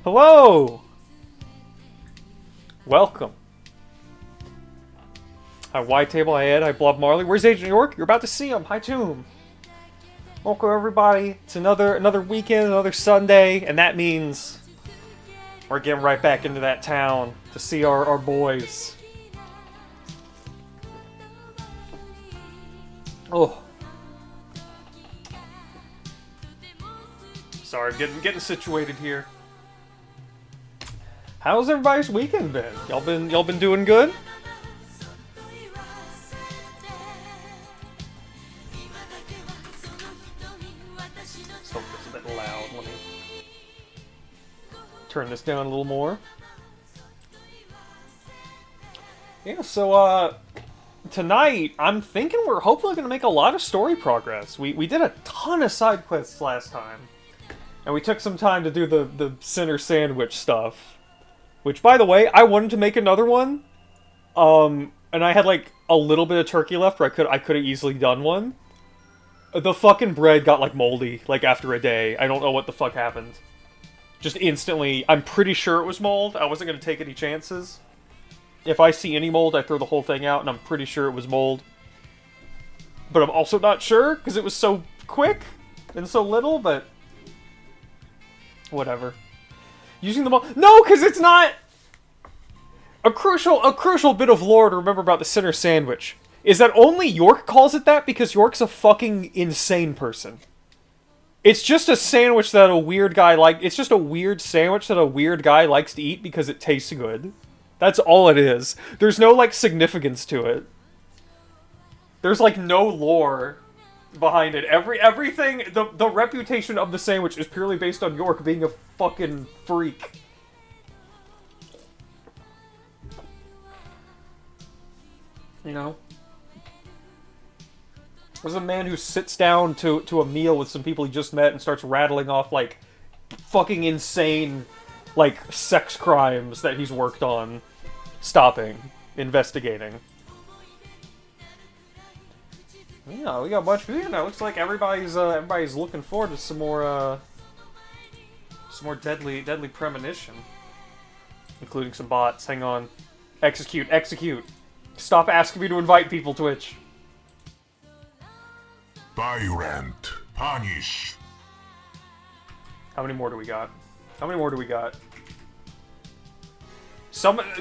Hello! Welcome. Hi, White Table, hi Ed, hi Blob Marley. Where's Agent York? You're about to see him. Hi, Tomb. Welcome, everybody. It's another weekend, another Sunday, and that means we're getting right back into that town to see our boys. Oh. Sorry, I'm getting situated here. How's everybody's weekend been? Y'all been doing good? So it's a bit loud. Let me turn this down a little more. Yeah, so tonight I'm thinking we're hopefully gonna make a lot of story progress. We did a ton of side quests last time. And we took some time to do the Sinner Sandwich stuff. Which, by the way, I wanted to make another one. And I had, like, a little bit of turkey left where I could have easily done one. The fucking bread got, like, moldy, like, after a day. I don't know what the fuck happened. Just instantly, I'm pretty sure it was mold. I wasn't going to take any chances. If I see any mold, I throw the whole thing out, and I'm pretty sure it was mold. But I'm also not sure, because it was so quick and so little, but... whatever. Using the mold... No, because it's not... A crucial bit of lore to remember about the Sinner Sandwich is that only York calls it that because York's a fucking insane person. It's just a sandwich that a weird guy it's just a weird sandwich that a weird guy likes to eat because it tastes good. That's all it is. There's no, like, significance to it. There's, like, no lore behind it. Everything, the reputation of the sandwich is purely based on York being a fucking freak. You know? There's a man who sits down to a meal with some people he just met and starts rattling off, like, fucking insane, like, sex crimes that he's worked on stopping, investigating. Yeah, we got a bunch of people now. Looks like everybody's looking forward to some more deadly premonition, including some bots. Hang on, execute. Stop asking me to invite people, Twitch. Tyrant, punish. How many more do we got?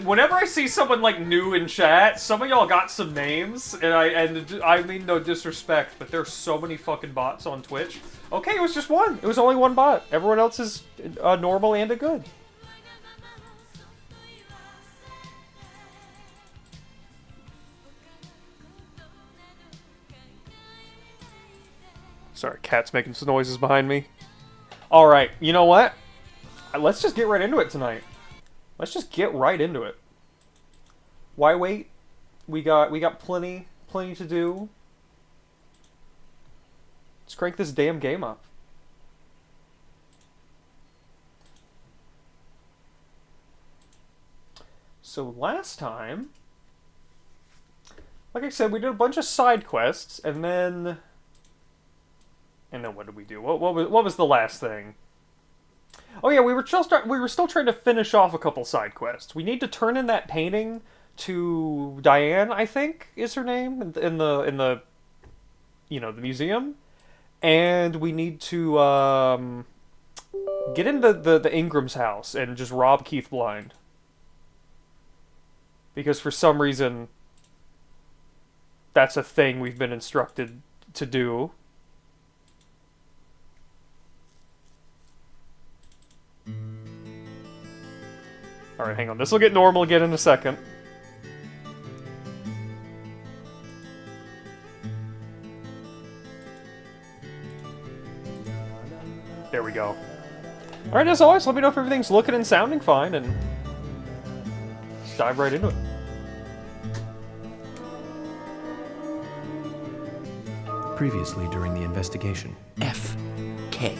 Whenever I see someone, like, new in chat, some of y'all got some names, and I mean no disrespect, but there's so many fucking bots on Twitch. Okay, it was just one. It was only one bot. Everyone else is normal and a good. Sorry, cat's making some noises behind me. Alright, you know what? Let's just get right into it tonight. Let's just get right into it. Why wait? We got plenty to do. Let's crank this damn game up. So last time, like I said, we did a bunch of side quests, and then what did we do? What was the last thing? Oh yeah, we were still trying to finish off a couple side quests. We need to turn in that painting to Diane, I think is her name, in the the museum, and we need to get into the Ingram's house and just rob Keith blind, because for some reason that's a thing we've been instructed to do. Alright, hang on. This will get normal again in a second. There we go. Alright, as always, let me know if everything's looking and sounding fine, and let's dive right into it. Previously during the investigation. F.K.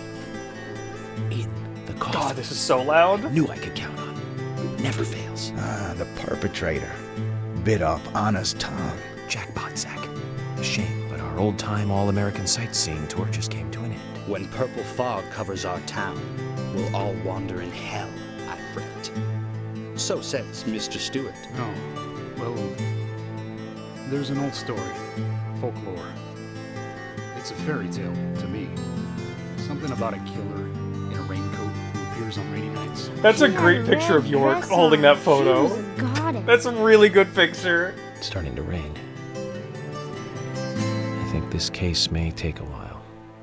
in the coffin. God, this is so loud. Knew I could count on. Never fails. Ah, the perpetrator. Bit off Anna's tongue. Jackpot sack. A shame, but our old-time all-American sightseeing tour just came to an end. When purple fog covers our town, we'll all wander in hell So says Mr. Stewart. Oh, well, there's an old story, folklore. It's a fairy tale to me. Something about a killer in a raincoat who appears on rainy nights. That's a great picture of York holding that photo. That's a really good picture. It's starting to rain. I think this case may take a while.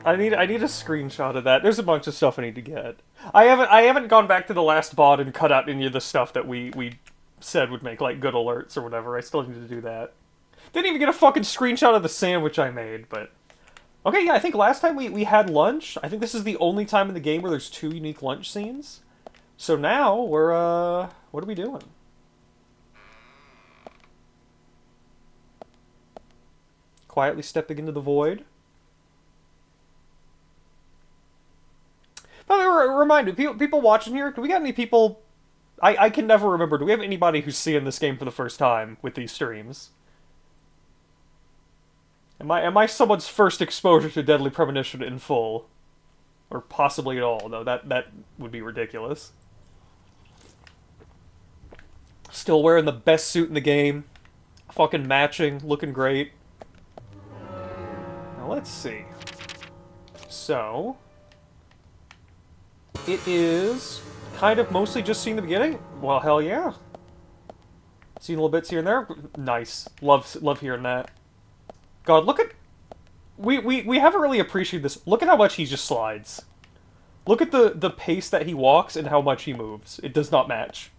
I need a screenshot of that. There's a bunch of stuff I need to get. I haven't gone back to the last VOD and cut out any of the stuff that we said would make like good alerts or whatever. I still need to do that. Didn't even get a fucking screenshot of the sandwich I made, but okay, yeah, I think last time we had lunch. I think this is the only time in the game where there's 2 unique lunch scenes. So now we're what are we doing? Quietly stepping into the void. By the way, remind me, people watching here, do we got any people... I can never remember, do we have anybody who's seeing this game for the first time with these streams? Am I someone's first exposure to Deadly Premonition in full? Or possibly at all, though that would be ridiculous. Still wearing the best suit in the game. Fucking matching, looking great. Now let's see. So... it is kind of mostly just seeing the beginning. Well, hell yeah. Seeing little bits here and there. Nice. Love hearing that. God, look at... We haven't really appreciated this. Look at how much he just slides. Look at the pace that he walks and how much he moves. It does not match.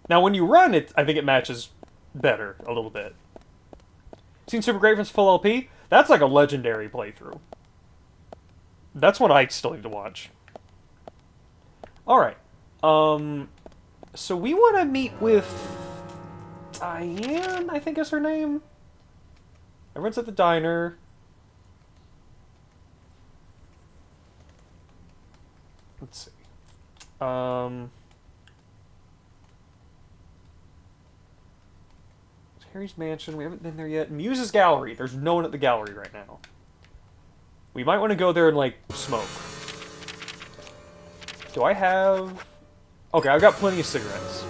Now, when you run, I think it matches better a little bit. Seen Super Great Full LP? That's like a legendary playthrough. That's what I still need to watch. Alright. So we want to meet with Diane, I think is her name. Everyone's at the diner. Let's see. Harry's Mansion, we haven't been there yet. Muse's Gallery, there's no one at the gallery right now. We might want to go there and, like, smoke. Do I have... okay, I've got plenty of cigarettes.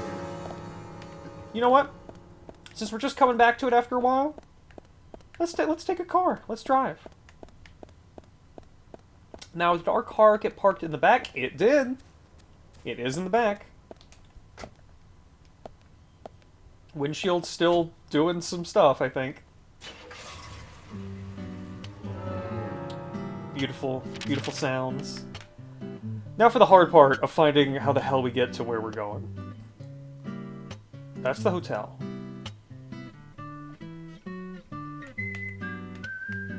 You know what? Since we're just coming back to it after a while, let's take a car. Let's drive. Now, did our car get parked in the back? It did. It is in the back. Windshield's still doing some stuff, I think. Beautiful, beautiful sounds. Now for the hard part of finding how the hell we get to where we're going. That's the hotel.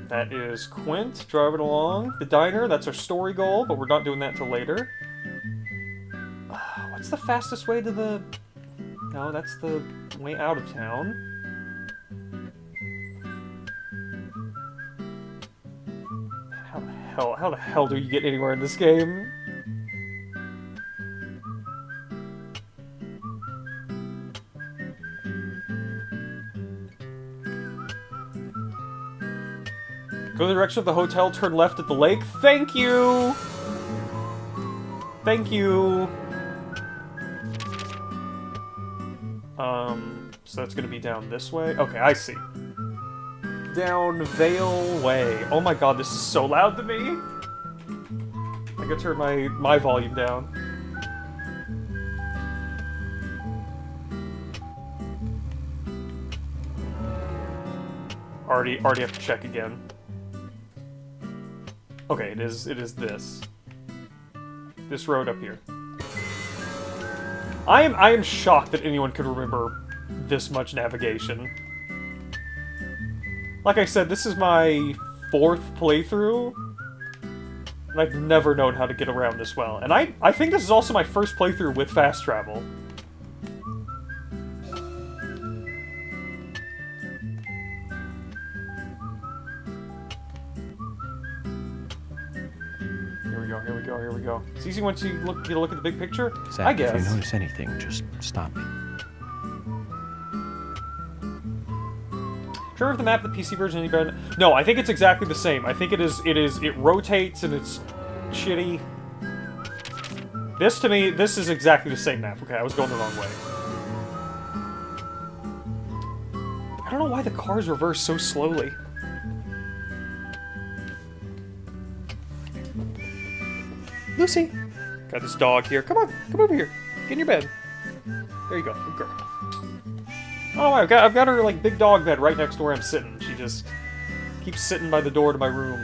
That is Quint driving along. The diner, that's our story goal, but we're not doing that till later. What's the fastest way to the... no, that's the way out of town. How the hell do you get anywhere in this game? Go in the direction of the hotel, turn left at the lake. Thank you! Thank you! So that's gonna be down this way? Okay, I see. Down Vale Way. Oh my god, this is so loud to me! I gotta turn my volume down. Already have to check again. Okay, it is this. This road up here. I am shocked that anyone could remember this much navigation. Like I said, this is my 4th playthrough, and I've never known how to get around this well. And I think this is also my first playthrough with fast travel. Here we go. It's easy once you get a look at the big picture, Zach, I guess. if you notice anything, just stop me. Sure if the map, the PC version, any better? No, I think it's exactly the same. I think it rotates and it's shitty. This, to me, this is exactly the same map. Okay, I was going the wrong way. I don't know why the cars reverse so slowly. Lucy! Got this dog here. Come on, come over here. Get in your bed. There you go. Good girl. Oh, I've got her, like, big dog bed right next to where I'm sitting. She just keeps sitting by the door to my room.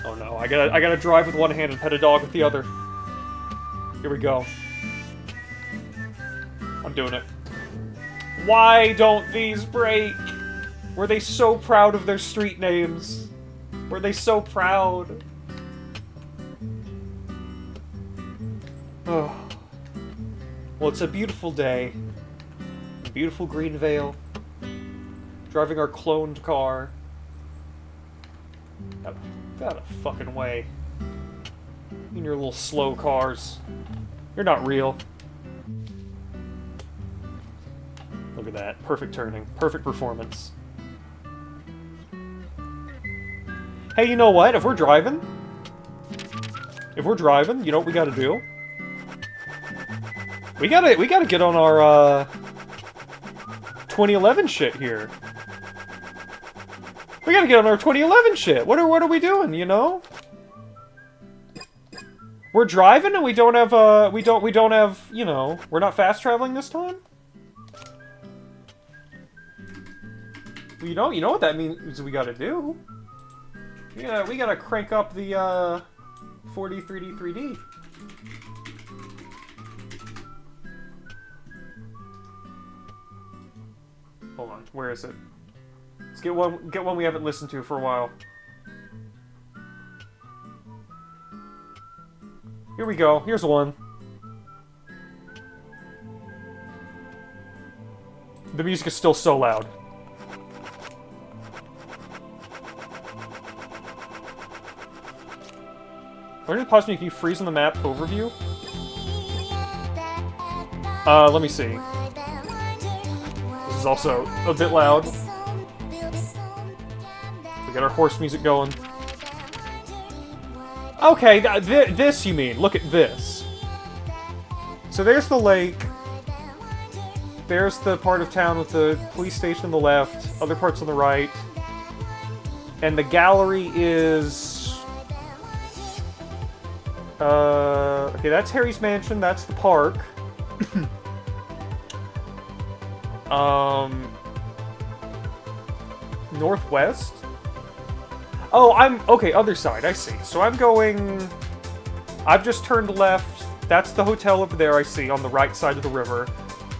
Oh no, I gotta drive with one hand and pet a dog with the other. Here we go. I'm doing it. Why don't these break? Were they so proud of their street names? Were they so proud? Oh. Well, it's a beautiful day. Beautiful Greenvale. Driving our cloned car. Got a fucking way. In your little slow cars. You're not real. Look at that. Perfect turning. Perfect performance. Hey, you know what? If we're driving, you know what we gotta do? We gotta get on our, 2011 shit here. We gotta get on our 2011 shit. What are we doing, you know? We're driving and we don't have, we don't have, you know, we're not fast traveling this time? Well, you know what that means we gotta do. Yeah, we gotta crank up the, 4D, 3D, 3D. Hold on, where is it? Let's get one we haven't listened to for a while. Here we go, here's one. The music is still so loud. Where did it pause me? Can you freeze on the map overview? Let me see. This is also a bit loud. We got our horse music going. Okay, this you mean. Look at this. So there's the lake. There's the part of town with the police station on the left, other parts on the right. And the gallery is... okay, that's Harry's mansion, that's the park. Northwest? Oh, okay, other side, I see. So I'm going... I've just turned left. That's the hotel over there, I see, on the right side of the river.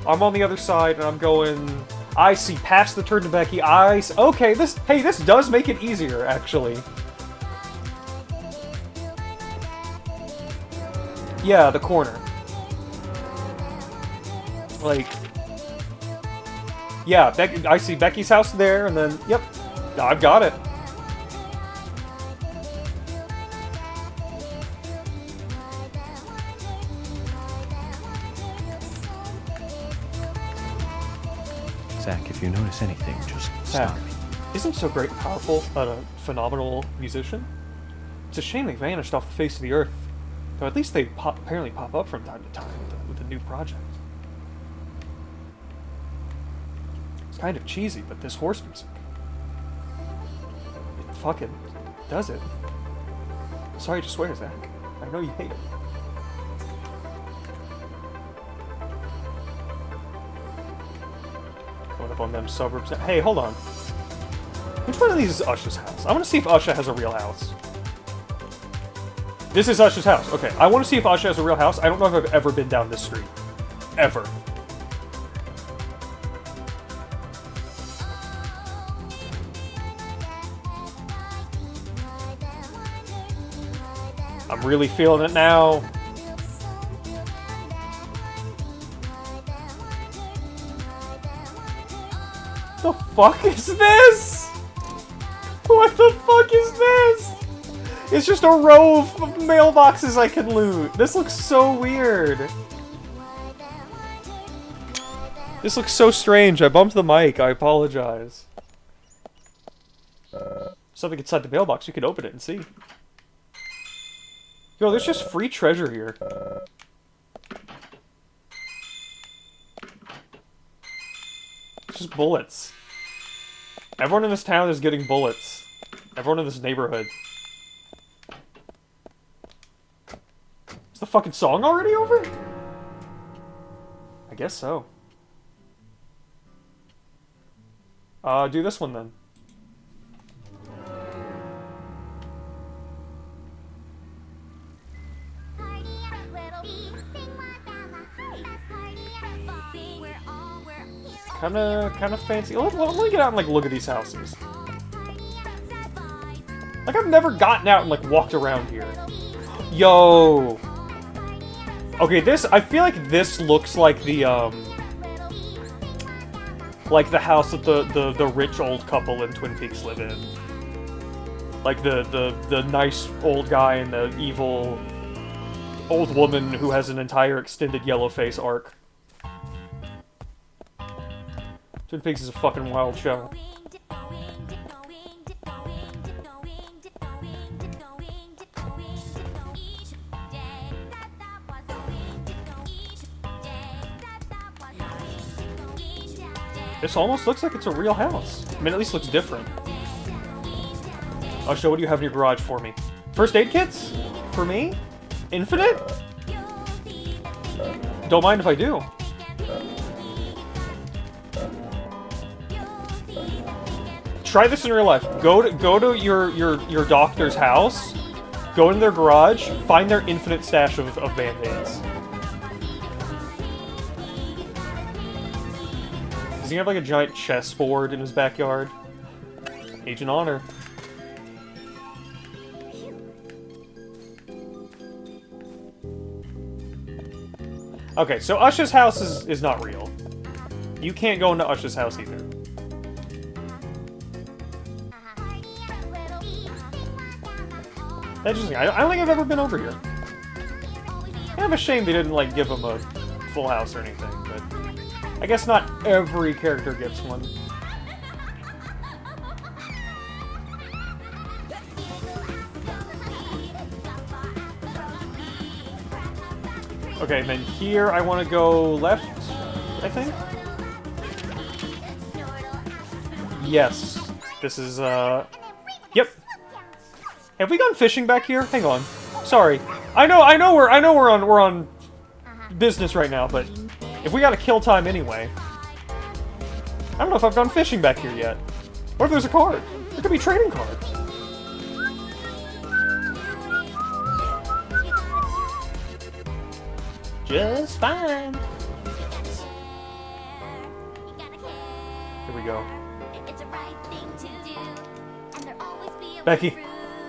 I'm on the other side, and I'm going... I see, past the turn to Becky. Okay, this does make it easier, actually. Yeah, the corner. Like... Yeah, I see Becky's house there, and then... Yep, I've got it. Zach, if you notice anything, just Zach, stop me. isn't so great and powerful a phenomenal musician? It's a shame they vanished off the face of the earth. Though at least they apparently pop up from time to time with a new project. It's kind of cheesy, but this horse music... it fucking does it. Sorry to swear, Zach. I know you hate it. Going up on them suburbs. Hey, hold on. Which one of these is Usha's house? I want to see if Usha has a real house. This is Usha's house. Okay, I want to see if Usha has a real house. I don't know if I've ever been down this street. Ever. I'm really feeling it now. The fuck is this? What the fuck is this? It's just a row of mailboxes I can loot. This looks so weird. This looks so strange. I bumped the mic. I apologize. something inside the mailbox. We could open it and see. Yo, there's just free treasure here. It's just bullets. Everyone in this town is getting bullets. Everyone in this neighborhood. Is the fucking song already over? I guess so. Do this one then. Kinda fancy. Let me get out and like look at these houses. Like I've never gotten out and like walked around here. Yo. Okay, I feel like this looks like the house that the rich old couple in Twin Peaks live in. Like the nice old guy and the evil old woman who has an entire extended yellow face arc. Twin Peaks is a fucking wild show. This almost looks like it's a real house. I mean, at least looks different. Usha, what do you have in your garage for me? First aid kits? For me? Infinite? Don't mind if I do. Try this in real life. Go to your doctor's house, go in their garage, find their infinite stash of Band-Aids. Does he have like a giant chessboard in his backyard? Agent Honor. Okay, so Usha's house is not real. You can't go into Usha's house either. Interesting. I don't think I've ever been over here. Kind of a shame they didn't like give him a full house or anything, but I guess not every character gets one. Okay, and then here I want to go left, I think? Yes. This is, Yep. Have we gone fishing back here? Hang on. Sorry. I know we're on business right now, but if we gotta kill time anyway. I don't know if I've gone fishing back here yet. What if there's a card? There could be trading cards. Just fine. Here we go.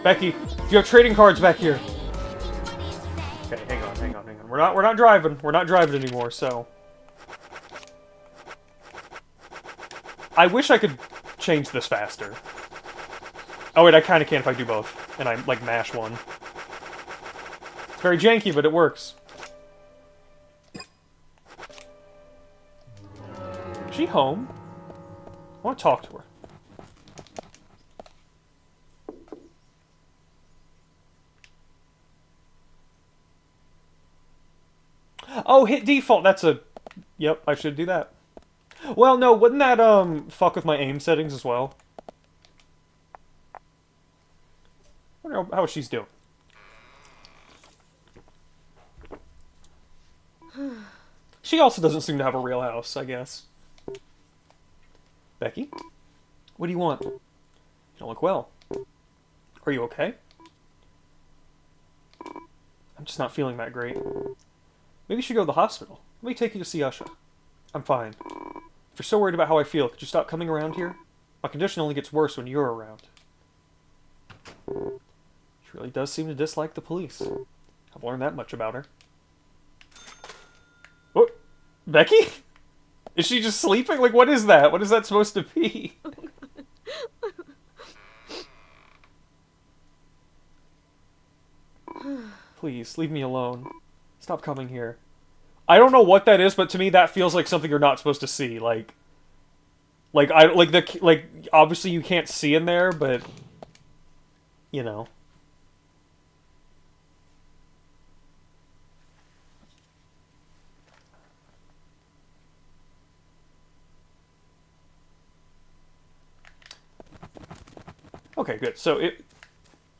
Becky, do you have trading cards back here? Okay, hang on. We're not driving. We're not driving anymore, so. I wish I could change this faster. Oh wait, I kinda can if I do both. And I, like, mash one. It's very janky, but it works. Is she home? I want to talk to her. Oh, hit default. That's a... Yep, I should do that. Well, no, wouldn't that, fuck with my aim settings as well? I wonder how she's doing. She also doesn't seem to have a real house, I guess. Becky? What do you want? You don't look well. Are you okay? I'm just not feeling that great. Maybe you should go to the hospital. Let me take you to see Usha. I'm fine. If you're so worried about how I feel, could you stop coming around here? My condition only gets worse when you're around. She really does seem to dislike the police. I've learned that much about her. What? Becky? Is she just sleeping? Like, what is that? What is that supposed to be? Please, leave me alone. Stop coming here. I don't know what that is, but to me that feels like something you're not supposed to see. Like obviously you can't see in there, but you know. Okay, good. So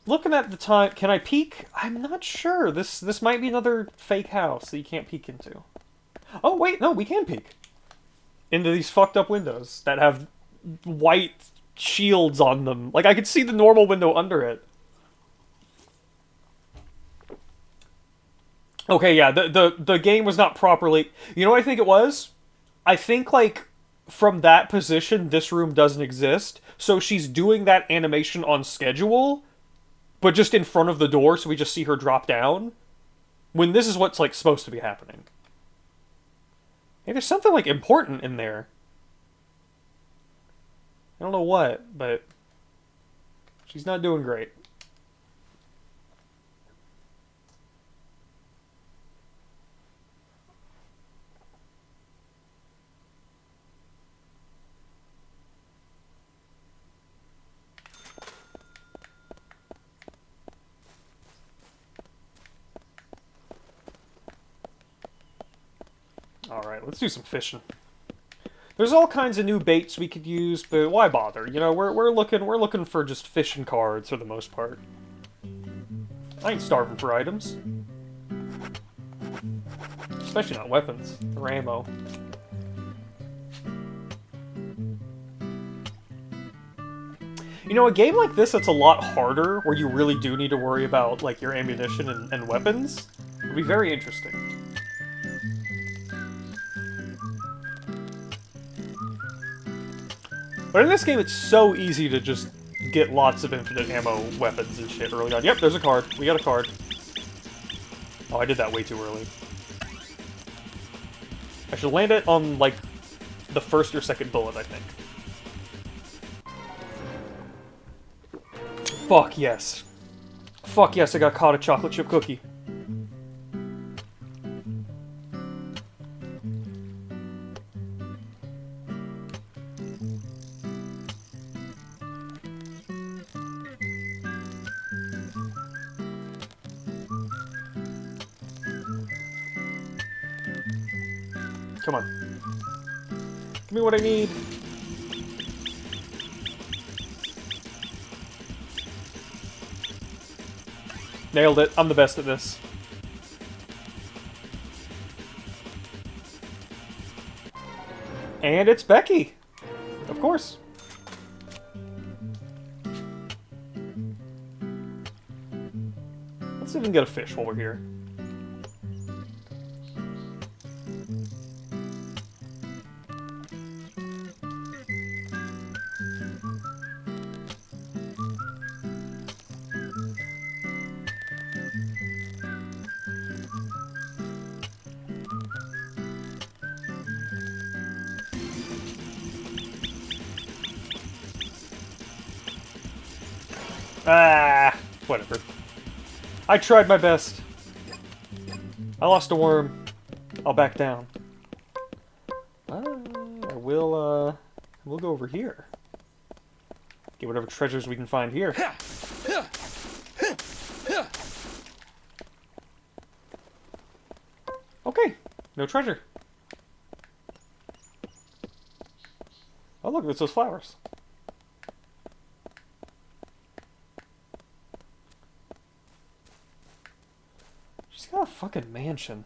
looking at the time, can I peek? I'm not sure. This might be another fake house that you can't peek into. Oh wait, no, we can peek into these fucked up windows that have white shields on them. Like I could see the normal window under it. Okay, yeah, the game was not properly. You know what I think it was? I think like from that position, this room doesn't exist. So she's doing that animation on schedule, but just in front of the door, so we just see her drop down. When this is what's like supposed to be happening. Hey, there's something like important in there. I don't know what, but she's not doing great. Alright, let's do some fishing. There's all kinds of new baits we could use, but why bother? You know, we're looking for just fishing cards for the most part. I ain't starving for items. Especially not weapons or ammo. You know, a game like this that's a lot harder, where you really do need to worry about like your ammunition and weapons, would be very interesting. But in this game, it's so easy to just get lots of infinite ammo weapons and shit early on. Yep, there's a card. We got a card. Oh, I did that way too early. I should land it on, like, the first or second bullet, I think. Fuck yes. Fuck yes, I got caught a chocolate chip cookie. Come on. Give me what I need. Nailed it. I'm the best at this. And it's Becky. Of course. Let's see if we can get a fish while we're here. Ah, whatever. I tried my best. I lost a worm. I'll back down. We'll go over here. Get whatever treasures we can find here. Okay, no treasure. Oh look, there's those flowers. She's got a fucking mansion.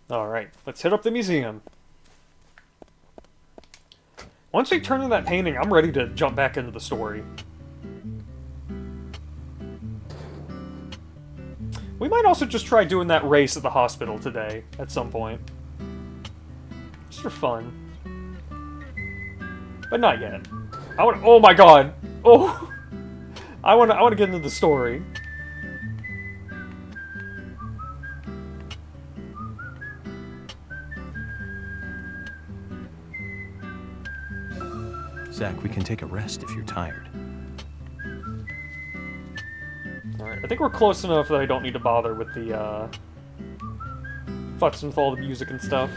Alright, let's hit up the museum. Once we turn in that painting, I'm ready to jump back into the story. We might also just try doing that race at the hospital today, at some point. Just for fun. But not yet. Oh my god! Oh! I wanna get into the story. Zach, we can take a rest if you're tired. Alright, I think we're close enough that I don't need to bother with the, futzing with all the music and stuff.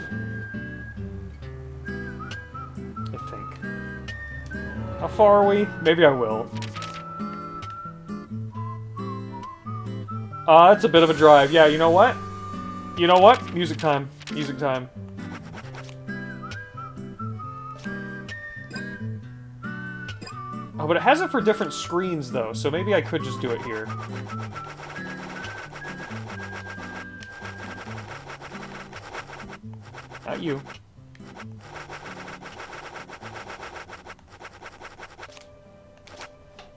How far are we? Maybe I will. It's a bit of a drive. Yeah, you know what? You know what? Music time. Music time. Oh, but it has it for different screens, though, so maybe I could just do it here. Not you.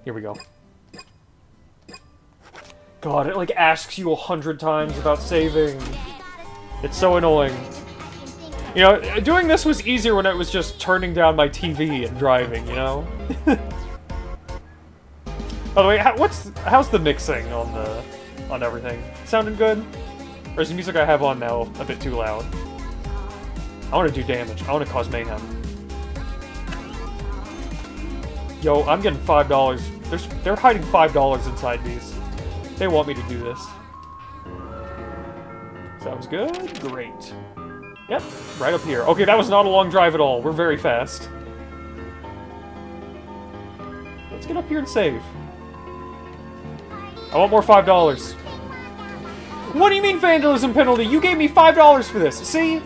Here we go. God, it like asks you 100 times about saving. It's so annoying. You know, doing this was easier when it was just turning down my TV and driving, you know? By the way, how's the mixing on everything? Sounding good? Or is the music I have on now a bit too loud? I want to do damage. I want to cause mayhem. Yo, I'm getting $5. They're hiding $5 inside these. They want me to do this. Sounds good. Great. Yep, right up here. Okay, that was not a long drive at all. We're very fast. Let's get up here and save. I want more $5. What do you mean vandalism penalty? You gave me $5 for this. See?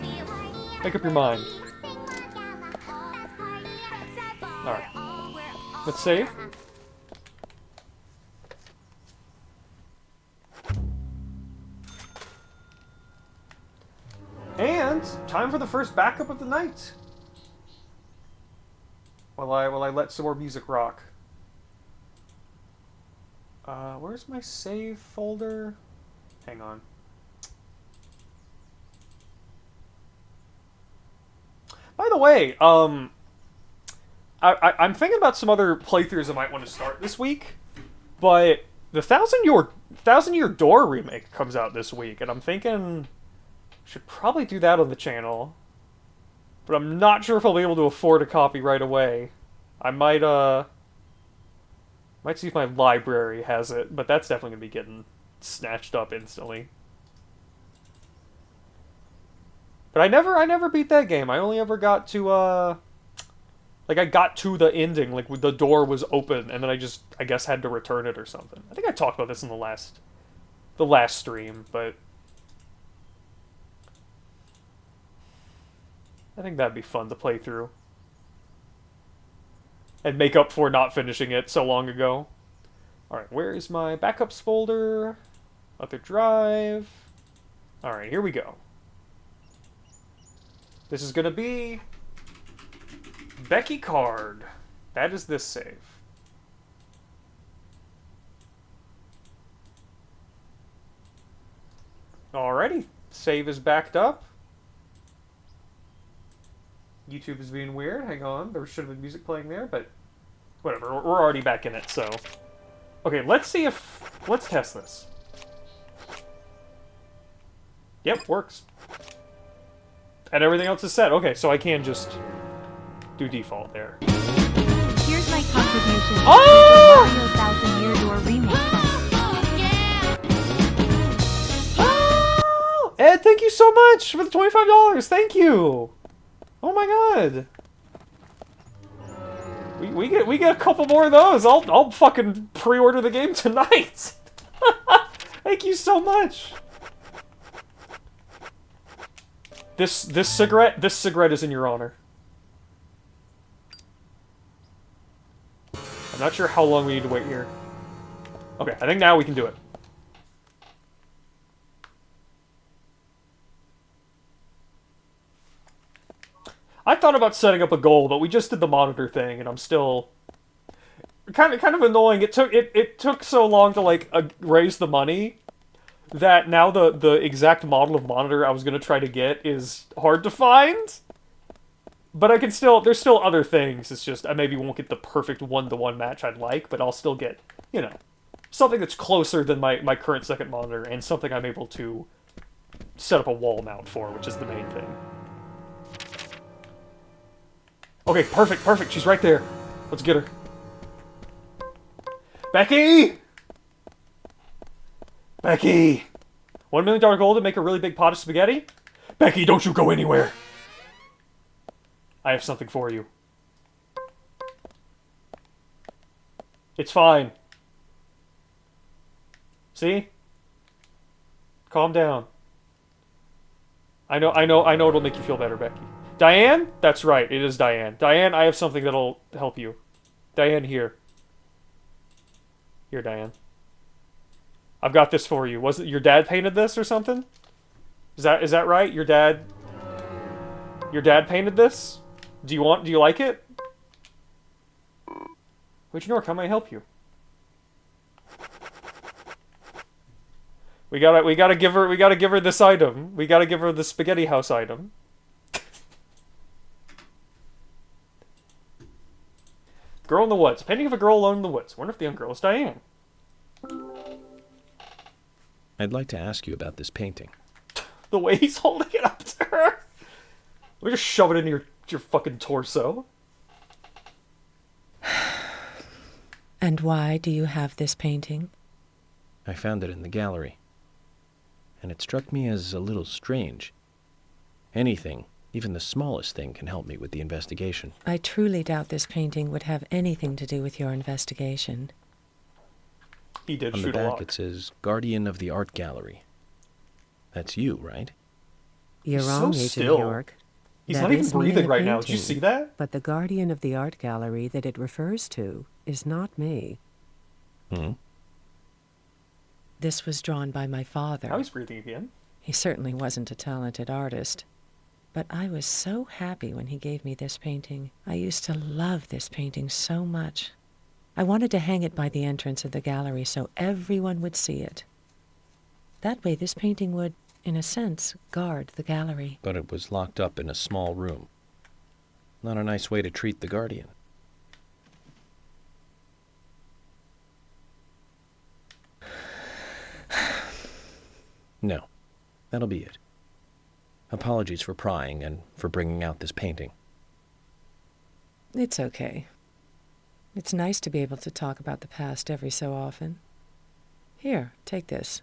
Make up your mind. Alright. Let's save. And time for the first backup of the night. While I let some more music rock. Where's my save folder? Hang on. By the way, I'm thinking about some other playthroughs I might want to start this week, but the Thousand Year Door remake comes out this week, and I'm thinking should probably do that on the channel, but I'm not sure if I'll be able to afford a copy right away. I might see if my library has it, but that's definitely gonna be getting snatched up instantly. But I never beat that game. I only ever got to like I got to the ending, like the door was open, and then I guess had to return it or something. I think I talked about this in the last stream, but I think that'd be fun to play through. And make up for not finishing it so long ago. Alright, where is my backups folder? Other drive. Alright, here we go. This is gonna be Becky Card. That is this save. Alrighty, save is backed up. YouTube is being weird. Hang on, there should have been music playing there, but whatever. We're already back in it, so. Okay, let's test this. Yep, works. And everything else is set. Okay, so I can just do default there. Here's my contribution to Oh! the Thousand Year Door remake. Oh! Ed, thank you so much for the $25. Thank you. Oh my god. We get a couple more of those. I'll fucking pre-order the game tonight. Thank you so much. This cigarette is in your honor. I'm not sure how long we need to wait here. Okay, I think now we can do it. I thought about setting up a goal, but we just did the monitor thing, and I'm still kind of annoying. It took so long to like raise the money that now the exact model of monitor I was gonna try to get is hard to find. But I can still, there's still other things. It's just I maybe won't get the perfect one-to-one match I'd like, but I'll still get, you know, something that's closer than my current second monitor and something I'm able to set up a wall mount for, which is the main thing. Okay, perfect. She's right there. Let's get her. Becky! Becky! $1 million gold to make a really big pot of spaghetti? Becky, don't you go anywhere! I have something for you. It's fine. See? Calm down. I know it'll make you feel better, Becky. Diane? That's right, it is Diane. Diane, I have something that'll help you. Diane, here. Here, Diane. I've got this for you. Wasn't your dad painted this or something? Is that right? Your dad painted this? Do you like it? Wait, York, how may I help you? We gotta give her this item. We gotta give her the spaghetti house item. Girl in the woods. Painting of a girl alone in the woods. Wonder if the young girl is Diane. I'd like to ask you about this painting. The way he's holding it up to her. We just shove it into your fucking torso. And why do you have this painting? I found it in the gallery, and it struck me as a little strange. Anything, even the smallest thing, can help me with the investigation. I truly doubt this painting would have anything to do with your investigation. He did On shoot the a back lock. it says, Guardian of the Art Gallery. That's you, right? You're He's wrong, so Agent still. York. He's That not even is me in breathing the right now. Did you painting. see that? But the guardian of the art gallery that it refers to is not me. Hmm? This was drawn by my father. Now he's breathing again. He certainly wasn't a talented artist. But I was so happy when he gave me this painting. I used to love this painting so much. I wanted to hang it by the entrance of the gallery so everyone would see it. That way this painting would, in a sense, guard the gallery. But it was locked up in a small room. Not a nice way to treat the Guardian. No, that'll be it. Apologies for prying and for bringing out this painting. It's okay. It's nice to be able to talk about the past every so often. Here, take this.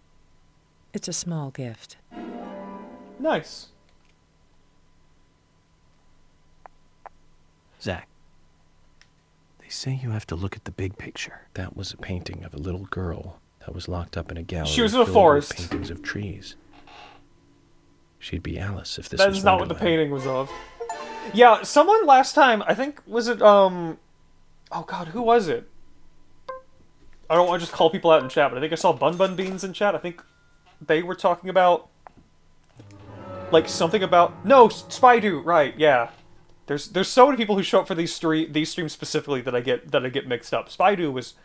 It's a small gift. Nice. Zach, they say you have to look at the big picture. That was a painting of a little girl that was locked up in a gallery She was in a filled with forest. paintings of trees. She'd be Alice if this That was is not what the Wonderland. painting was of. Yeah, someone last time, I think, was it, oh god, who was it? I don't want to just call people out in chat, but I think I saw Bun Bun Beans in chat. I think they were talking about, like, something about... No, Spidoo, right, yeah. There's so many people who show up for these streams specifically that I get mixed up. Spidoo was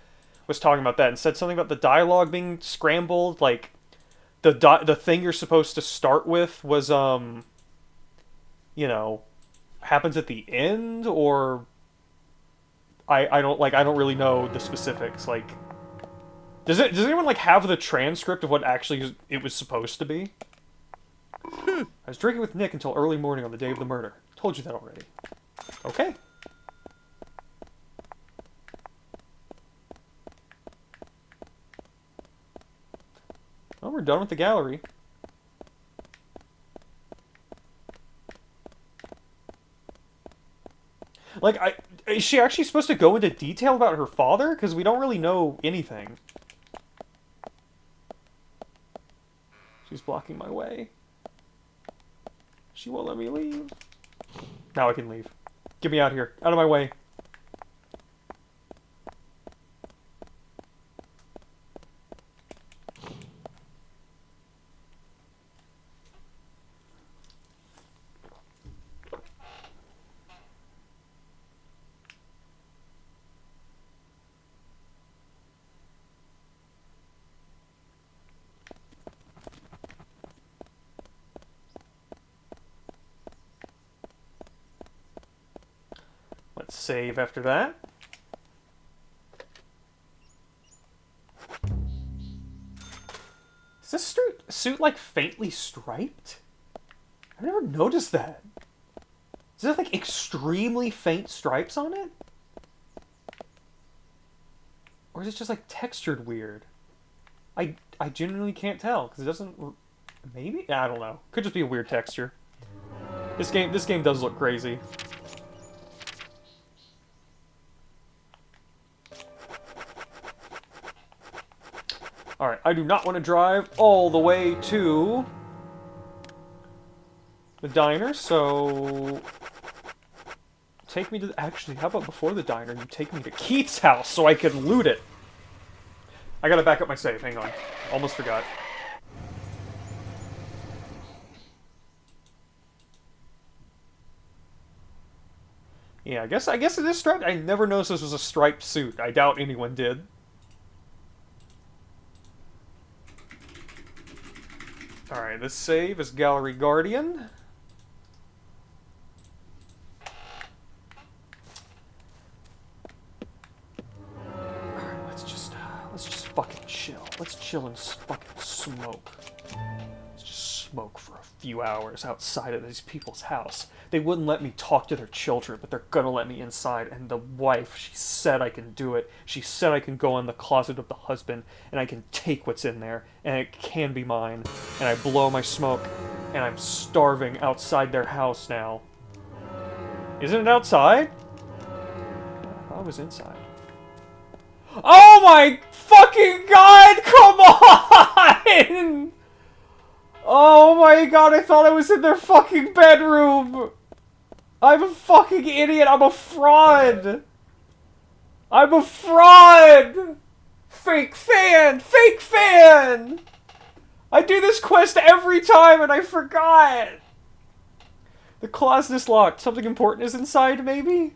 talking about that and said something about the dialogue being scrambled, like... The thing you're supposed to start with was, you know, happens at the end, or I don't really know the specifics. Like, does anyone like have the transcript of what actually it was supposed to be? I was drinking with Nick until early morning on the day of the murder. Told you that already. Okay. Well, we're done with the gallery. Like, is she actually supposed to go into detail about her father? Because we don't really know anything. She's blocking my way. She won't let me leave. Now I can leave. Get me out of here. Out of my way. Let's save after that. Is this suit like faintly striped? I've never noticed that. Is there like extremely faint stripes on it? Or is it just like textured weird? I genuinely can't tell because it doesn't. Maybe? I don't know. Could just be a weird texture. This game does look crazy. I do not want to drive all the way to the diner, so take me to actually, how about before the diner, you take me to Keith's house so I can loot it. I gotta back up my save, hang on. Almost forgot. Yeah, I guess it is striped. I never noticed this was a striped suit. I doubt anyone did. Alright, this save is Gallery Guardian. Alright, let's just fucking chill. Let's chill and fucking smoke. Let's just smoke for a few hours outside of these people's house. They wouldn't let me talk to their children, but they're gonna let me inside. And the wife, she said I can do it. She said I can go in the closet of the husband, and I can take what's in there, and it can be mine. And I blow my smoke, and I'm starving outside their house now. Isn't it outside? I thought it was inside. Oh my fucking god, come on! Oh my god, I thought I was in their fucking bedroom! I'm a fucking idiot, I'm a fraud! I'm a fraud! Fake fan! Fake fan! I do this quest every time and I forgot! The closet is locked. Something important is inside, maybe?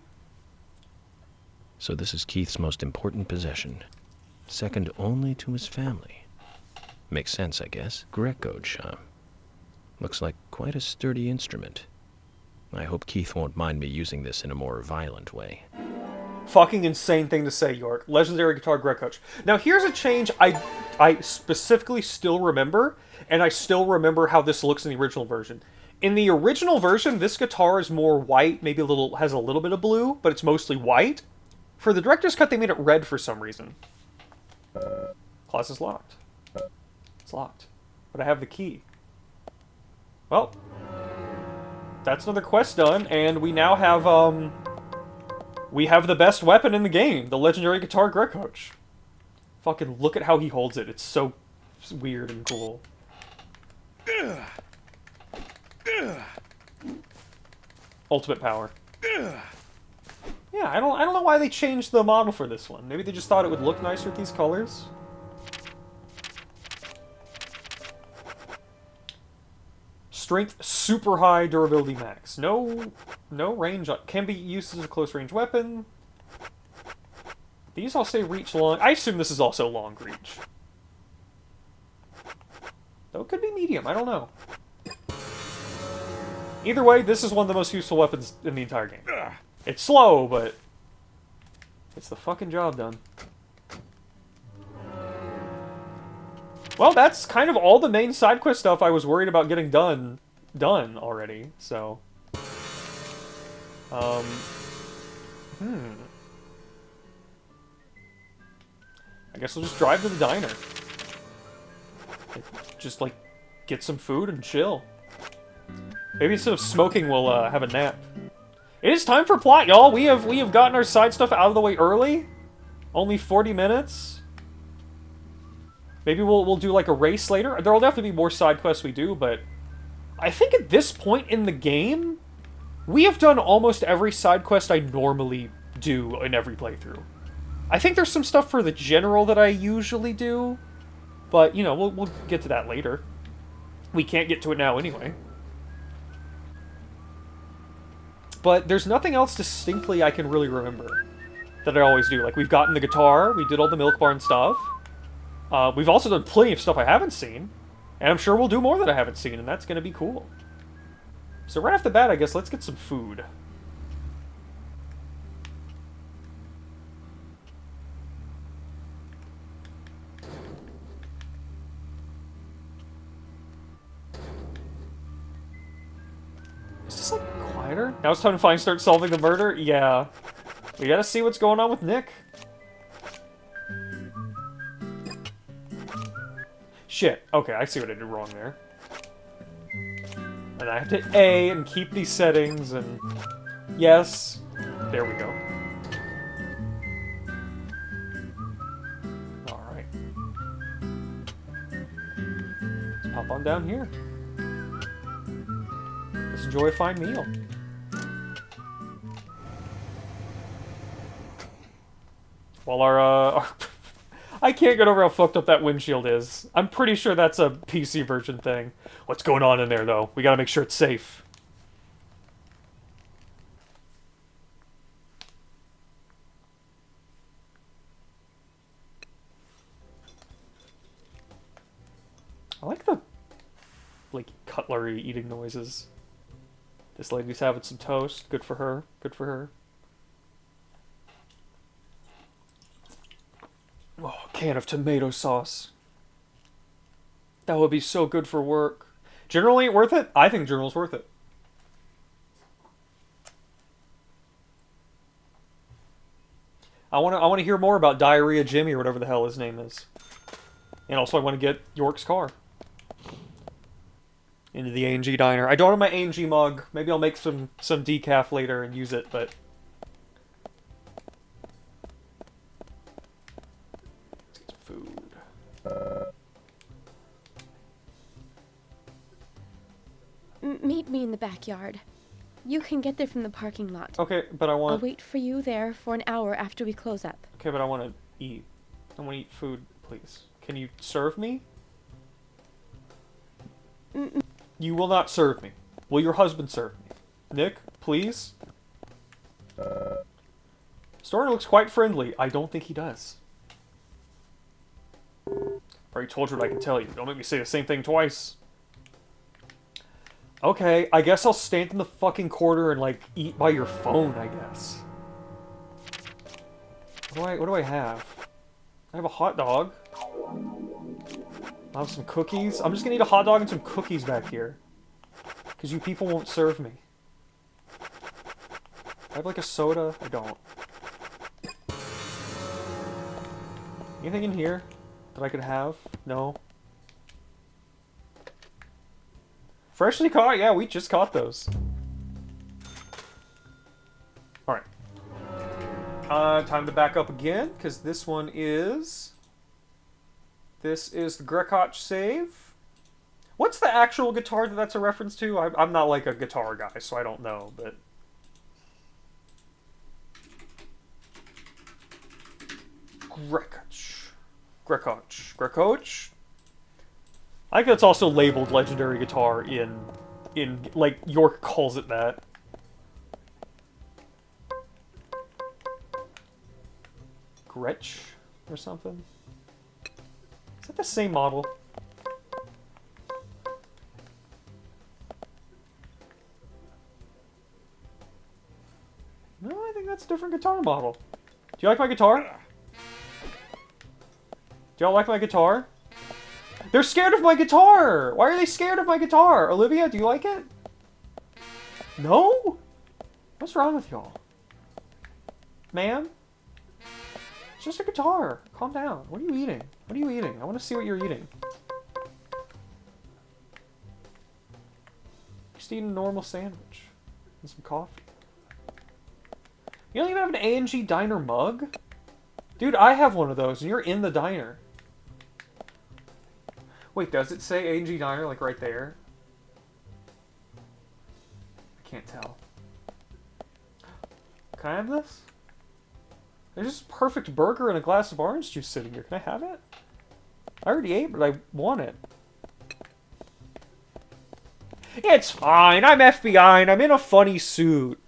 So this is Keith's most important possession, second only to his family. Makes sense, I guess. Greco chime. Looks like quite a sturdy instrument. I hope Keith won't mind me using this in a more violent way. Fucking insane thing to say, York. Legendary guitar Greco. Now here's a change I specifically still remember, and I still remember how this looks in the original version. In the original version, this guitar is more white, maybe has a little bit of blue, but it's mostly white. For the director's cut, they made it red for some reason. Closet's locked. It's locked. But I have the key. Well, that's another quest done, and we now have, we have the best weapon in the game, the legendary guitar Greco. Fucking look at how he holds it. It's so weird and cool. Ultimate power. Yeah, I don't know why they changed the model for this one. Maybe they just thought it would look nicer with these colors. Strength super high, durability max. No range. Can be used as a close range weapon. These all say reach long. I assume this is also long reach. Though it could be medium. I don't know. Either way, this is one of the most useful weapons in the entire game. It's slow, but it's the fucking job done. Well, that's kind of all the main side quest stuff I was worried about getting done already, so. I guess we'll just drive to the diner. Just, like, get some food and chill. Maybe instead of smoking, we'll, have a nap. It is time for plot, y'all! We have gotten our side stuff out of the way early. Only 40 minutes. Maybe we'll do, like, a race later. There'll definitely be more side quests we do, but I think at this point in the game, we have done almost every side quest I normally do in every playthrough. I think there's some stuff for the general that I usually do, but, you know, we'll get to that later. We can't get to it now anyway. But there's nothing else distinctly I can really remember that I always do. Like, we've gotten the guitar, we did all the Milk Barn stuff. We've also done plenty of stuff I haven't seen. And I'm sure we'll do more that I haven't seen, and that's going to be cool. So right off the bat, I guess, let's get some food. Is this, like, quieter? Now it's time to finally start solving the murder? Yeah. We gotta see what's going on with Nick. Shit. Okay, I see what I did wrong there. And I have to hit A and keep these settings and... Yes. There we go. Alright. hop on down here. Let's enjoy a fine meal. While our I can't get over how fucked up that windshield is. I'm pretty sure that's a PC version thing. What's going on in there, though? We gotta make sure it's safe. I like the, like, cutlery eating noises. This lady's having some toast. Good for her. Good for her. Oh, a can of tomato sauce. That would be so good for work. General ain't worth it? I think General's worth it. I want to hear more about Diarrhea Jimmy or whatever the hell his name is. And also I want to get York's car. Into the A&G diner. I don't have my A&G mug. Maybe I'll make some decaf later and use it, but... Let's get some food. Meet me in the backyard. You can get there from the parking lot. Okay, but I want... I'll wait for you there for an hour after we close up. Okay, but I want to eat. I want to eat food, please. Can you serve me? You will not serve me. Will your husband serve me? Nick, please? Stoner looks quite friendly. I don't think he does. Already told you what I can tell you. Don't make me say the same thing twice. Okay, I guess I'll stand in the fucking corner and, like, eat by your phone, I guess. What do I have? I have a hot dog. I'll have some cookies. I'm just gonna eat a hot dog and some cookies back here. Because you people won't serve me. I have, like, a soda. I don't. Anything in here that I could have? No. Freshly caught? Yeah, we just caught those. Alright. Time to back up again, because this one is... This is the Grekotch save. What's the actual guitar that that's a reference to? I'm not, like, a guitar guy, so I don't know, but... Grekotch. Grekotch? I think it's also labeled legendary guitar in like, York calls it that. Gretsch or something? Is that the same model? No, I think that's a different guitar model. Do you like my guitar? Do y'all like my guitar? They're scared of my guitar! Why are they scared of my guitar? Olivia, do you like it? No? What's wrong with y'all? Ma'am? It's just a guitar. Calm down. What are you eating? What are you eating? I want to see what you're eating. Just eating a normal sandwich. And some coffee. You don't even have an A&G diner mug? Dude, I have one of those, and you're in the diner. Wait, does it say A&G Diner, like, right there? I can't tell. Can I have this? There's just a perfect burger and a glass of orange juice sitting here. Can I have it? I already ate, but I want it. It's fine. I'm FBI, and I'm in a funny suit.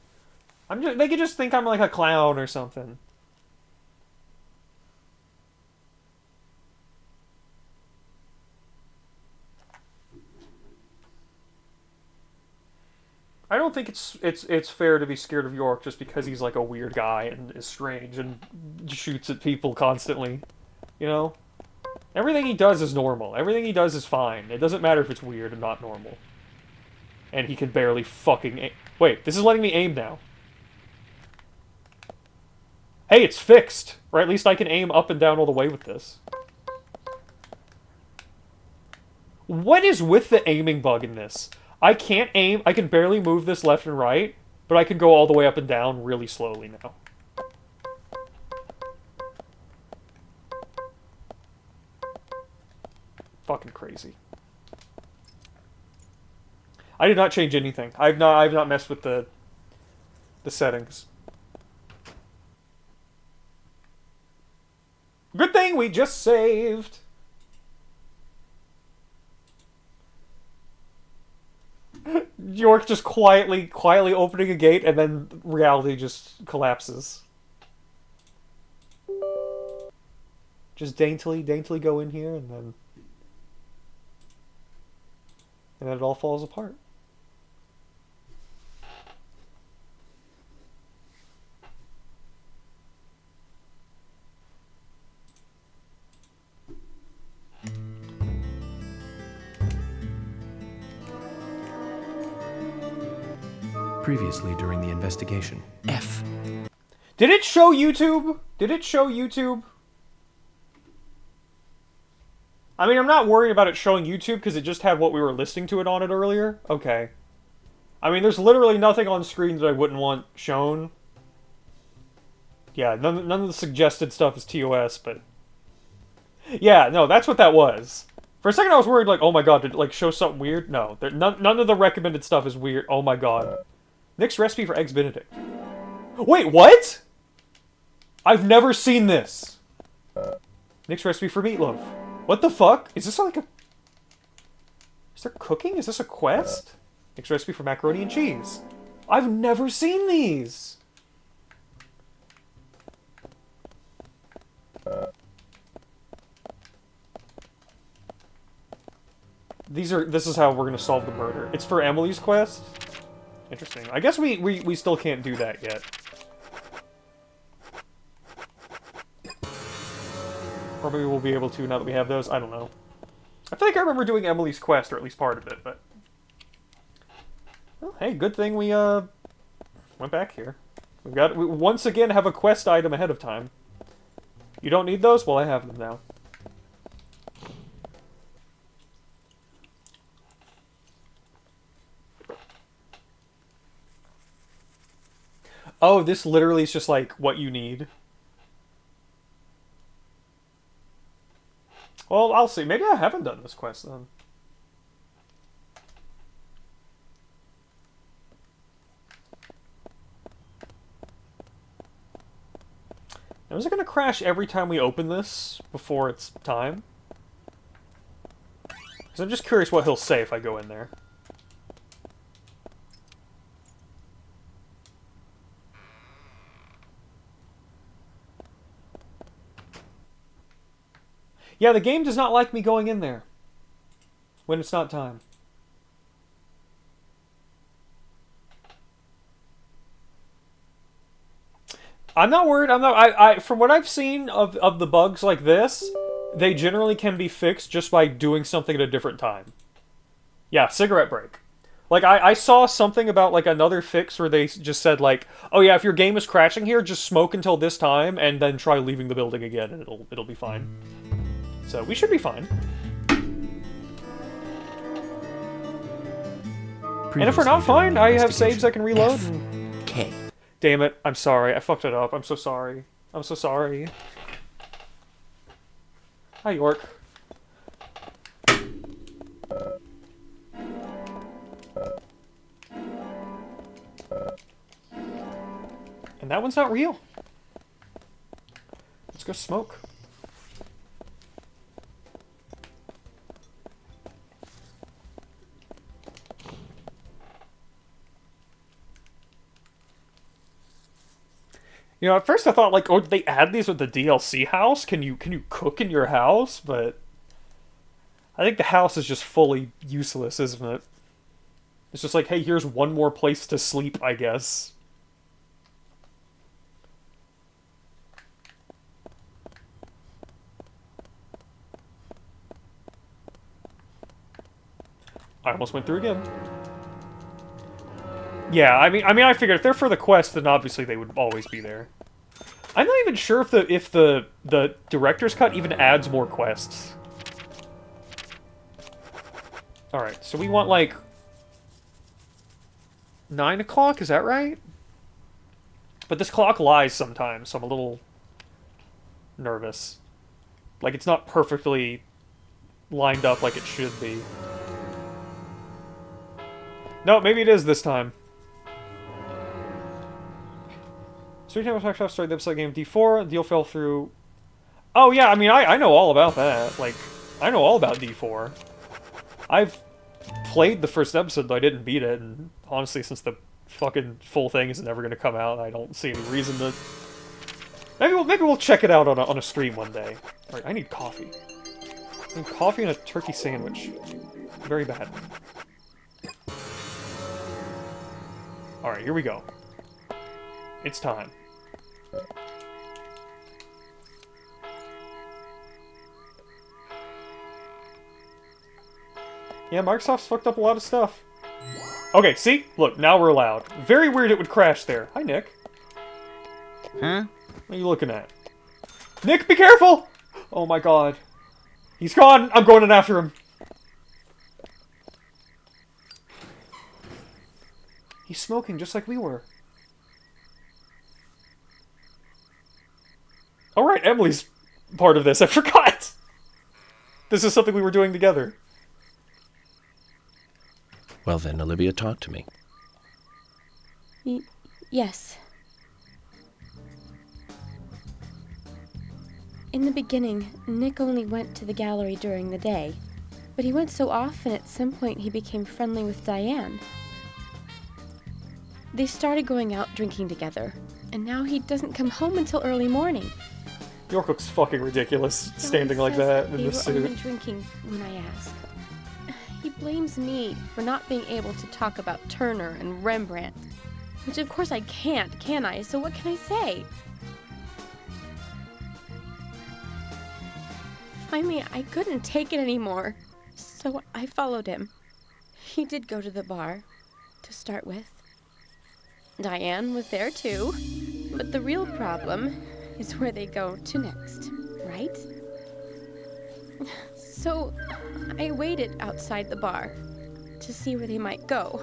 They could just think I'm, like, a clown or something. I don't think it's fair to be scared of York just because he's like a weird guy and is strange and shoots at people constantly. You know? Everything he does is normal. Everything he does is fine. It doesn't matter if it's weird and not normal. And he can barely fucking aim. Wait, this is letting me aim now. Hey, it's fixed! Or at least I can aim up and down all the way with this. What is with the aiming bug in this? I can't aim, I can barely move this left and right, but I can go all the way up and down really slowly now. Fucking crazy. I did not change anything. I've not messed with the settings. Good thing we just saved. York just quietly opening a gate, and then reality just collapses. Just daintily go in here, and then it all falls apart. Previously during the investigation. F. Did it show YouTube? Did it show YouTube? I mean, I'm not worried about it showing YouTube because it just had what we were listening to it on it earlier. Okay. I mean, there's literally nothing on screen that I wouldn't want shown. Yeah, none of the suggested stuff is TOS, but... Yeah, no, that's what that was. For a second I was worried, like, oh my god, did it, like, show something weird? No, none of the recommended stuff is weird. Oh my god. Nick's recipe for Eggs Benedict. Wait, what? I've never seen this. Nick's recipe for meatloaf. What the fuck? Is this like a... Is there cooking? Is this a quest? Nick's recipe for macaroni and cheese. I've never seen these. This is how we're gonna solve the murder. It's for Emily's quest? Interesting. I guess we still can't do that yet. Probably we'll be able to now that we have those. I don't know. I feel like I remember doing Emily's quest, or at least part of it, but... Well, hey, good thing we, went back here. We once again have a quest item ahead of time. You don't need those? Well, I have them now. Oh, this literally is just like what you need. Well, I'll see. Maybe I haven't done this quest then. Now, is it going to crash every time we open this before it's time? Because I'm just curious what he'll say if I go in there. Yeah, the game does not like me going in there when it's not time. I'm not worried. I from what I've seen of the bugs like this, they generally can be fixed just by doing something at a different time. Yeah, cigarette break. Like, I saw something about, like, another fix where they just said, like, oh yeah, if your game is crashing here, just smoke until this time, and then try leaving the building again, and it'll be fine. So, we should be fine. And if we're not fine, I have saves I can reload. And... K. Damn it, I'm sorry. I fucked it up. I'm so sorry. I'm so sorry. Hi, York. And that one's not real. Let's go smoke. You know, at first I thought, like, oh, did they add these with the DLC house? Can you cook in your house? But I think the house is just fully useless, isn't it? It's just like, hey, here's one more place to sleep, I guess. I almost went through again. Yeah, I mean, I figured if they're for the quest, then obviously they would always be there. I'm not even sure if the director's cut even adds more quests. All right, so we want like 9 o'clock. Is that right? But this clock lies sometimes, so I'm a little nervous. Like it's not perfectly lined up like it should be. No, maybe it is this time. Street Time Attack Shop started the episode game D4. Deal fell through. Oh yeah, I mean I know all about that. Like, I know all about D4. I've played the first episode, though I didn't beat it, and honestly, since the fucking full thing is never gonna come out, I don't see any reason to. Maybe we'll check it out on a stream one day. All right, I need coffee. I need coffee and a turkey sandwich. Very bad. All right, here we go. It's time. Yeah, Microsoft's fucked up a lot of stuff. Okay, see? Look, now we're allowed. Very weird it would crash there. Hi, Nick. Huh? What are you looking at? Nick, be careful! Oh my god. He's gone! I'm going in after him. He's smoking just like we were. Alright, Emily's part of this. I forgot! This is something we were doing together. Well then, Olivia, talk to me. Yes. In the beginning, Nick only went to the gallery during the day, but he went so often at some point he became friendly with Diane. They started going out drinking together, and now he doesn't come home until early morning. York looks fucking ridiculous, standing like Says that in they this were only suit. drinking when I asked. He blames me for not being able to talk about Turner and Rembrandt, which of course I can't, can I? So what can I say? Finally, I couldn't take it anymore, so I followed him. He did go to the bar, to start with. Diane was there too, but the real problem is where they go to next, right? So I waited outside the bar to see where they might go.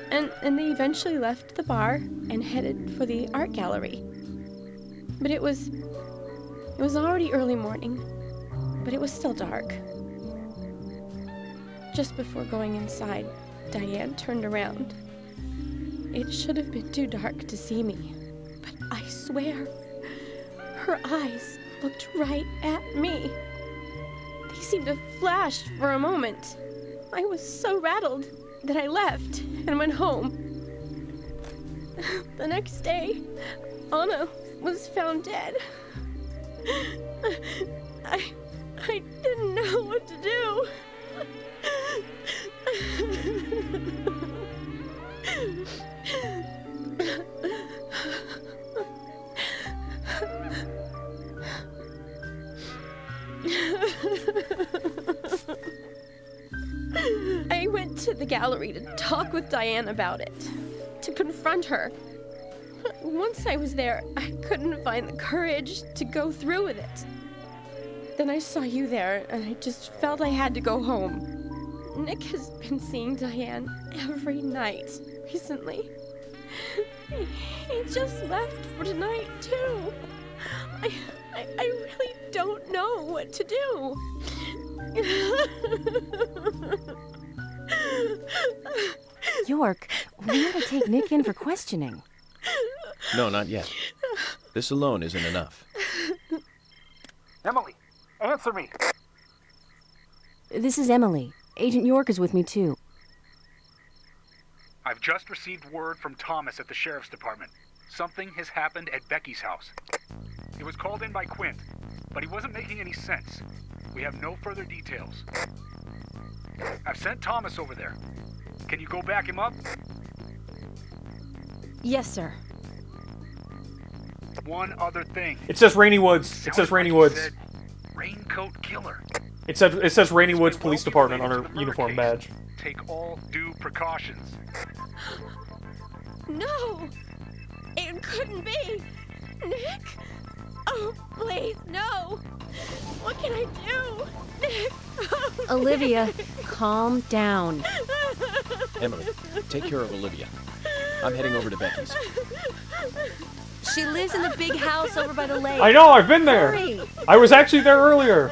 And they eventually left the bar and headed for the art gallery. But it was already early morning, but it was still dark. Just before going inside, Diane turned around. It should have been too dark to see me, but I swear, her eyes looked right at me. They seemed to flash for a moment. I was so rattled that I left and went home. The next day, Anna was found dead. I didn't know what to do. I went to the gallery to talk with Diane about it, to confront her. Once I was there, I couldn't find the courage to go through with it. Then I saw you there, and I just felt I had to go home. Nick has been seeing Diane every night recently. He just left for tonight, too. I really don't know what to do. York, we ought to take Nick in for questioning. No, not yet. This alone isn't enough. Emily, answer me. This is Emily. Agent York is with me, too. I've just received word from Thomas at the sheriff's department. Something has happened at Becky's house. It was called in by Quint, but he wasn't making any sense. We have no further details. I've sent Thomas over there. Can you go back him up? Yes, sir. One other thing. It says Rainy Woods. It says Rainy Woods. Said, Raincoat Killer. It says Rainy Woods Police Department on her uniform badge. Take all due precautions. No! It couldn't be! Nick! Oh, please, no! What can I do? Nick! Oh, Olivia, Nick. calm down. Emily, take care of Olivia. I'm heading over to Becky's. She lives in the big house over by the lake. I know, I've been there! Hurry. I was actually there earlier!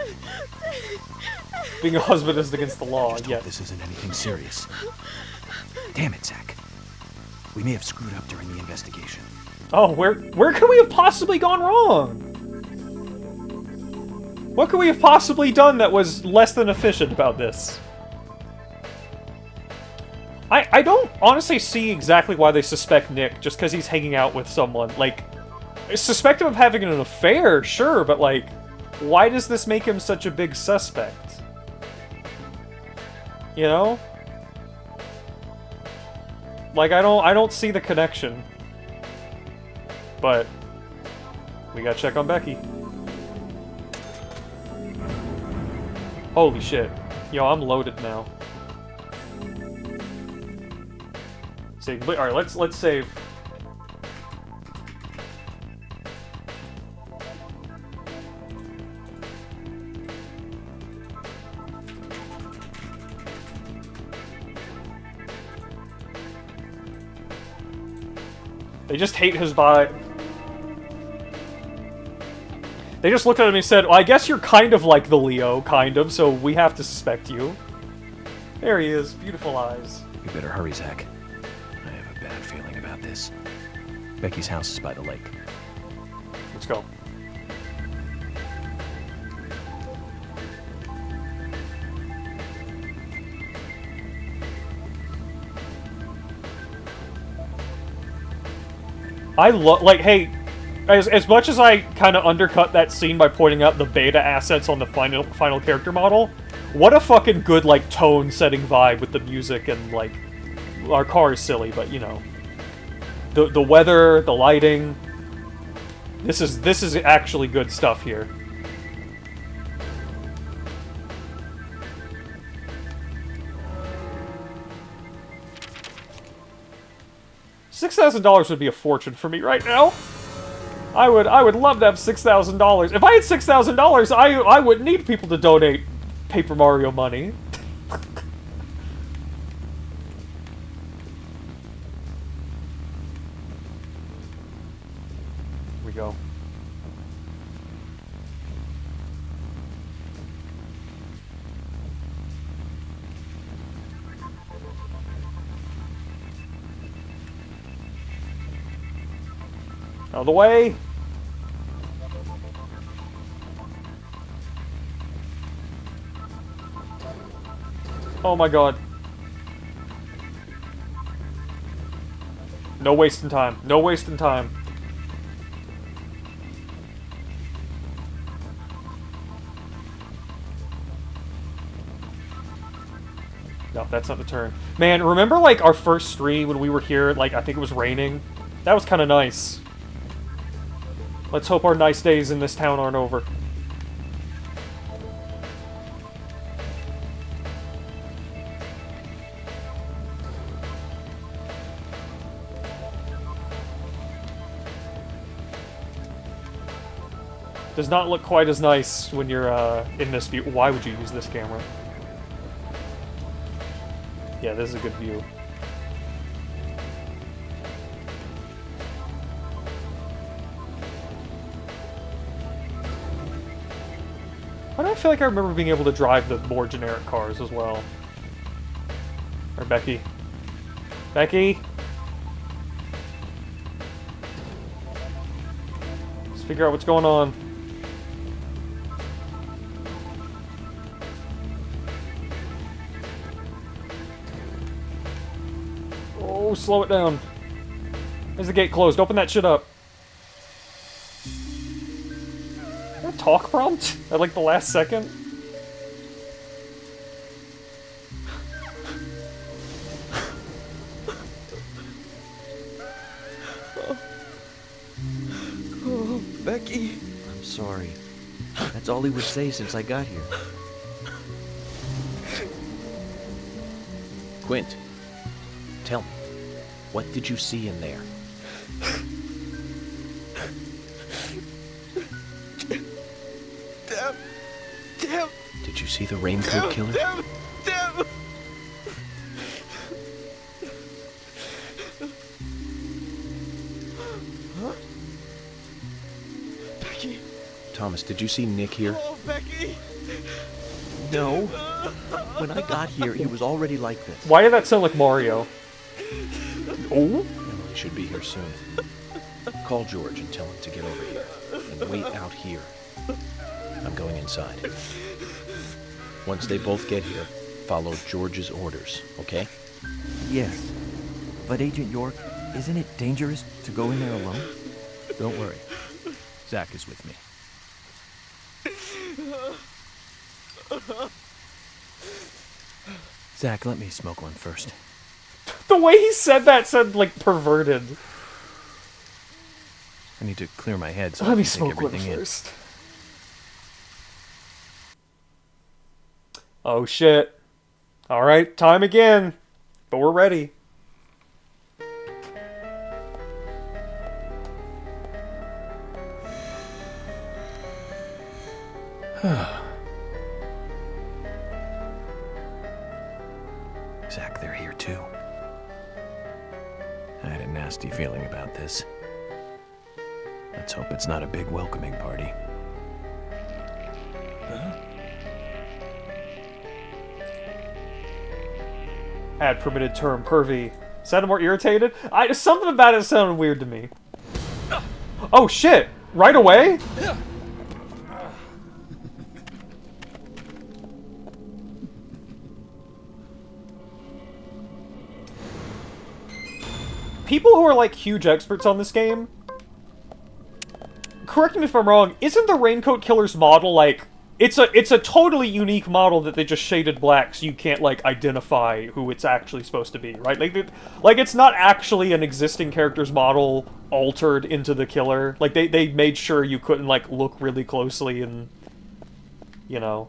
Being a husband is against the law, Just yeah. hope this isn't anything serious. Damn it, Zach. We may have screwed up during the investigation. Oh, where could we have possibly gone wrong? What could we have possibly done that was less than efficient about this? I don't honestly see exactly why they suspect Nick just because he's hanging out with someone. Like, suspect him of having an affair, sure, but like, why does this make him such a big suspect? You know? Like, I don't see the connection. But we gotta check on Becky. Holy shit. Yo, I'm loaded now. Save. Alright, let's save. They just hate his vibe. They just looked at him and said, well, I guess you're kind of like the Leo, kind of, so we have to suspect you. There he is. Beautiful eyes. You better hurry, Zach. I have a bad feeling about this. Becky's house is by the lake. Let's go. I love, like, hey, as much as I kind of undercut that scene by pointing out the beta assets on the final character model, what a fucking good, like, tone-setting vibe with the music and, like, our car is silly, but, you know, the weather, the lighting, this is actually good stuff here. $6,000 would be a fortune for me right now. I would love to have $6,000. If I had $6,000, I wouldn't need people to donate Paper Mario money. Here we go. Out of the way! Oh my god. No wasting time. No wasting time. No, that's not the turn. Man, remember like our first stream when we were here, like I think it was raining? That was kind of nice. Let's hope our nice days in this town aren't over. Does not look quite as nice when you're in this view. Why would you use this camera? Yeah, this is a good view. Why do I feel like I remember being able to drive the more generic cars as well? Or Becky. Becky? Let's figure out what's going on. Oh, slow it down. Is the gate closed? Open that shit up. A talk prompt at like the last second? Oh, Becky. I'm sorry. That's all he would say since I got here. Quint, tell me, what did you see in there? Damn! Did you see the raincoat killer? Damn! Huh? Becky! Thomas, did you see Nick here? Oh, Becky! No. When I got here, he was already like this. Why did that sound like Mario? Oh? Emily should be here soon. Call George and tell him to get over here. And wait out here. I'm going inside. Once they both get here, follow George's orders, okay? Yes. But Agent York, isn't it dangerous to go in there alone? Don't worry. Zach is with me. Zach, let me smoke one first. The way he said that sounded like perverted. I need to clear my head so Let I me can take smoke one everything in. first. Oh shit. Alright, time again. But we're ready. Zach, they're here too. I had a nasty feeling about this. Let's hope it's not a big welcoming party. Add permitted term, pervy. Sounded more irritated? Something about it sounded weird to me. Oh shit! Right away? People who are like huge experts on this game, correct me if I'm wrong, isn't the Raincoat Killer's model like it's a totally unique model that they just shaded black so you can't like identify who it's actually supposed to be, right? Like it's not actually an existing character's model altered into the killer. Like they made sure you couldn't like look really closely and you know.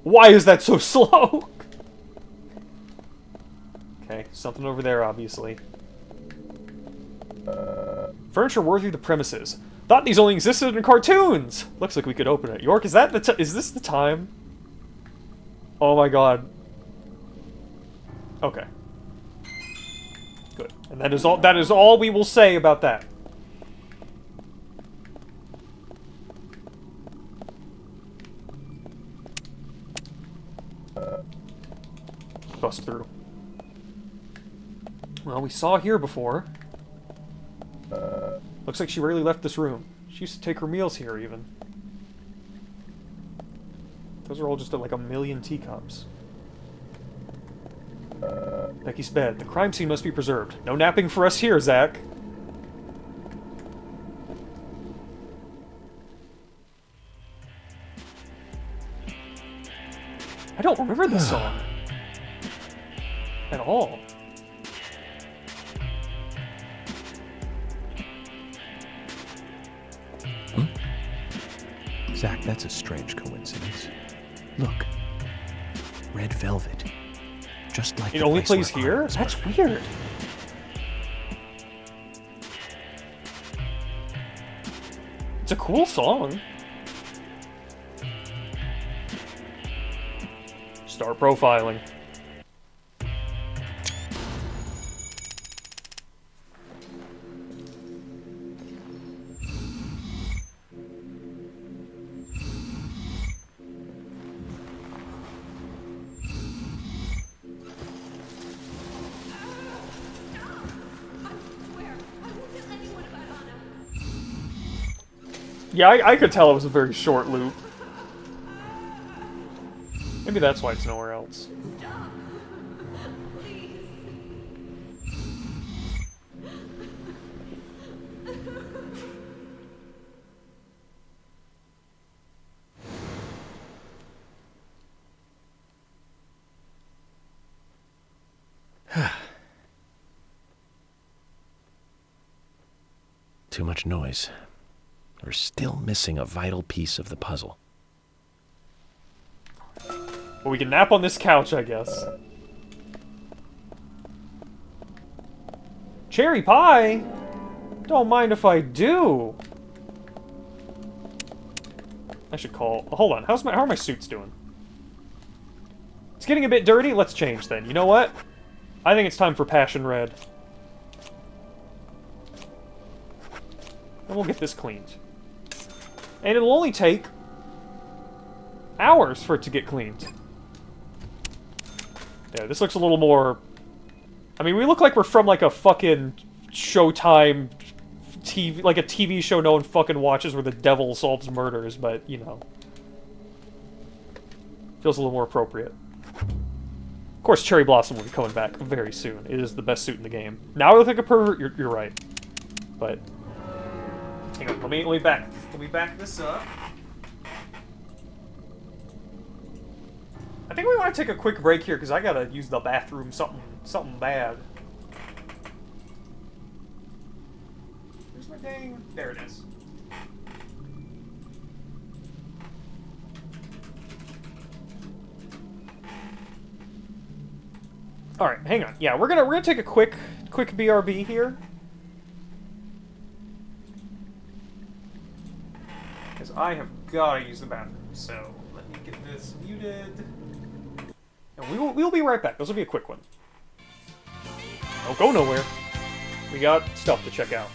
Why is that so slow? Okay, something over there, obviously. Furniture worthy of the premises. Thought these only existed in cartoons! Looks like we could open it. York, is this the time? Oh my god. Okay. Good. And that is all we will say about that. Bust through. Well, we saw here before. Looks like she rarely left this room. She used to take her meals here, even. Those are all just like a million teacups. Becky's bed. The crime scene must be preserved. No napping for us here, Zach. I don't remember this song. At all. Zach, that's a strange coincidence. Look. Red velvet. Just like it the only place plays where here? Connor That's was weird. It's a cool song. Start profiling. Yeah, I could tell it was a very short loop. Maybe that's why it's nowhere else. Too much noise. We're still missing a vital piece of the puzzle. Well, we can nap on this couch, I guess. Cherry pie? Don't mind if I do. I should call... Hold on, how are my suits doing? It's getting a bit dirty. Let's change then. You know what? I think it's time for Passion Red. And we'll get this cleaned. And it'll only take hours for it to get cleaned. Yeah, this looks a little more... I mean, we look like we're from, like, a fucking Showtime TV... Like, a TV show no one fucking watches where the devil solves murders, but, you know. Feels a little more appropriate. Of course, Cherry Blossom will be coming back very soon. It is the best suit in the game. Now I look like a pervert, you're right. But... Hang on, let me back this up. I think we want to take a quick break here because I gotta use the bathroom something bad. Where's my dang? There it is. All right, hang on. Yeah, we're gonna take a quick BRB here. Because I have gotta use the bathroom. So let me get this muted. And we'll be right back. This will be a quick one. Don't go nowhere. We got stuff to check out.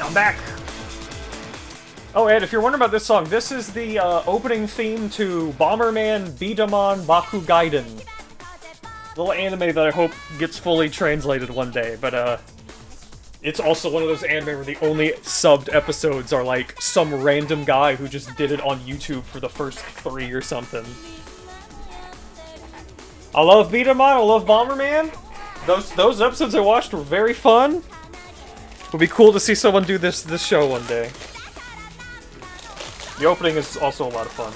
I'm back. Oh, Ed, if you're wondering about this song, this is the opening theme to Bomberman Bidaman Baku Gaiden. Little anime that I hope gets fully translated one day, but it's also one of those anime where the only subbed episodes are like some random guy who just did it on YouTube for the first 3 or something. I love Bidaman, I love Bomberman. Those episodes I watched were very fun. It would be cool to see someone do this show one day. The opening is also a lot of fun.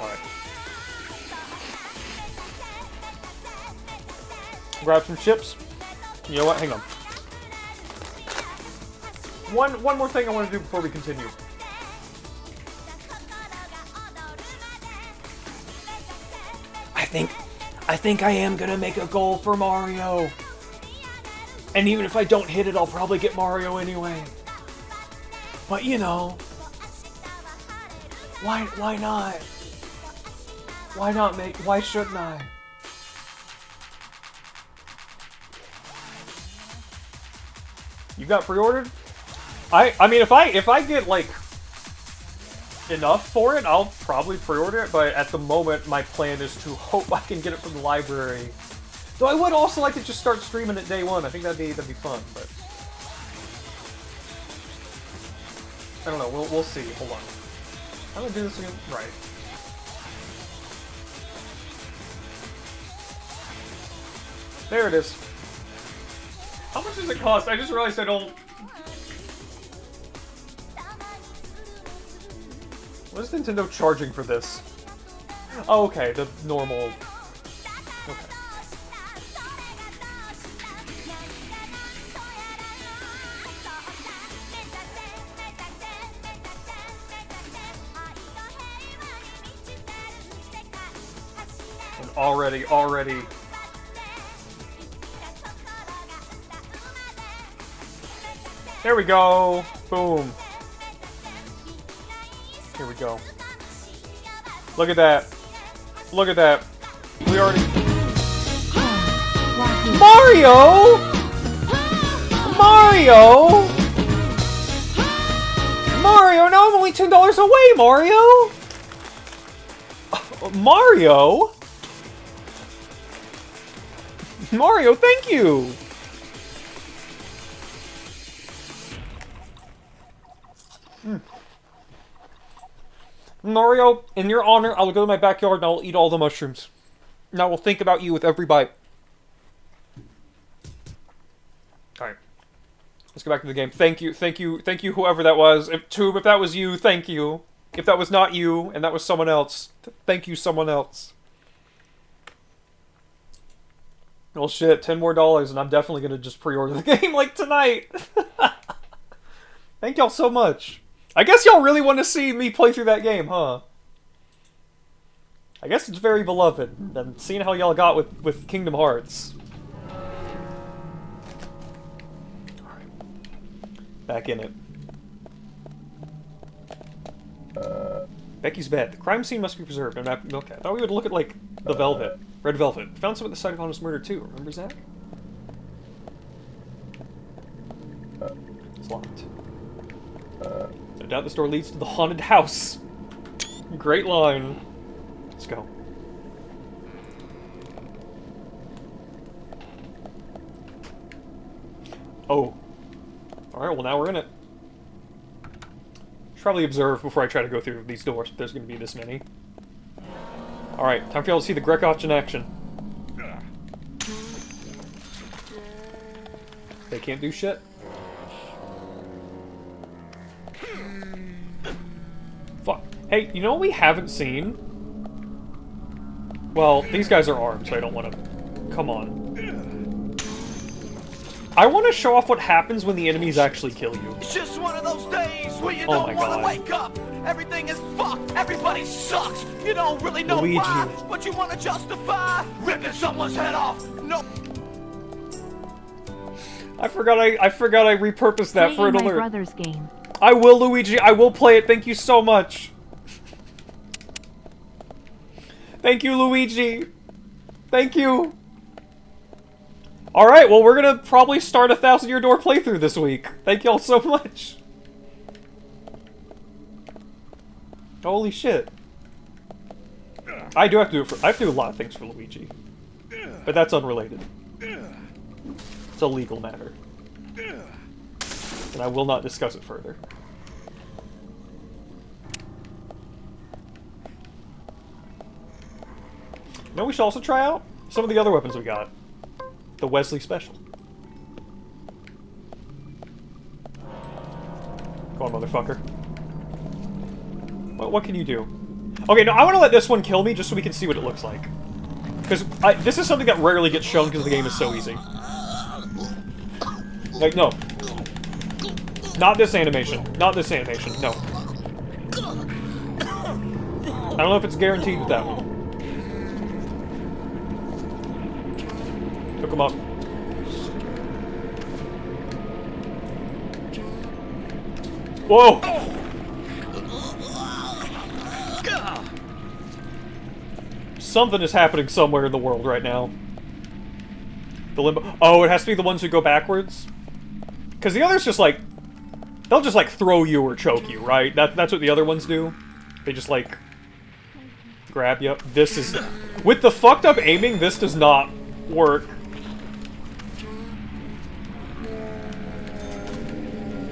Alright. Grab some chips. You know what? Hang on. One more thing I want to do before we continue. I think I am gonna make a goal for Mario. And even if I don't hit it, I'll probably get Mario anyway. But you know, why not? Why shouldn't I? You got pre-ordered? I mean, if I get like enough for it, I'll probably pre-order it. But at the moment, my plan is to hope I can get it from the library. Though I would also like to just start streaming it day one. I think that'd be fun, but I don't know. We'll see. Hold on. How do I do this again? Right. There it is. How much does it cost? I just realized I don't. What is Nintendo charging for this? Oh, okay, the normal. Okay. And already. There we go. Boom. Here we go. Look at that. Look at that. We already... Mario! Mario! Mario, now I'm only $10 away, Mario! Mario? Mario, thank you! Mario, in your honor, I will go to my backyard and I will eat all the mushrooms. And I will think about you with every bite. Alright. Let's go back to the game. Thank you, whoever that was. If that was you, thank you. If that was not you, and that was someone else, thank you, someone else. Well, shit, $10 more, and I'm definitely gonna just pre-order the game, like, tonight! Thank y'all so much. I guess y'all really want to see me play through that game, huh? I guess it's very beloved, and seeing how y'all got with Kingdom Hearts. Alright. Back in it. Becky's bed. The crime scene must be preserved. Okay, I thought we would look at, like, the velvet. Red velvet. Found some at the site of Anna's murder, too. Remember, Zach? It's locked. No doubt this door leads to the haunted house. Great line. Let's go. Oh. Alright, well now we're in it. Should probably observe before I try to go through these doors, if there's going to be this many. Alright, time for y'all to see the Grekotch in action. They can't do shit. Fuck. Hey, you know what we haven't seen? Well, these guys are armed, so I don't want to... Come on. I want to show off what happens when the enemies actually kill you. It's just one of those days where you don't want to wake up. Everything is fucked. Everybody sucks. You don't really know Luigi. why, but you want to justify ripping someone's head off. No. I forgot I repurposed that for an my alert. brother's game. I will, Luigi. I will play it. Thank you so much. Thank you, Luigi. Thank you. Alright, well, we're gonna probably start a 1,000-Year Door playthrough this week. Thank y'all so much. Holy shit. I have to do a lot of things for Luigi. But that's unrelated. It's a legal matter. And I will not discuss it further. You know, we should also try out some of the other weapons we got. The Wesley Special. Go on, motherfucker. What can you do? Okay, no, I want to let this one kill me just so we can see what it looks like. Because this is something that rarely gets shown because the game is so easy. Like, no. Not this animation. Not this animation. No. I don't know if it's guaranteed with that one. Took him up. Whoa! Something is happening somewhere in the world right now. The limbo. Oh, it has to be the ones who go backwards? Because the others just like... They'll just like throw you or choke you, right? That's what the other ones do. They just like... grab you. This is... With the fucked up aiming, this does not work.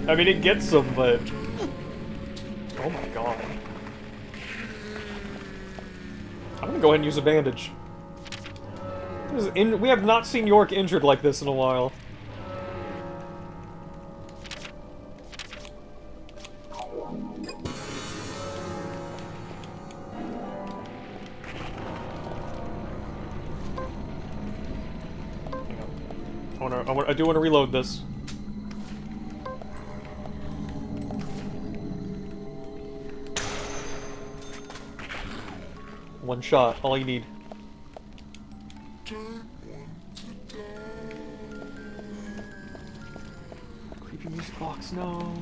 I mean, it gets them, but... Oh my god. I'm gonna go ahead and use a bandage. We have not seen York injured like this in a while. I do want to reload this. One shot, all you need. Creepy music box, no.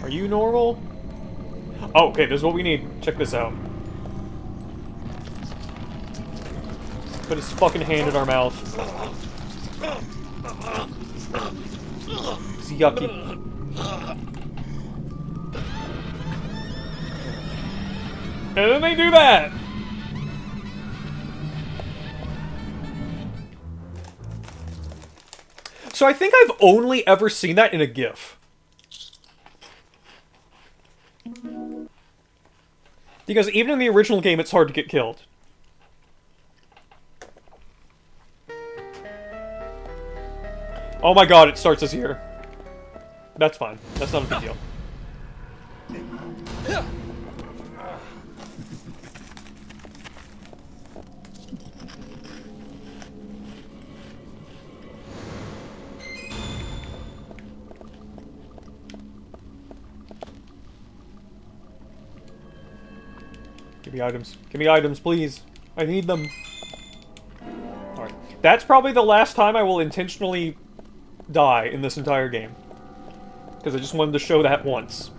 Are you normal? Oh, okay, this is what we need. Check this out. Put his fucking hand in our mouth. It's yucky. And then they do that! So I think I've only ever seen that in a GIF. Because even in the original game, it's hard to get killed. Oh my god, it starts us here. That's fine. That's not a big deal. Give me items. Give me items, please. I need them. Alright. That's probably the last time I will intentionally die in this entire game. Because I just wanted to show that once.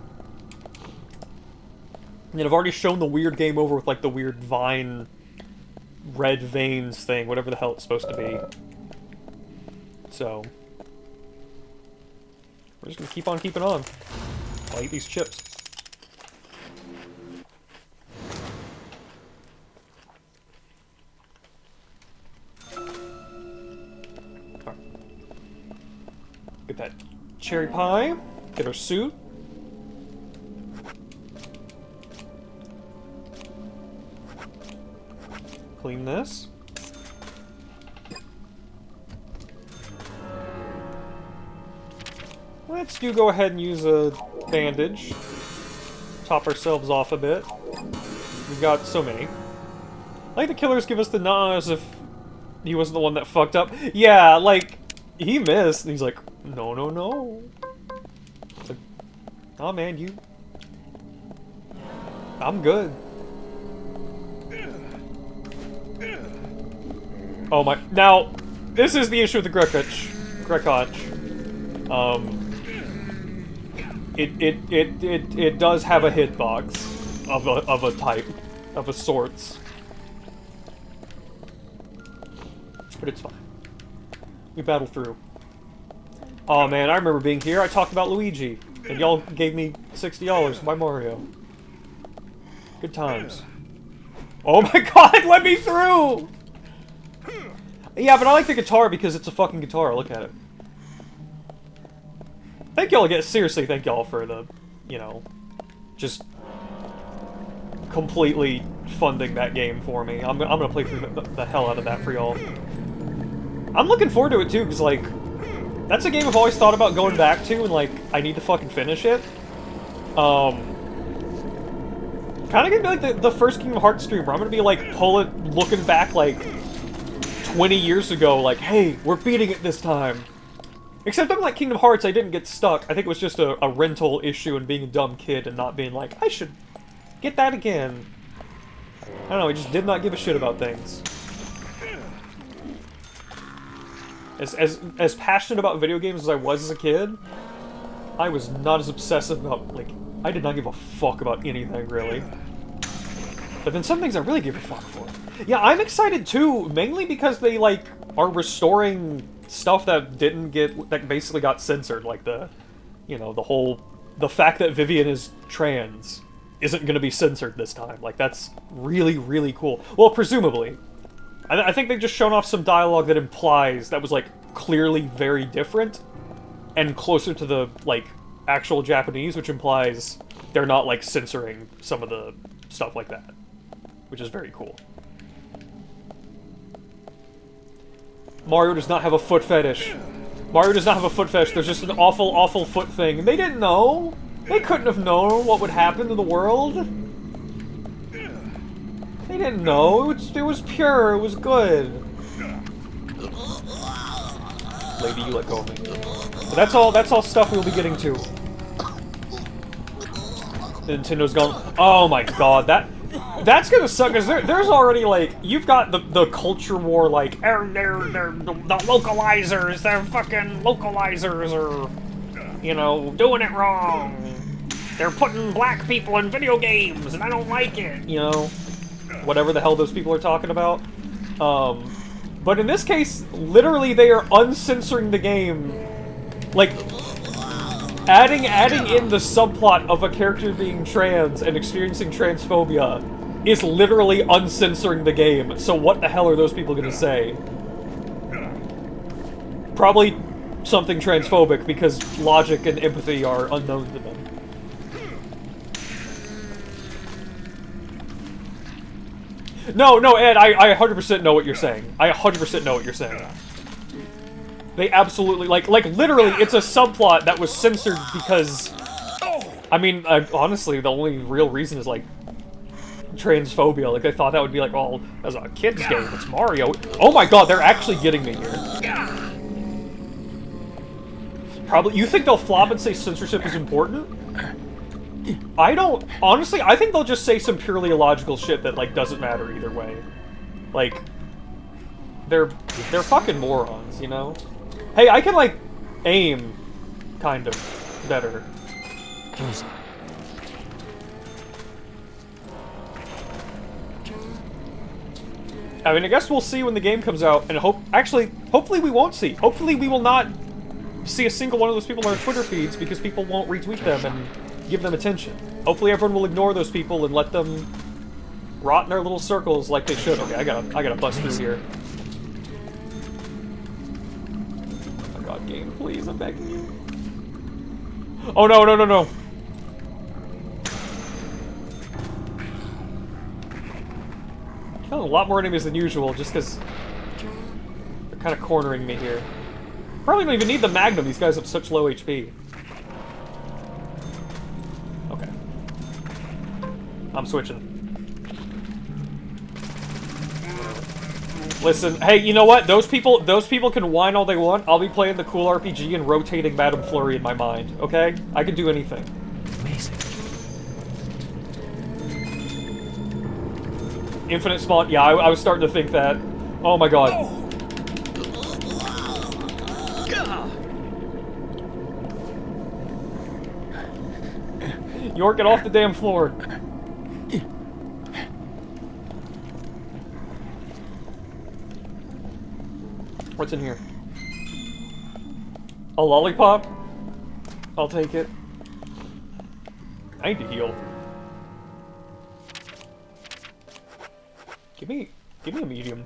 And I've already shown the weird game over with, like, the weird vine... red veins thing, whatever the hell it's supposed to be. So... we're just gonna keep on keeping on. I'll eat these chips. Get that cherry pie. Get our suit. Clean this. Let's go ahead and use a bandage. Top ourselves off a bit. We've got so many. Like the killers give us the nod as if he wasn't the one that fucked up. Yeah, like, he missed. And he's like, no, no, no. It's like, oh man, you... I'm good. Oh my... Now, this is the issue with the Grekotch. It does have a hitbox of a type, of a sorts. But it's fine. We battled through. Oh man, I remember being here. I talked about Luigi, and y'all gave me $60 to buy Mario. Good times. Oh my god, let me through! Yeah, but I like the guitar because it's a fucking guitar. Look at it. Thank y'all again. Seriously, thank y'all for the, you know, just completely funding that game for me. I'm gonna play through the hell out of that for y'all. I'm looking forward to it too, because, like, that's a game I've always thought about going back to, and, like, I need to fucking finish it. Kind of gonna be like the first Kingdom Hearts stream, where I'm gonna be, like, looking back, like, 20 years ago, like, hey, we're beating it this time. Except unlike Kingdom Hearts, I didn't get stuck. I think it was just a rental issue and being a dumb kid and not being like, I should get that again. I don't know, I just did not give a shit about things. As passionate about video games as I was as a kid, I was not as obsessive about, like, I did not give a fuck about anything, really. But then some things I really give a fuck for. Yeah, I'm excited too, mainly because they, like, are restoring stuff that that basically got censored, like the, you know, the fact that Vivian is trans. isn't going to be censored this time. Like, that's really, really cool. Well, presumably. I think they've just shown off some dialogue that implies that was, like, clearly very different and closer to the, like, actual Japanese, which implies they're not, like, censoring some of the stuff like that, which is very cool. Mario does not have a foot fetish. Mario does not have a foot fetish. There's just an awful, awful foot thing. And they didn't know. They couldn't have known what would happen to the world. They didn't know. It was pure. It was good. Lady, you let go of me. But that's all stuff we'll be getting to. Nintendo's gone. Oh my god, that's gonna suck, because there's already, like, you've got the culture war, like, they're the localizers, they're fucking localizers are, you know, doing it wrong. They're putting black people in video games, and I don't like it, you know? Whatever the hell those people are talking about. But in this case, literally they are uncensoring the game. Like, adding in the subplot of a character being trans and experiencing transphobia is literally uncensoring the game. So what the hell are those people gonna say? Probably something transphobic, because logic and empathy are unknown to them. No, Ed, I 100% know what you're saying. I 100% know what you're saying. They absolutely, like literally, it's a subplot that was censored because, I mean, honestly, the only real reason is, like, transphobia. Like, they thought that would be like, oh, as a kid's game, it's Mario. Oh my god, they're actually getting me here. Probably, you think they'll flop and say censorship is important? I don't, honestly, I think they'll just say some purely illogical shit that, like, doesn't matter either way. Like, they're fucking morons, you know? Hey, I can, like, aim, kind of, better. I mean, I guess we'll see when the game comes out, and hopefully we won't see. Hopefully we will not see a single one of those people on our Twitter feeds, because people won't retweet them and give them attention. Hopefully everyone will ignore those people and let them rot in their little circles like they should. Okay, I gotta bust through here. Oh my god, game, please, I'm begging you. Oh no, no. Killing a lot more enemies than usual, just because they're kind of cornering me here. Probably don't even need the Magnum, these guys have such low HP. Okay. I'm switching. Listen, hey, you know what? Those people can whine all they want. I'll be playing the cool RPG and rotating Madame Flurry in my mind, okay? I can do anything. Amazing. Infinite spawn. Yeah, I was starting to think that. Oh my god. York, get off the damn floor. What's in here? A lollipop? I'll take it. I need to heal. Give me a medium.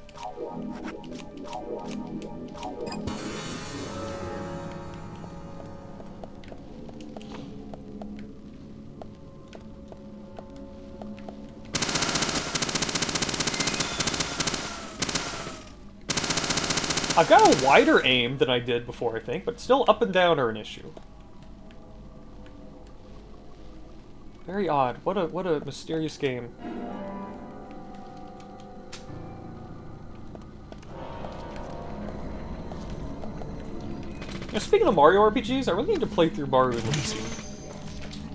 I've got a wider aim than I did before, I think, but still up and down are an issue. Very odd. What a mysterious game. You know, speaking of Mario RPGs, I really need to play through Mario and Luigi.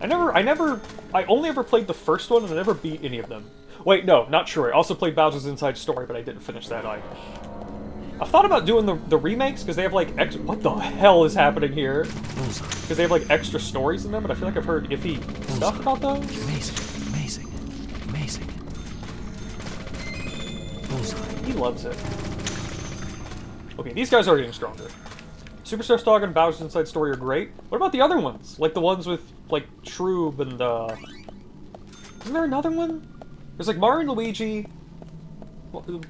I only ever played the first one and I never beat any of them. Wait, no, not true. I also played Bowser's Inside Story, but I didn't finish that either. I've thought about doing the remakes, because they have, like, what the hell is happening here? Because they have, like, extra stories in them, but I feel like I've heard iffy stuff about those. Amazing. He loves it. Okay, these guys are getting stronger. Superstar Stock and Bowser's Inside Story are great. What about the other ones? Like the ones with, like, Troob and, Isn't there another one? There's like Mario and Luigi,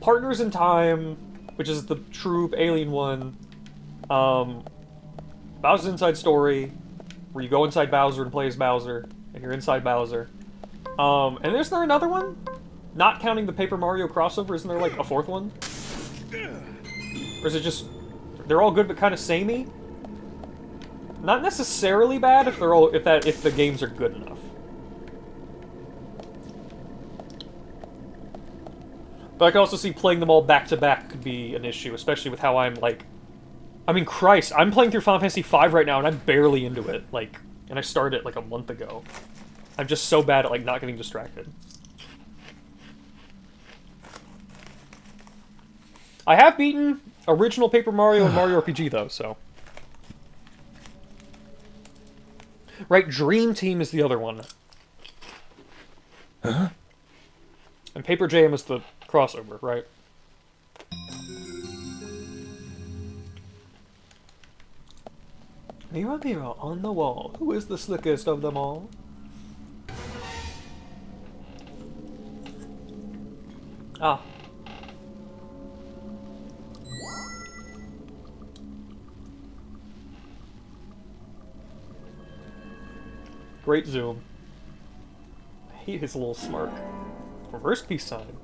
Partners in Time, which is the true alien one. Bowser's Inside Story, where you go inside Bowser and play as Bowser, and you're inside Bowser. And is there another one? Not counting the Paper Mario crossover, isn't there like a fourth one? Or is it just they're all good but kind of samey? Not necessarily bad if they're all if the games are good enough. But I can also see playing them all back to back could be an issue, especially with how I'm like. I mean, Christ, I'm playing through Final Fantasy V right now, and I'm barely into it. Like, and I started it like a month ago. I'm just so bad at like not getting distracted. I have beaten original Paper Mario and Mario RPG though, so. Right, Dream Team is the other one. Huh? And Paper Jam is the crossover, right? Mirror, mirror on the wall, who is the slickest of them all? Ah. Great zoom. I hate his little smirk. Reverse peace sign.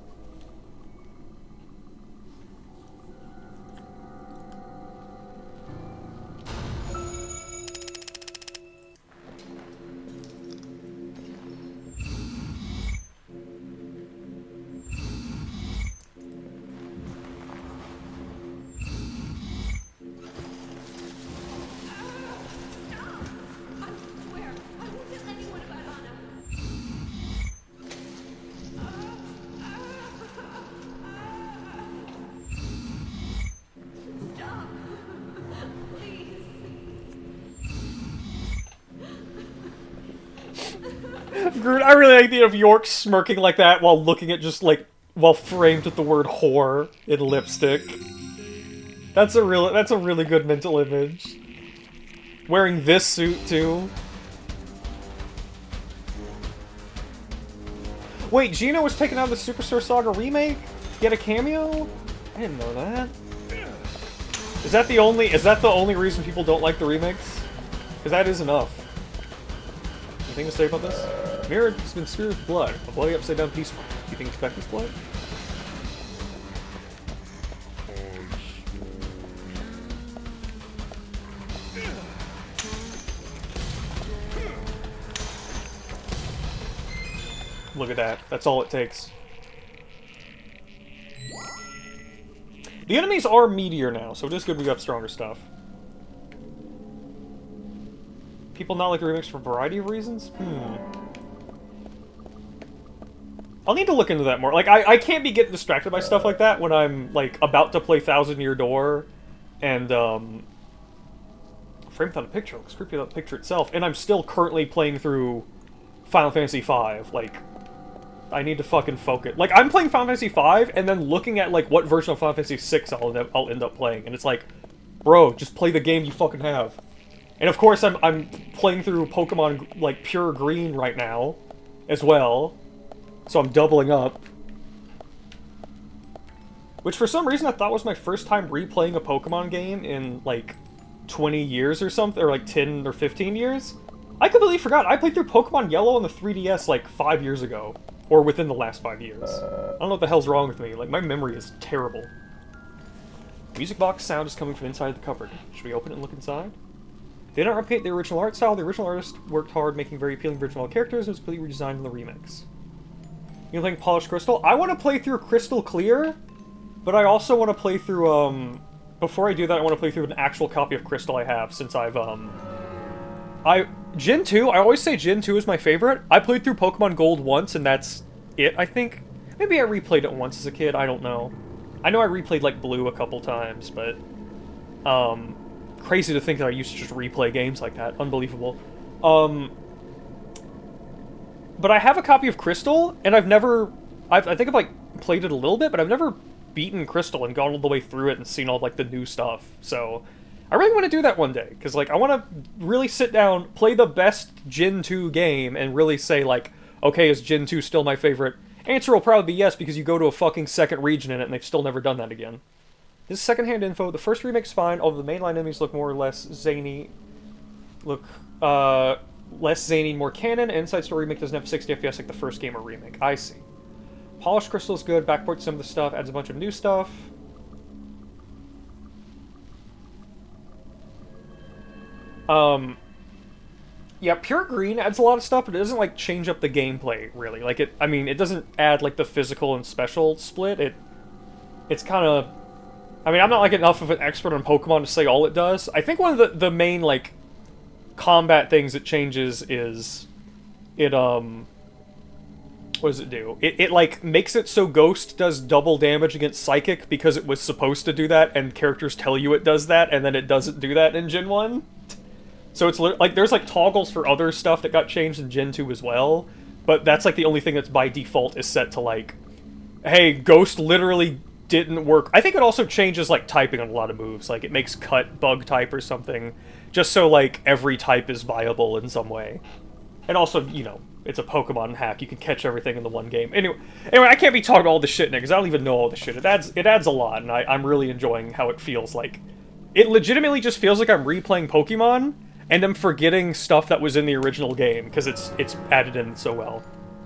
Groot, I really like the idea of York smirking like that while looking at just like while framed with the word whore in lipstick. That's a really good mental image. Wearing this suit too. Wait, Gino was taken out of the Superstar Saga remake? He had a cameo? I didn't know that. Is that the only reason people don't like the remakes? Because that is enough. Anything to say about this? Mirror has been smeared with blood. A bloody upside down peace mark. Do you think it's Becky's blood? Look at that. That's all it takes. The enemies are meatier now, so it is good we got stronger stuff. People not like the remix for a variety of reasons? I'll need to look into that more. Like, I can't be getting distracted by stuff like that when I'm, like, about to play Thousand Year Door, and, frame without a picture looks creepy without the picture itself, and I'm still currently playing through Final Fantasy V. Like, I need to fucking focus. Like, I'm playing Final Fantasy V, and then looking at, like, what version of Final Fantasy VI I'll end up playing, and it's like, bro, just play the game you fucking have. And of course, I'm playing through Pokemon, like, Pure Green right now, as well. So I'm doubling up. Which for some reason I thought was my first time replaying a Pokemon game in, like, 20 years or something, or like 10 or 15 years. I completely forgot. I played through Pokemon Yellow on the 3DS, like, 5 years ago. Or within the last 5 years. I don't know what the hell's wrong with me. Like, my memory is terrible. Music box sound is coming from inside the cupboard. Should we open it and look inside? They don't replicate the original art style. The original artist worked hard making very appealing original characters and was completely redesigned in the remix. You're playing Polished Crystal? I want to play through Crystal Clear, but I also want to play through, before I do that, I want to play through an actual copy of Crystal I have, since I've, Gen 2, I always say Gen 2 is my favorite. I played through Pokemon Gold once, and that's it, I think. Maybe I replayed it once as a kid, I don't know. I know I replayed, like, Blue a couple times, but, crazy to think that I used to just replay games like that. Unbelievable. But I have a copy of Crystal, and I've never... I think I've, like, played it a little bit, but I've never beaten Crystal and gone all the way through it and seen all, like, the new stuff. So, I really want to do that one day, because, like, I want to really sit down, play the best Gen 2 game, and really say, like, Okay, is Gen 2 still my favorite? Answer will probably be yes, because you go to a fucking second region in it, and they've still never done that again. This is secondhand info. The first remake's fine, although the mainline enemies look more or less zany. Less zany, more canon. Inside Story remake doesn't have 60 FPS like the first game or remake. I see. Polished Crystal's good. Backports some of the stuff. Adds a bunch of new stuff. Yeah, Pure Green adds a lot of stuff, but it doesn't, like, change up the gameplay, really. Like, it doesn't add, like, the physical and special split. It's kind of... I mean, I'm not, like, enough of an expert on Pokemon to say all it does. I think one of the main, like, combat things it changes is... What does it do? It, like, makes it so Ghost does double damage against Psychic because it was supposed to do that, and characters tell you it does that, and then it doesn't do that in Gen 1. So it's like, there's like toggles for other stuff that got changed in Gen 2 as well, but that's like the only thing that's by default is set to like, hey, Ghost literally didn't work. I think it also changes like typing on a lot of moves, like it makes Cut Bug type or something, just so like every type is viable in some way. And also, you know, it's a Pokemon hack, you can catch everything in the one game. Anyway, I can't be talking about all this shit now, because I don't even know all this shit. It adds a lot, and I'm really enjoying how it feels like. It legitimately just feels like I'm replaying Pokemon, and I'm forgetting stuff that was in the original game, because it's added in so well.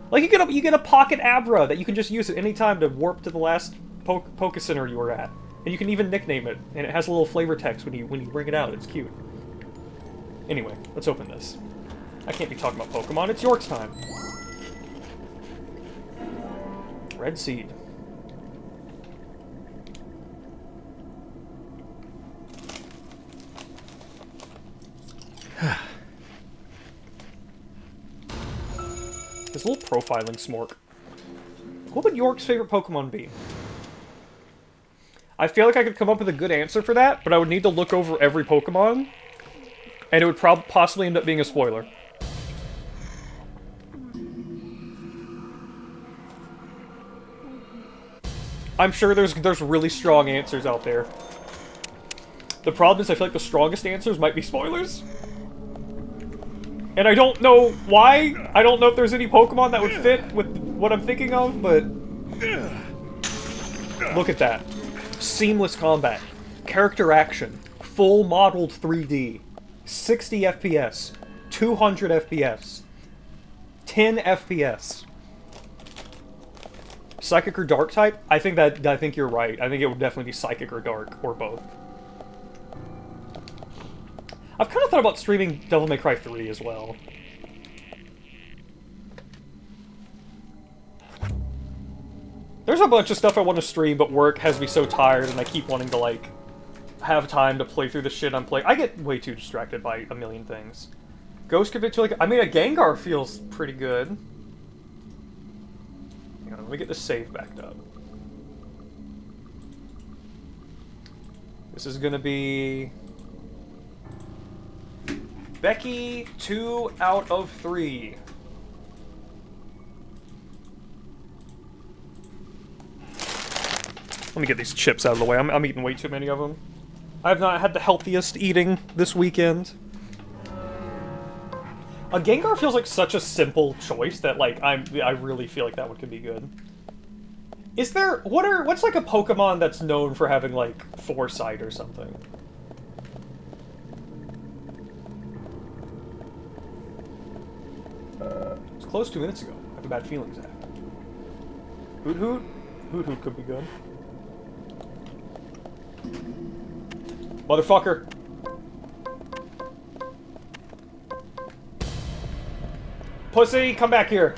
Like, you get a Pocket Abra that you can just use at any time to warp to the last Poke Center you were at. And you can even nickname it, and it has a little flavor text when you bring it out. It's cute. Anyway, let's open this. I can't be talking about Pokemon, it's York's time. Red Seed. This little profiling smork. What would York's favorite Pokemon be? I feel like I could come up with a good answer for that, but I would need to look over every Pokemon, and it would possibly end up being a spoiler. I'm sure there's really strong answers out there. The problem is I feel like the strongest answers might be spoilers. And I don't know why. I don't know if there's any Pokemon that would fit with what I'm thinking of, but... Look at that. Seamless combat. Character action. Full modeled 3D. 60 FPS. 200 FPS. 10 FPS. Psychic or Dark type? I think you're right. I think it would definitely be Psychic or Dark, or both. I've kind of thought about streaming Devil May Cry 3 as well. There's a bunch of stuff I want to stream, but work has me so tired, and I keep wanting to, like, have time to play through the shit I'm playing. I get way too distracted by a million things. Ghost could fit to, like, I mean, a Gengar feels pretty good. Hang on, let me get this save backed up. This is gonna be... Becky, 2 out of 3. Let me get these chips out of the way. I'm eating way too many of them. I have not had the healthiest eating this weekend. A Gengar feels like such a simple choice that, like, I really feel like that one could be good. Is there... What's, like, a Pokemon that's known for having, like, foresight or something? It was close 2 minutes ago. I have a bad feeling, Zach. Hoot Hoot? Hoot Hoot could be good. Motherfucker! Pussy, come back here!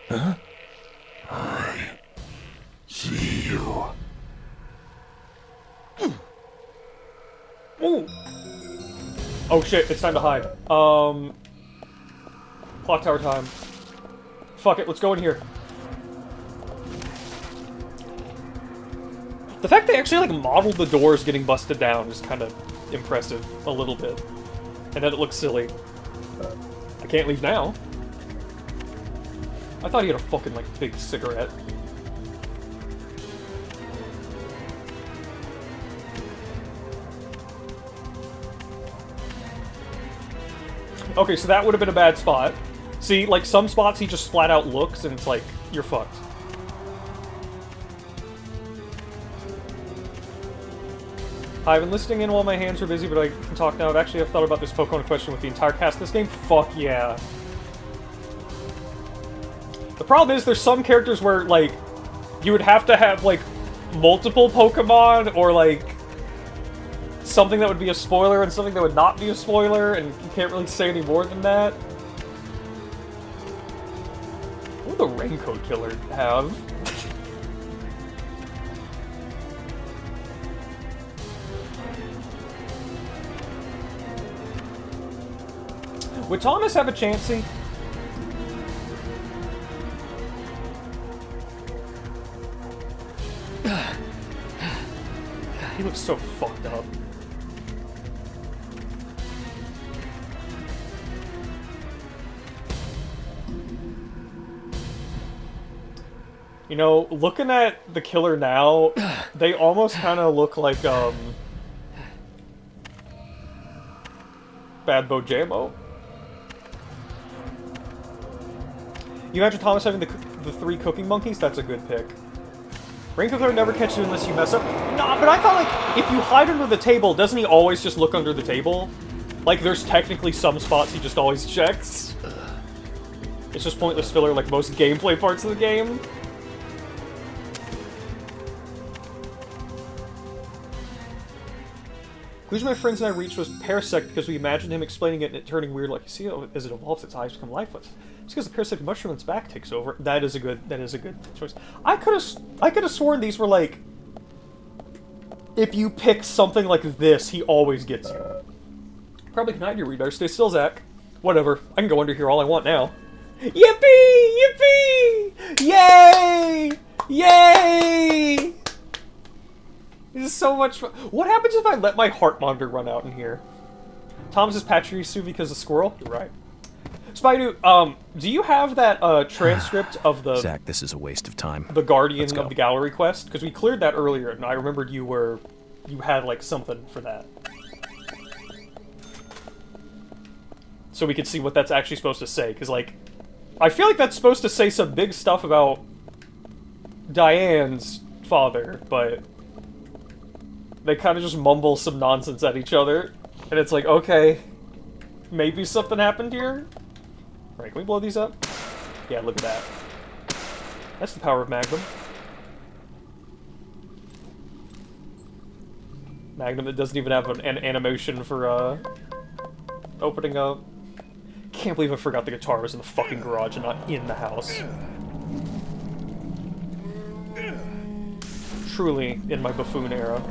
Huh? I see you. Ooh! Oh shit, it's time to hide. Clock tower time. Fuck it, let's go in here. The fact they actually, like, modeled the doors getting busted down is kind of impressive, a little bit. And then it looks silly. I can't leave now. I thought he had a fucking, like, big cigarette. Okay, so that would have been a bad spot. See, like, some spots he just flat out looks, and it's like, you're fucked. I've been listening in while my hands are busy, but I can talk now. I've thought about this Pokemon question with the entire cast of this game. Fuck yeah. The problem is, there's some characters where, like, you would have to have, like, multiple Pokemon, or, like, something that would be a spoiler and something that would not be a spoiler, and you can't really say any more than that. What would the Raincoat Killer have? Would Thomas have a Chansey? He looks so fucked up. You know, looking at the killer now, they almost kind of look like, Bad Bojamo. You imagine Thomas having the 3 cooking monkeys? That's a good pick. Raincoat Killer never catches you unless you mess up. Nah, but I thought, like, if you hide under the table, doesn't he always just look under the table? Like, there's technically some spots he just always checks. It's just pointless filler like most gameplay parts of the game. Conclusion my friends and I reached was Parasect because we imagined him explaining it and it turning weird, like, you see how as it evolves, its eyes become lifeless. It's because the parasitic mushroom on its back takes over. That is a good choice. I could have sworn these were like, if you pick something like this, he always gets you. Probably can hide your reader. Stay still, Zach. Whatever. I can go under here all I want now. Yippee! Yippee! Yay! Yay! This is so much fun. What happens if I let my heart monitor run out in here? Thomas is Pachirisu because of squirrel? You're right. Spidey, do you have that transcript of the... Zach, this is a waste of time. The Guardian of the Gallery quest? Because we cleared that earlier, and I remembered you had, like, something for that. So we could see what that's actually supposed to say, because, like, I feel like that's supposed to say some big stuff about Diane's father, but they kind of just mumble some nonsense at each other, and it's like, okay, maybe something happened here? Right, can we blow these up? Yeah, look at that. That's the power of Magnum. Magnum that doesn't even have an animation for, opening up. Can't believe I forgot the guitar was in the fucking garage and not in the house. Truly in my buffoon era.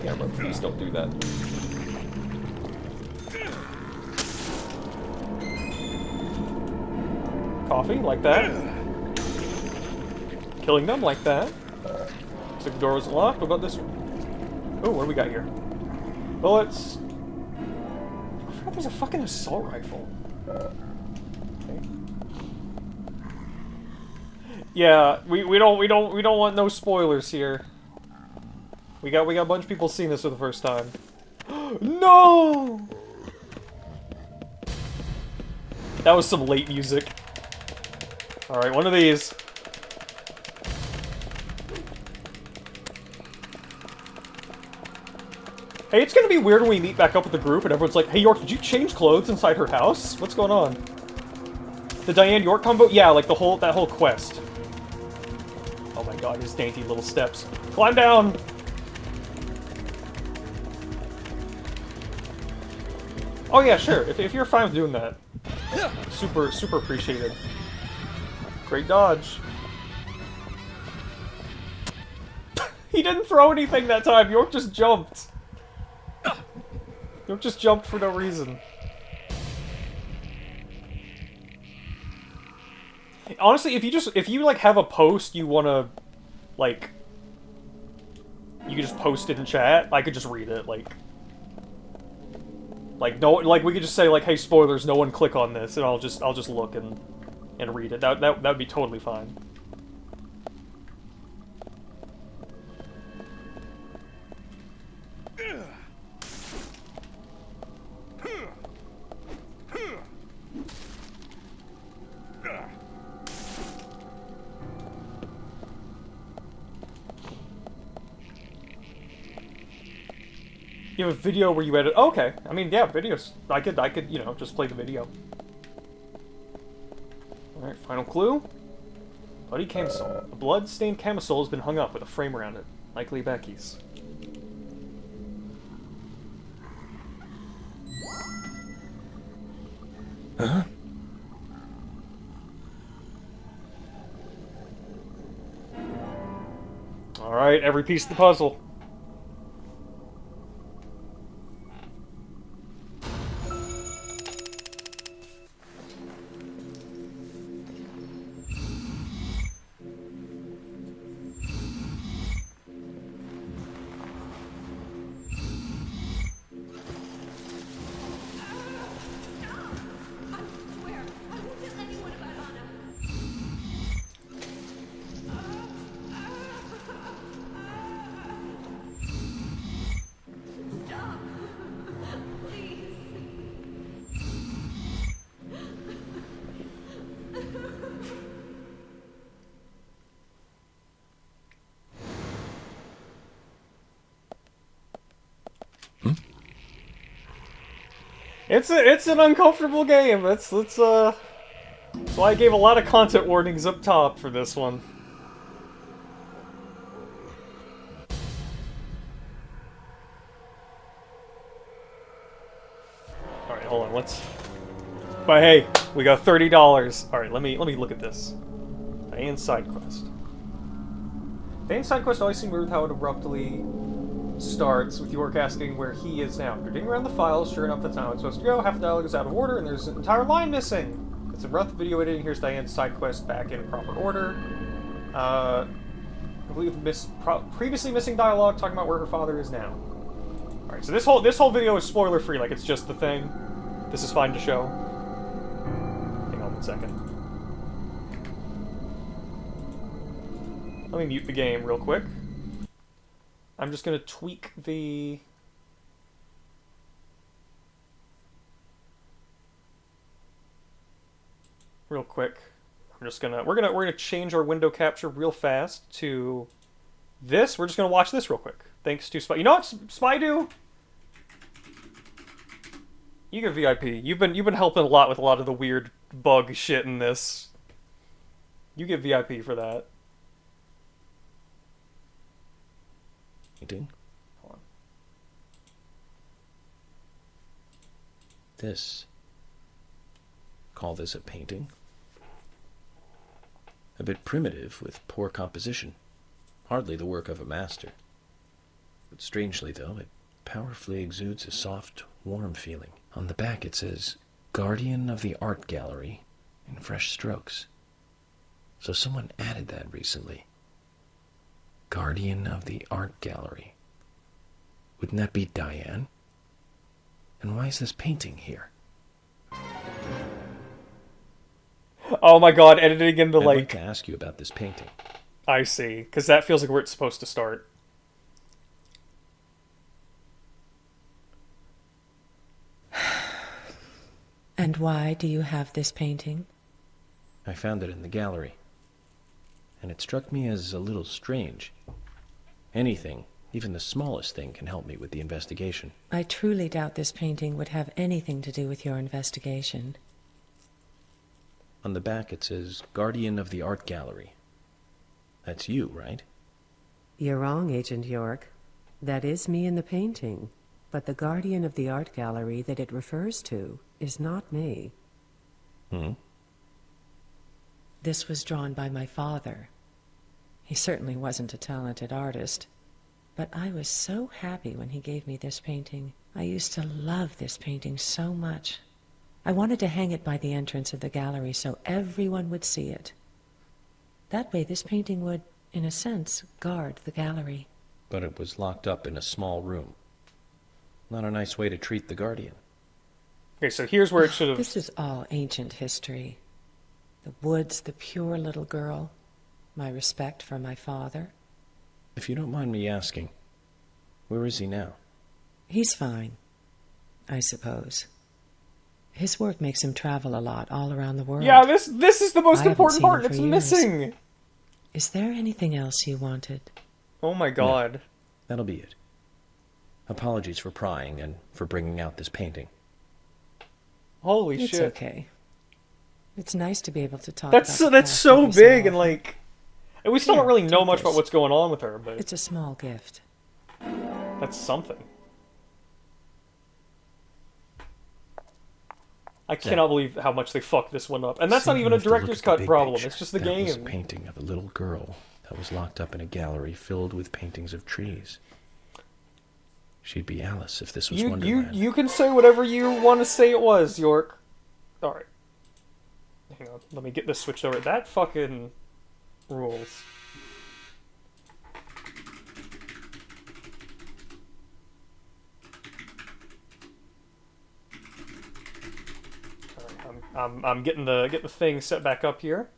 Camera, please don't do that. Coffee, like that. Killing them, like that. Looks like the door was locked. What about this one? Oh, what do we got here? Bullets. I forgot there's a fucking assault rifle. Okay. Yeah, we don't want no spoilers here. We got a bunch of people seeing this for the first time. No! That was some late music. Alright, one of these. Hey, it's gonna be weird when we meet back up with the group and everyone's like, hey York, did you change clothes inside her house? What's going on? The Diane York combo? Yeah, like that whole quest. Oh my god, his dainty little steps. Climb down! Oh yeah, sure. If you're fine with doing that. Super appreciated. Great dodge. He didn't throw anything that time. York just jumped. York just jumped for no reason. Honestly, if you like have a post you wanna, like, you could just post it in chat. I could just read it, like no, like we could just say like, hey, spoilers, no one click on this, and I'll just look and read it. That would be totally fine. You have a video where you edit. Oh, okay. I mean, yeah, videos. I could, you know, just play the video. All right, final clue. Bloody camisole. A blood-stained camisole has been hung up with a frame around it, likely Becky's. Huh? All right, every piece of the puzzle. It's an uncomfortable game. That's why I gave a lot of content warnings up top for this one. All right, hold on. But hey, we got $30. All right, let me look at this. Diane's side quest. Diane's side quest always seemed weird how it abruptly starts with York asking where he is now. You're digging around the files, sure enough that's not how it's supposed to go. Half the dialogue is out of order, and there's an entire line missing. It's a rough video editing. Here's Diane's side quest back in proper order. I believe previously missing dialogue talking about where her father is now. Alright, so this whole video is spoiler free, like it's just the thing. This is fine to show. Hang on one second. Let me mute the game real quick. I'm just gonna tweak the... real quick. We're gonna change our window capture real fast to this. We're just gonna watch this real quick. Thanks to Spy. You know what, Spydo? You get VIP. You've been helping a lot with a lot of the weird bug shit in this. You get VIP for that. Painting. Hold on. Call this a painting? A bit primitive with poor composition. Hardly the work of a master. But strangely though, it powerfully exudes a soft, warm feeling. On the back it says, Guardian of the Art Gallery, in fresh strokes. So someone added that recently. Guardian of the Art Gallery. Wouldn't that be Diane? And why is this painting here? Oh my god, editing in the I'd like... like to ask you about this painting. I see, because that feels like where it's supposed to start. And why do you have this painting? I found it in the gallery, and it struck me as a little strange. Anything, even the smallest thing, can help me with the investigation. I truly doubt this painting would have anything to do with your investigation. On the back it says, Guardian of the Art Gallery. That's you, right? You're wrong, Agent York. That is me in the painting, but the Guardian of the Art Gallery that it refers to is not me. This was drawn by my father. He certainly wasn't a talented artist, but I was so happy when he gave me this painting. I used to love this painting so much. I wanted to hang it by the entrance of the gallery so everyone would see it. That way this painting would, in a sense, guard the gallery. But it was locked up in a small room. Not a nice way to treat the Guardian. Okay, so here's where it should have... This is all ancient history. The woods, the pure little girl, my respect for my father. If you don't mind me asking, where is he now? He's fine, I suppose. His work makes him travel a lot all around the world. Yeah, this is the most important part. It's missing. Is there anything else you wanted? Oh my god. No, that'll be it. Apologies for prying and for bringing out this painting. Holy It's shit. okay. It's nice to be able to talk That's about the that's past so every big and often. like, and we still Here, don't really know take much about this. what's going on with her, but It's a small gift. that's something. I cannot believe how much they fucked this one up, and that's not Say even you a have to look director's at the cut big problem. picture. It's just the That was a game. painting of a little girl that was locked up in a gallery filled with paintings of trees. She'd be Alice if this was Wonderland. You can say whatever you want to say it was, York. All right. Hang on, let me get this switched over. That fucking rules. All right, I'm getting the thing set back up here.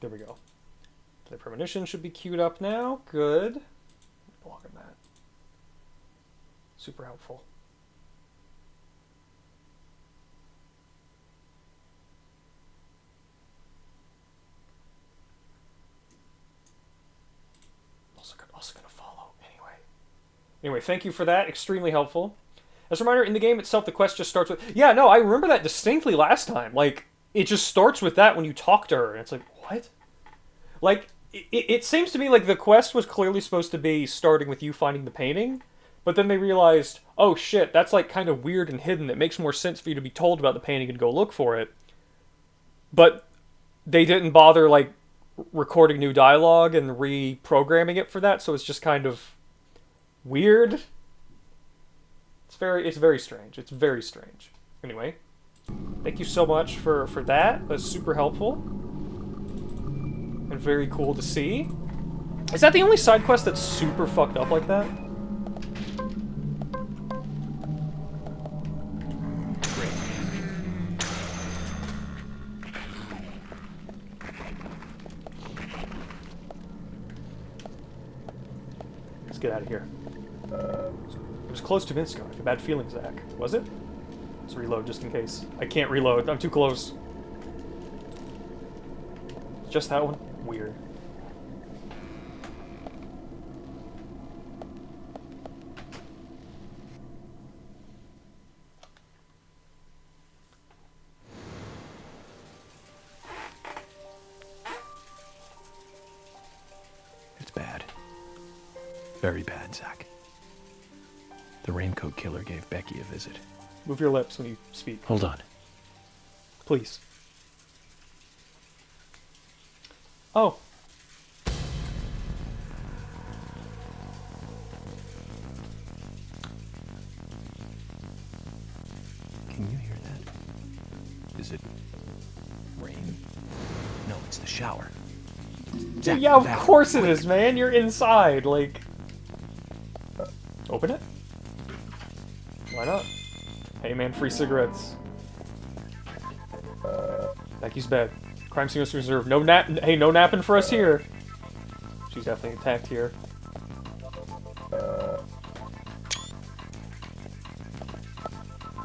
There we go. The premonition should be queued up now. Good. Block on that. Super helpful. Also gonna follow anyway. Anyway, thank you for that. Extremely helpful. As a reminder, in the game itself, the quest just starts with... Yeah, no, I remember that distinctly last time. Like, it just starts with that when you talk to her. And it's like, what? Like, it seems to me like the quest was clearly supposed to be starting with you finding the painting. But then they realized, oh shit, that's like kind of weird and hidden. It makes more sense for you to be told about the painting and go look for it. But they didn't bother, like, recording new dialogue and reprogramming it for that, so it's just kind of weird. It's very strange. It's very strange. Anyway, thank you so much for that. That's super helpful and very cool to see. Is that the only side quest that's super fucked up like that? Let's get out of here. It was close to Minsk. I have a bad feeling, Zach. Was it? Let's reload just in case. I can't reload. I'm too close. Just that one? Weird. It's bad. Very bad, Zach. The Raincoat Killer gave Becky a visit. Move your lips when you speak. Hold on. Please. Oh. Can you hear that? Is it rain? No, it's the shower. Zach, Yeah, of that- course it is, man. You're inside. Like, open it? Why not? Hey, man, free cigarettes. Becky's bed. Crime scene was reserved. No nap. Hey, no napping for us here. She's definitely attacked here.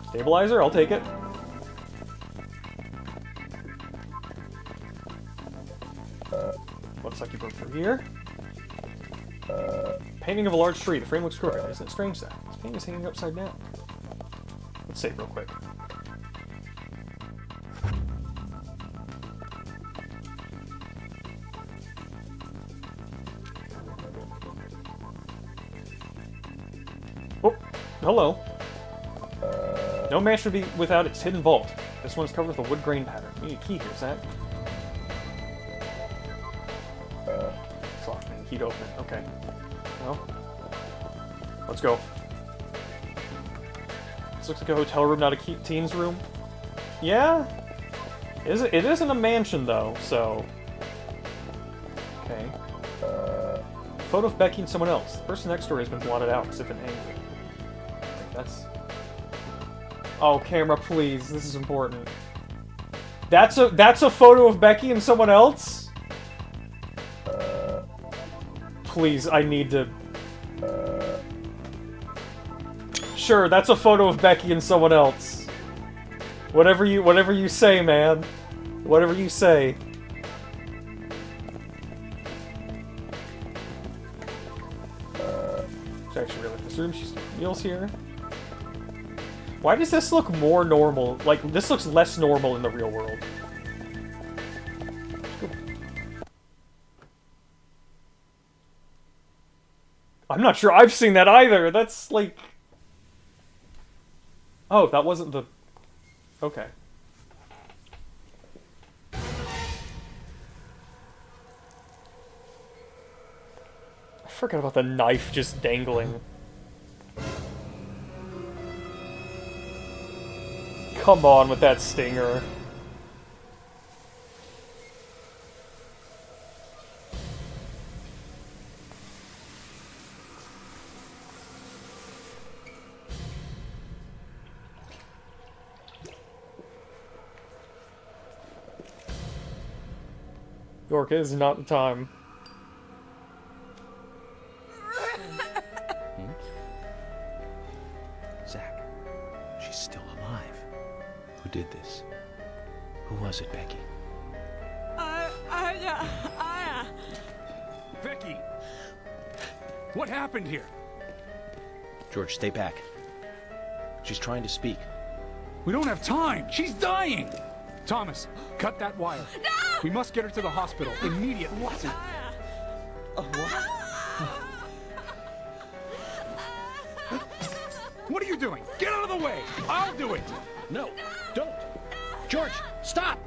Stabilizer, I'll take it. Looks like you broke through here. Painting of a large tree. The frame looks crooked. Isn't it strange that? This painting is hanging upside down. Let's save real quick. Oh, hello. No man should be without its hidden vault. This one is covered with a wood grain pattern. We need a key here, Zach. It's locked. I need a key to open it. Okay. Well, let's go. This looks like a hotel room, not a teen's room. Yeah? It isn't a mansion, though, so... Okay. Photo of Becky and someone else. The person next door has been blotted out, as if in anger. That's... Oh, camera, please. This is important. That's a photo of Becky and someone else? Please, I need to... Sure, that's a photo of Becky and someone else. Whatever you say, man. Whatever you say. restroom. She kneels here. Why does this look more normal? Like, this looks less normal in the real world. I'm not sure I've seen that either. That's like... Oh, that wasn't the... Okay. I forgot about the knife just dangling. Come on with that stinger. York, it is not the time. Zach, she's still alive. Who did this? Who was it, Becky? Becky! What happened here? George, stay back. She's trying to speak. We don't have time! She's dying! Thomas, cut that wire. No! We must get her to the hospital immediately. What? What are you doing? Get out of the way! I'll do it! No, don't! George, stop!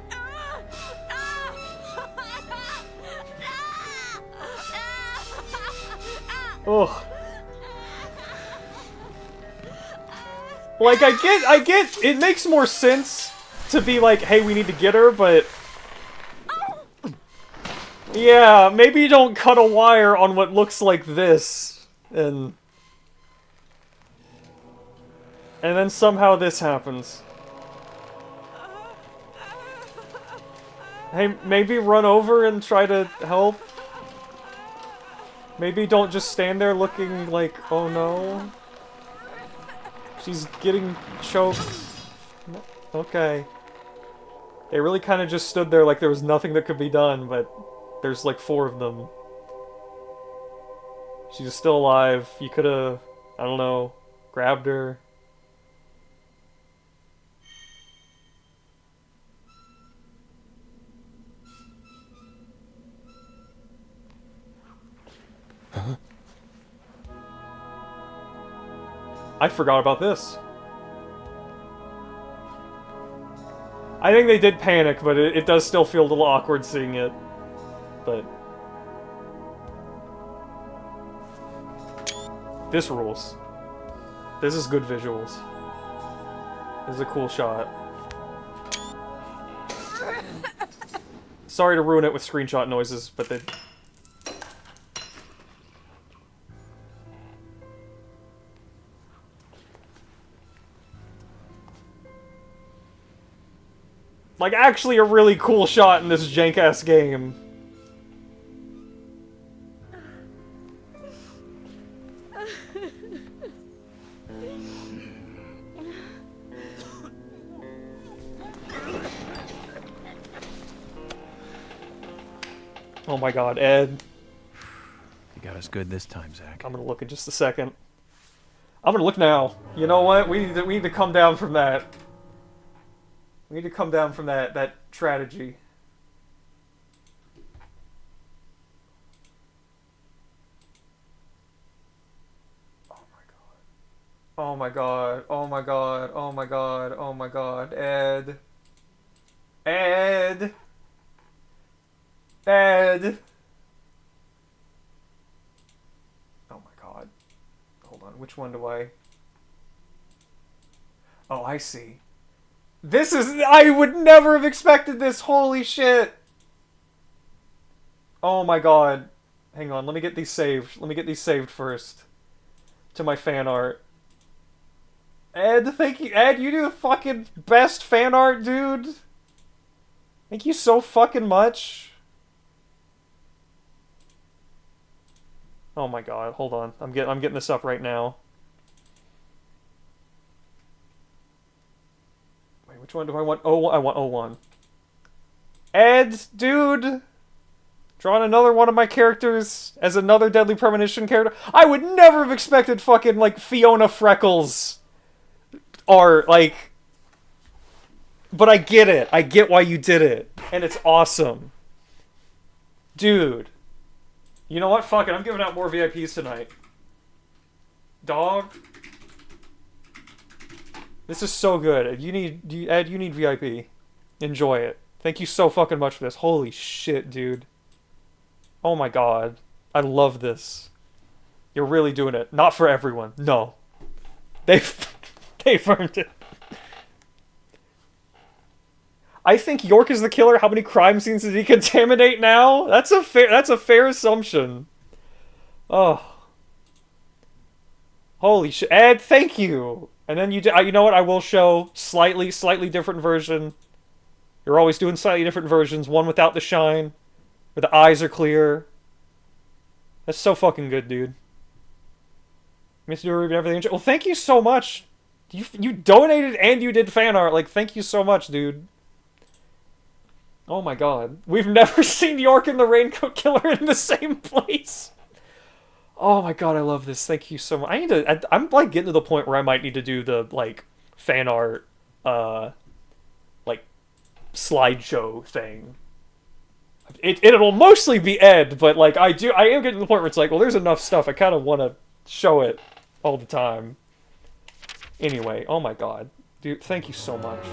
Ugh. Like, I get, it makes more sense to be like, hey, we need to get her, but... Yeah, maybe you don't cut a wire on what looks like this, and then somehow this happens. Hey, maybe run over and try to help? Maybe don't just stand there looking like, oh no. She's getting choked. Okay. They really kind of just stood there like there was nothing that could be done, but there's like 4 of them. She's still alive. You could've, I don't know, grabbed her. Huh? I forgot about this. I think they did panic, but it does still feel a little awkward seeing it. But... this rules. This is good visuals. This is a cool shot. Sorry to ruin it with screenshot noises, but they... like, actually a really cool shot in this jank-ass game. Oh my god, Ed. You got us good this time, Zach. I'm gonna look in just a second. I'm gonna look now. You know what? We need to come down from that. We need to come down from that strategy. Oh my god. Oh my god. Oh my god. Oh my god. Ed. Ed. Ed. Oh my god. Hold on. Which one do I... Oh, I see. This is... I would never have expected this. Holy shit. Oh my god. Hang on. Let me get these saved. Let me get these saved first. To my fan art. Ed, thank you. Ed, you do the fucking best fan art, dude. Thank you so fucking much. Oh my god. Hold on. I'm getting this up right now. Which one do I want? Oh, I want 01. Ed, dude! Drawing another one of my characters as another Deadly Premonition character. I would never have expected fucking, like, Fiona Freckles art, like... But I get it. I get why you did it. And it's awesome. Dude. You know what? Fuck it. I'm giving out more VIPs tonight. Dog. This is so good. Ed, you need VIP. Enjoy it. Thank you so fucking much for this. Holy shit, dude. Oh my god. I love this. You're really doing it. Not for everyone. No. They've earned it. I think York is the killer. How many crime scenes did he contaminate now? That's a fair assumption. Oh. Holy shit. Ed, thank you. And then you know what? I will show slightly different version. You're always doing slightly different versions. One without the shine. Where the eyes are clear. That's so fucking good, dude. Miss you and everything. Well, thank you so much. You donated and you did fan art. Like, thank you so much, dude. Oh my god. We've never seen York and the Raincoat Killer in the same place. Oh my god, I love this. Thank you so much. I'm like getting to the point where I might need to do the like fan art like slideshow thing. It'll mostly be Ed, but like I am getting to the point where it's like, well, there's enough stuff. I kind of want to show it all the time. Anyway, oh my god. Dude, thank you so much.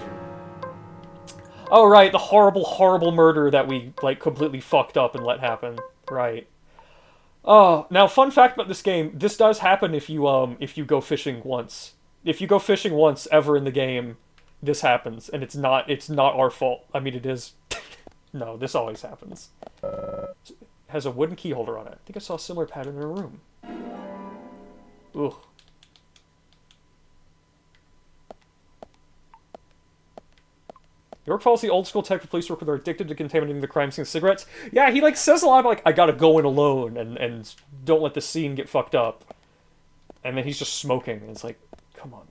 Oh, right, the horrible, horrible murder that we, like, completely fucked up and let happen. Right. Oh, now, fun fact about this game, this does happen if you go fishing once. If you go fishing once ever in the game, this happens, and it's not our fault. I mean, it is... No, this always happens. It has a wooden key holder on it. I think I saw a similar pattern in a room. Ugh. York follows the old school type of police work where they're addicted to contaminating the crime scene with cigarettes. Yeah, he like says a lot about like, I gotta go in alone and don't let the scene get fucked up. And then he's just smoking, and it's like, come on,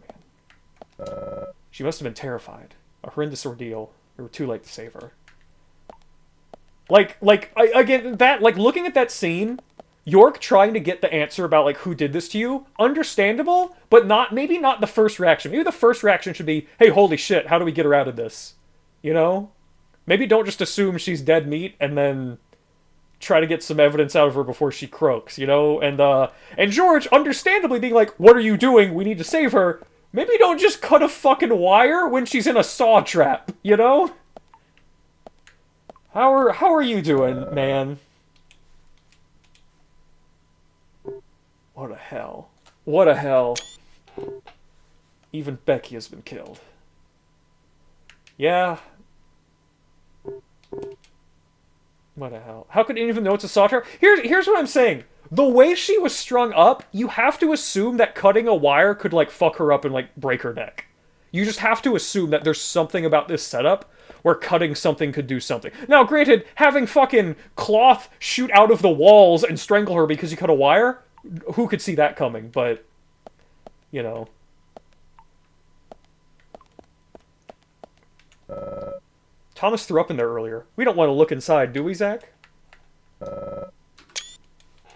man. She must have been terrified. A horrendous ordeal. We were too late to save her. Again, looking at that scene, York trying to get the answer about like who did this to you, understandable, but maybe not the first reaction. Maybe the first reaction should be, hey, holy shit, how do we get her out of this? You know? Maybe don't just assume she's dead meat and then try to get some evidence out of her before she croaks, you know? And George, understandably being like, what are you doing? We need to save her. Maybe don't just cut a fucking wire when she's in a saw trap, you know? How are you doing, man? What a hell. What a hell. Even Becky has been killed. Yeah. What the hell? How could anyone even know it's a saw trap? Here's what I'm saying. The way she was strung up, you have to assume that cutting a wire could, like, fuck her up and, like, break her neck. You just have to assume that there's something about this setup where cutting something could do something. Now, granted, having fucking cloth shoot out of the walls and strangle her because you cut a wire, who could see that coming? But, you know... Thomas threw up in there earlier. We don't want to look inside, do we, Zach?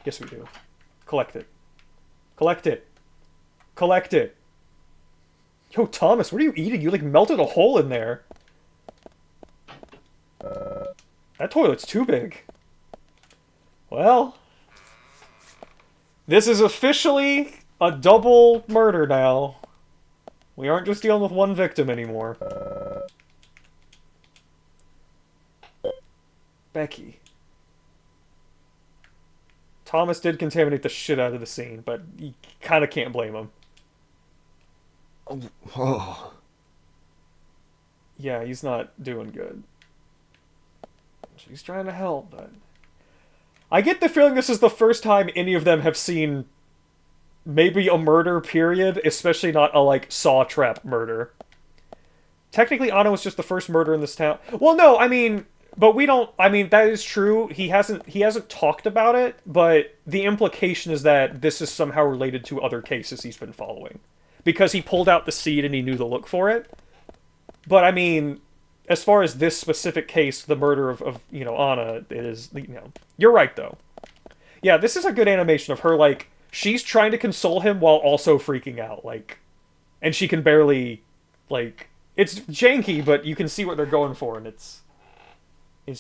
Yes, we do. Collect it. Collect it. Collect it. Yo, Thomas, what are you eating? You, like, melted a hole in there. That toilet's too big. Well... This is officially a double murder now. We aren't just dealing with one victim anymore. Becky. Thomas did contaminate the shit out of the scene, but you kind of can't blame him. Oh. Yeah, he's not doing good. She's trying to help, but... I get the feeling this is the first time any of them have seen maybe a murder, period, especially not a, like, saw trap murder. Technically, Anna was just the first murder in this town. Well, no, I mean... But we don't... I mean, that is true. He hasn't talked about it, but the implication is that this is somehow related to other cases he's been following. Because he pulled out the seed and he knew to look for it. But, I mean... as far as this specific case, the murder of you know, Anna, it is, you know, you're right though. Yeah, this is a good animation of her, like, she's trying to console him while also freaking out, like, and she can barely, like, it's janky, but you can see what they're going for, and it's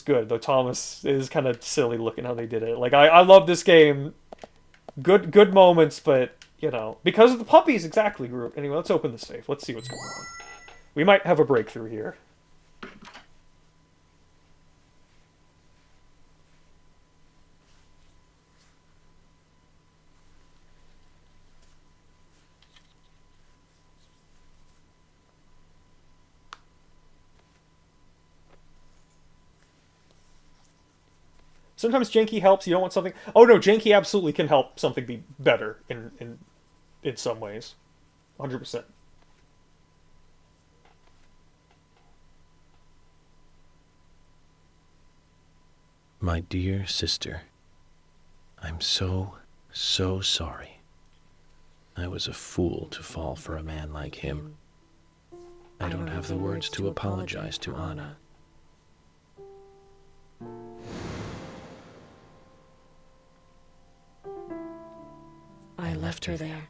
good, though Thomas is kind of silly looking how they did it. Like, I love this game. Good moments, but, you know, because of the puppies, exactly, group. Anyway, let's open the safe. Let's see what's going on. We might have a breakthrough here. Sometimes janky helps. You don't want something... Oh no, janky absolutely can help something be better in some ways. 100%. My dear sister, I'm so sorry. I was a fool to fall for a man like him. I don't have the words to apologize to Anna. I left her there.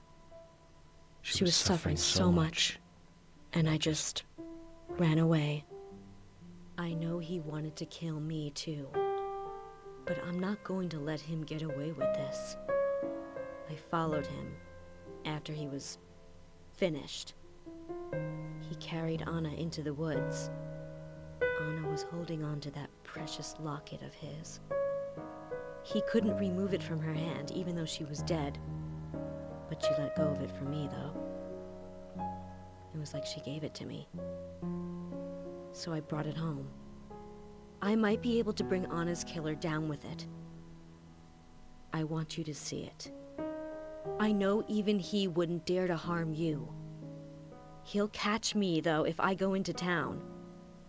She was suffering so much, and I just ran away. I know he wanted to kill me too, but I'm not going to let him get away with this. I followed him after he was finished. He carried Anna into the woods. Anna was holding on to that precious locket of his. He couldn't remove it from her hand, even though she was dead. But she let go of it for me, though. It was like she gave it to me. So I brought it home. I might be able to bring Anna's killer down with it. I want you to see it. I know even he wouldn't dare to harm you. He'll catch me, though, if I go into town.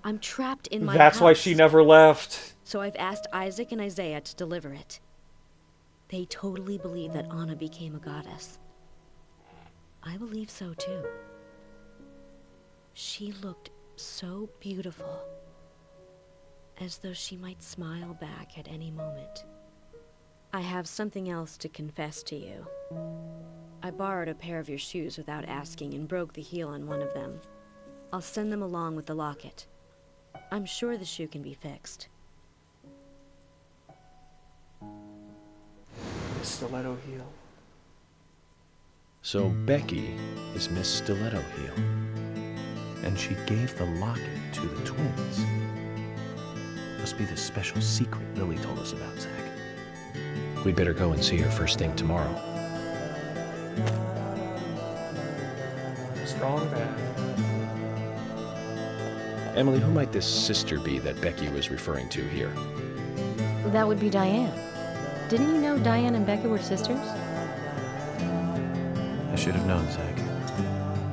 I'm trapped in my house. That's why she never left. So I've asked Isaac and Isaiah to deliver it. They totally believe that Anna became a goddess. I believe so, too. She looked so beautiful, as though she might smile back at any moment. I have something else to confess to you. I borrowed a pair of your shoes without asking and broke the heel on one of them. I'll send them along with the locket. I'm sure the shoe can be fixed. Stiletto heel. So Becky is Miss Stiletto Heel, and she gave the locket to the twins. Must be the special secret Lily told us about, Zach. We'd better go and see her first thing tomorrow. Strong bad. Emily, who might this sister be that Becky was referring to here? That would be Diane. Didn't you know Diane and Becca were sisters? I should have known, Zach.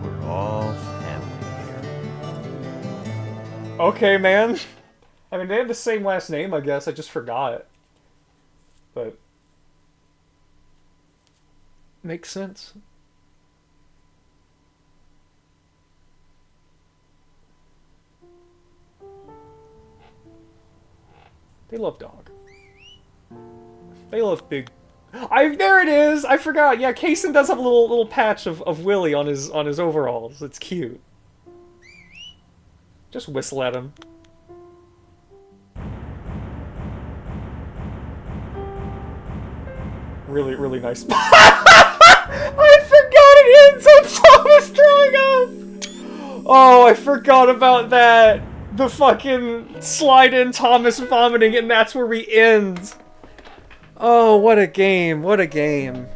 We're all family here. Okay, man. I mean, they have the same last name, I guess. I just forgot. But... makes sense. They love dog. They love big... there it is! I forgot! Yeah, Kaysen does have a little patch of Willy on his overalls. It's cute. Just whistle at him. Really, really nice. I forgot it ends on Thomas throwing up! Oh, I forgot about that! The fucking slide in Thomas vomiting, and that's where we end. Oh, what a game, what a game.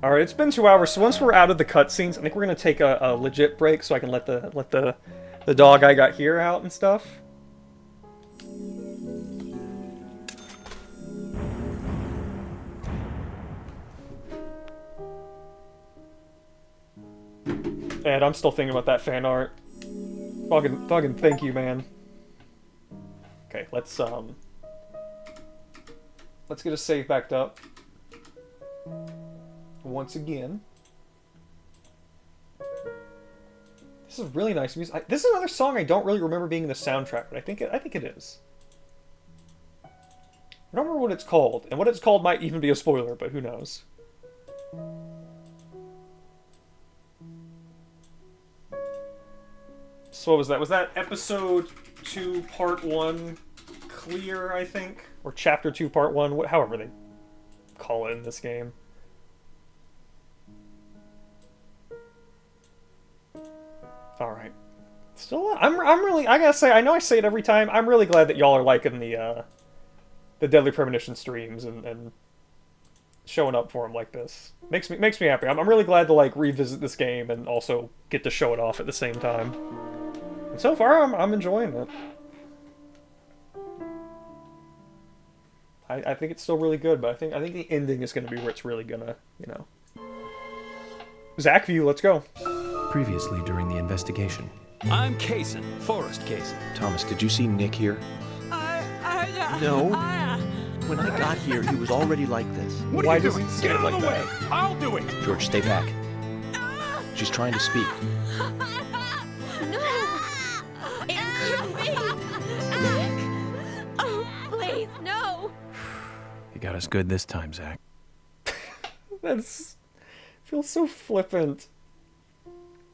Alright, it's been 2 hours, so once we're out of the cutscenes, I think we're gonna take a legit break so I can let the dog I got here out and stuff. And I'm still thinking about that fan art. Fucking thank you, man. Okay, let's get a save backed up. Once again. This is really nice music. This is another song I don't really remember being in the soundtrack, but I think it is. I don't remember what it's called, and what it's called might even be a spoiler, but who knows. So what was that? Was that episode 2, part 1, clear, I think? Or chapter 2, part 1, however they call it in this game. Alright. Still, I'm really, I gotta say, I know I say it every time, I'm really glad that y'all are liking the Deadly Premonition streams and showing up for them like this. Makes me happy. I'm really glad to, like, revisit this game and also get to show it off at the same time. And so far, I'm enjoying it. I think it's still really good, but I think the ending is going to be where it's really gonna, you know. Zach View, let's go. Previously during the investigation. I'm Kaysen, Forrest Kaysen. Thomas, did you see Nick here? No. When I got here, he was already like this. What are you doing? Get out of the way! I'll do it! George, stay back. She's trying to speak. No! It couldn't be! Nick! Oh, please, no! You got us good this time, Zach. That's... feels so flippant.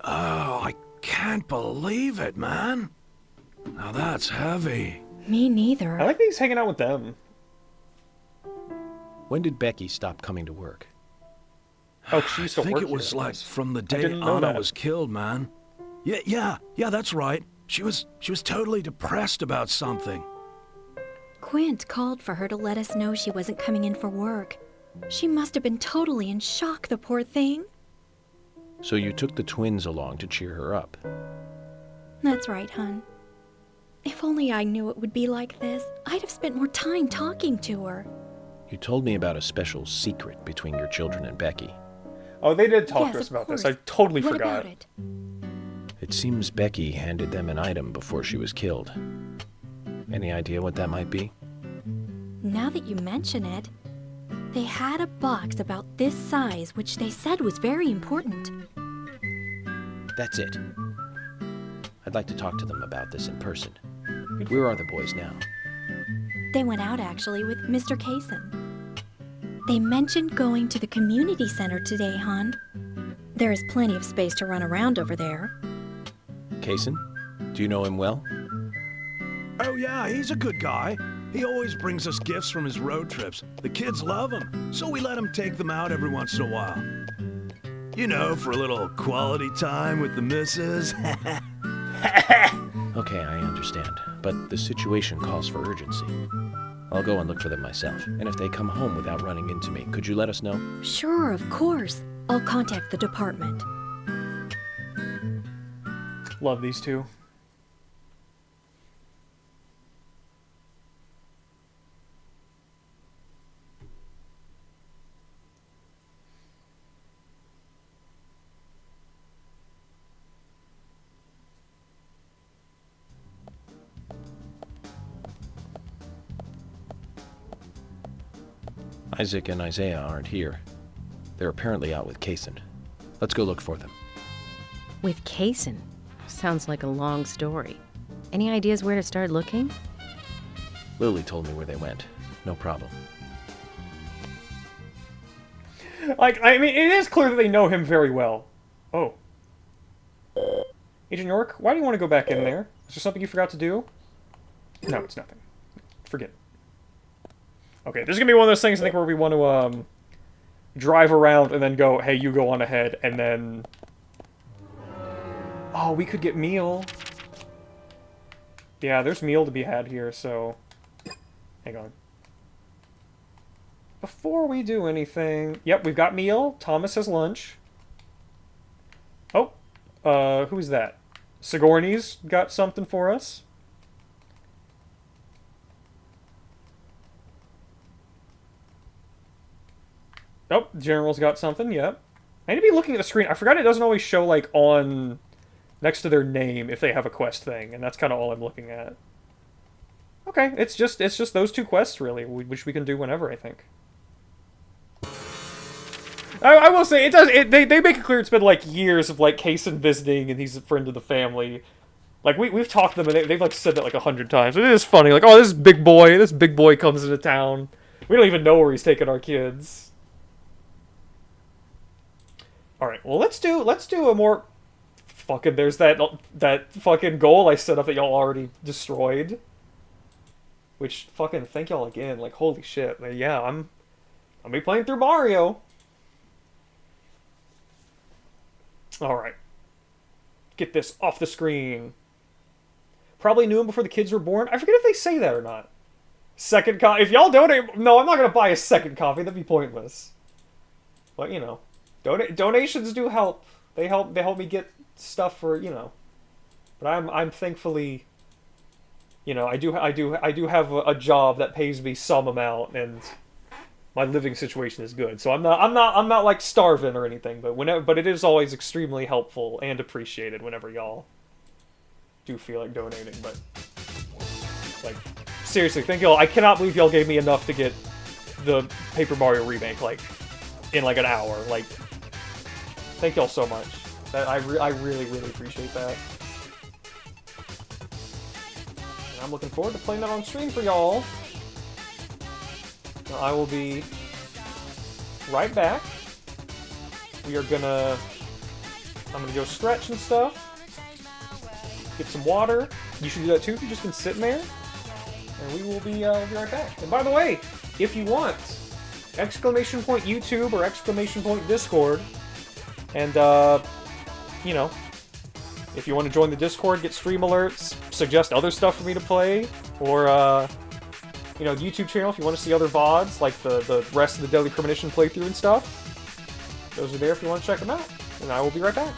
Oh, I can't believe it, man. Now that's heavy. Me neither. I like that he's hanging out with them. When did Becky stop coming to work? Oh, she used to I think work it was here. like from the I day didn't know Anna that. was killed, man. Yeah, that's right. She was totally depressed about something. Quint called for her to let us know she wasn't coming in for work. She must have been totally in shock, the poor thing. So you took the twins along to cheer her up. That's right, hon. If only I knew it would be like this, I'd have spent more time talking to her. You told me about a special secret between your children and Becky. Oh, they did talk Yes, to us of about this. course. I totally What forgot. about it? It seems Becky handed them an item before she was killed. Any idea what that might be? Now that you mention it, they had a box about this size, which they said was very important. That's it. I'd like to talk to them about this in person. Where are the boys now? They went out, actually, with Mr. Kaysen. They mentioned going to the community center today, hon. There is plenty of space to run around over there. Kaysen? Do you know him well? Oh yeah, he's a good guy. He always brings us gifts from his road trips. The kids love him, so we let him take them out every once in a while. You know, for a little quality time with the missus. Okay, I understand. But the situation calls for urgency. I'll go and look for them myself. And if they come home without running into me, could you let us know? Sure, of course. I'll contact the department. Love these two. Isaac and Isaiah aren't here. They're apparently out with Kaysen. Let's go look for them. With Kaysen? Sounds like a long story. Any ideas where to start looking? Lily told me where they went. No problem. Like, I mean, it is clear that they know him very well. Oh. Agent York, why do you want to go back in there? Is there something you forgot to do? No, it's nothing. Forget it. Okay, there's gonna be one of those things, I think, where we want to, drive around and then go, hey, you go on ahead, and then... Oh, we could get meal. Yeah, there's meal to be had here, so... Hang on. Before we do anything... Yep, we've got meal. Thomas has lunch. Oh, who's that? Sigourney's got something for us. Oh, the General's got something, yep. I need to be looking at the screen. I forgot it doesn't always show, like, on... next to their name if they have a quest thing, and that's kind of all I'm looking at. Okay, it's just those two quests, really, which we can do whenever, I think. I will say, it does. They make it clear it's been, like, years of, like, Kaysen visiting, and he's a friend of the family. Like, we've talked to them, and they've, like, said that, like, 100 times. It is funny. Like, oh, this big boy comes into town. We don't even know where he's taking our kids. Alright, well, let's do a more... Fucking, there's that fucking goal I set up that y'all already destroyed. Which, fucking, thank y'all again. Like, holy shit. Yeah, I'll be playing through Mario. Alright. Get this off the screen. Probably knew him before the kids were born. I forget if they say that or not. Second copy. If y'all donate... No, I'm not going to buy a second copy. That'd be pointless. But, you know. Donations do help. They help me get stuff for, you know. But I'm thankfully... You know, I do have a job that pays me some amount, and my living situation is good. So I'm not like starving or anything, but it is always extremely helpful and appreciated whenever y'all do feel like donating. But like, seriously, thank y'all. I cannot believe y'all gave me enough to get the Paper Mario remake like in like an hour. Like, thank y'all so much. I really appreciate that. And I'm looking forward to playing that on stream for y'all. Now, I will be right back. I'm gonna go stretch and stuff. Get some water. You should do that too if you've just been sitting there. And we will be right back. And by the way, if you want, !YouTube or !Discord. And, you know, if you want to join the Discord, get stream alerts, suggest other stuff for me to play, or, you know, the YouTube channel if you want to see other VODs, like the rest of the Deadly Premonition playthrough and stuff. Those are there if you want to check them out. And I will be right back.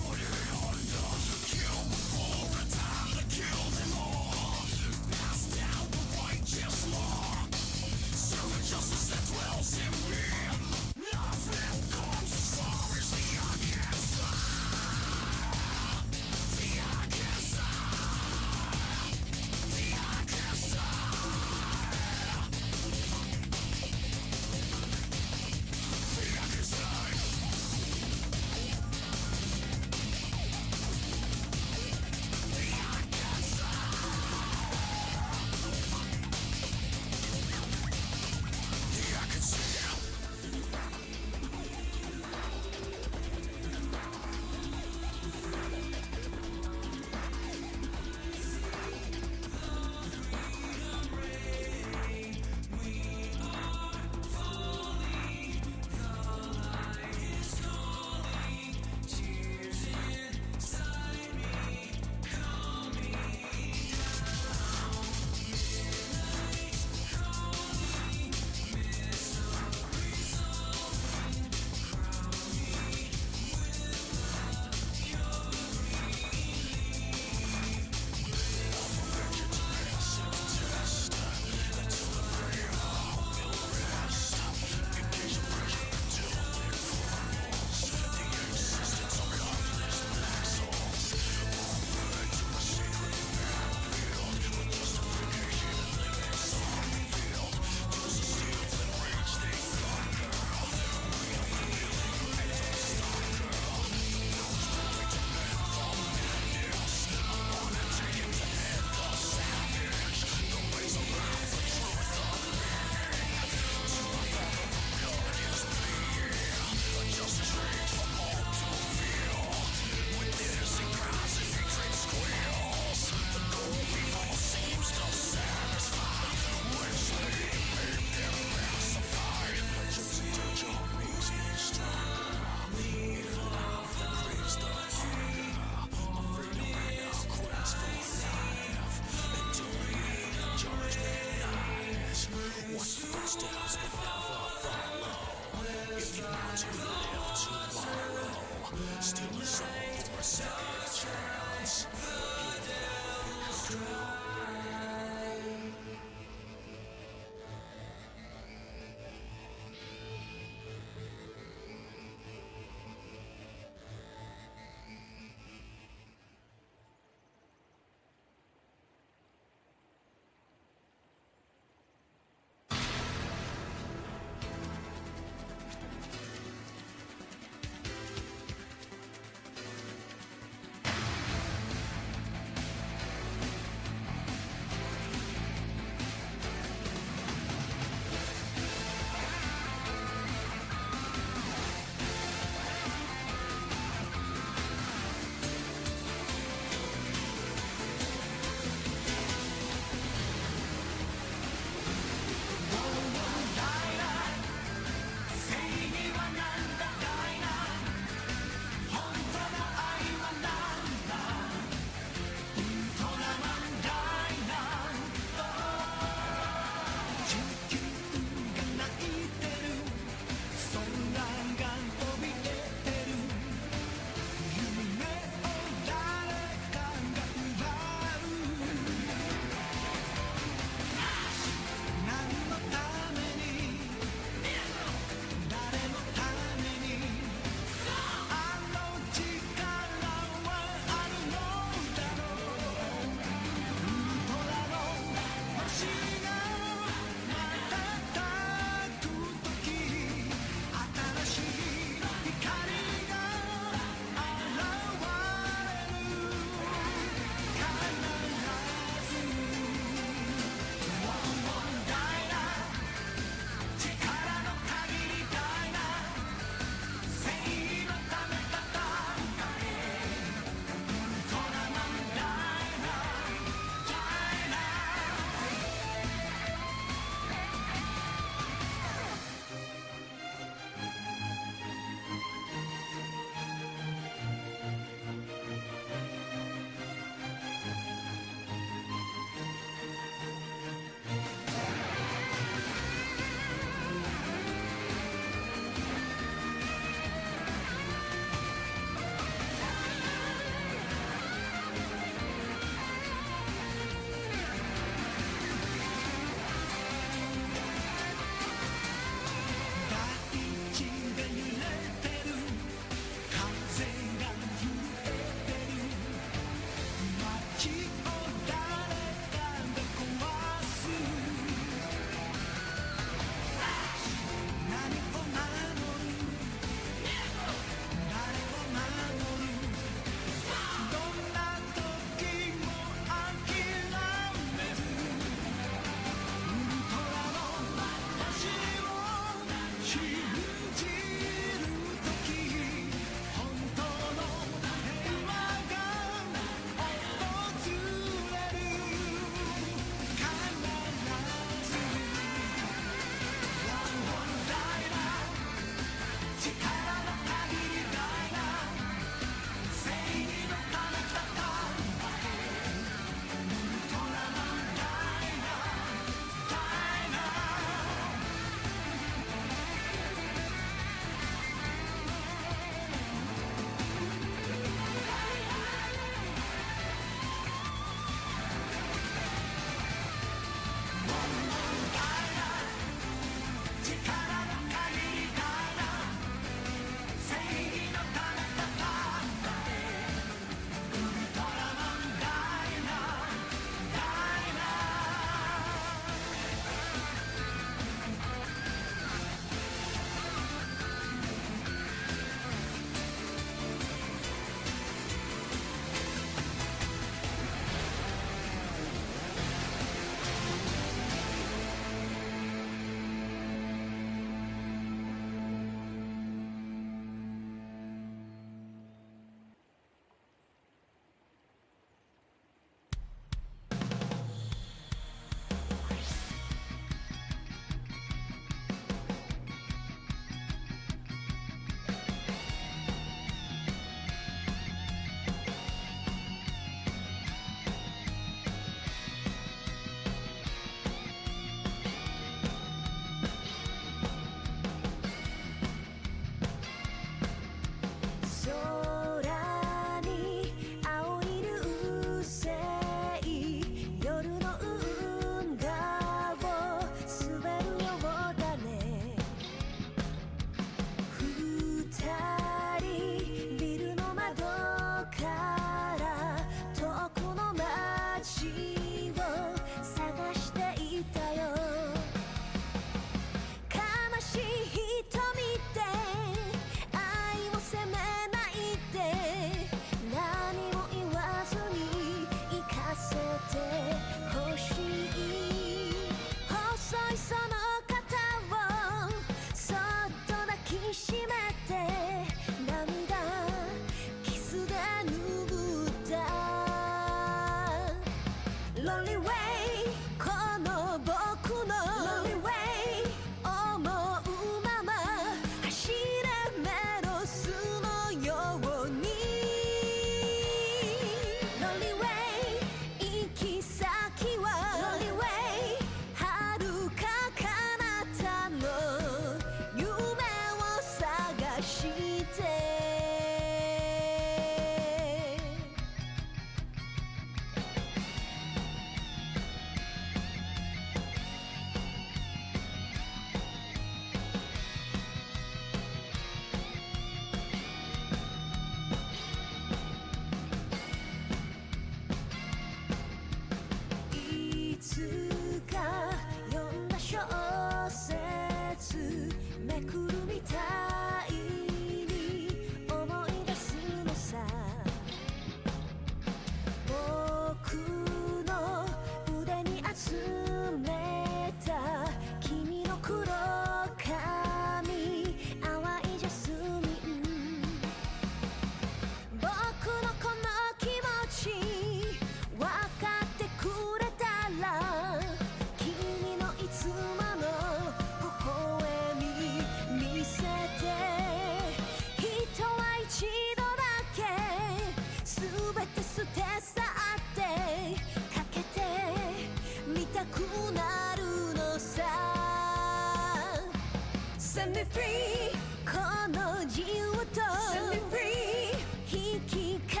me free この自由と Set me free 引き換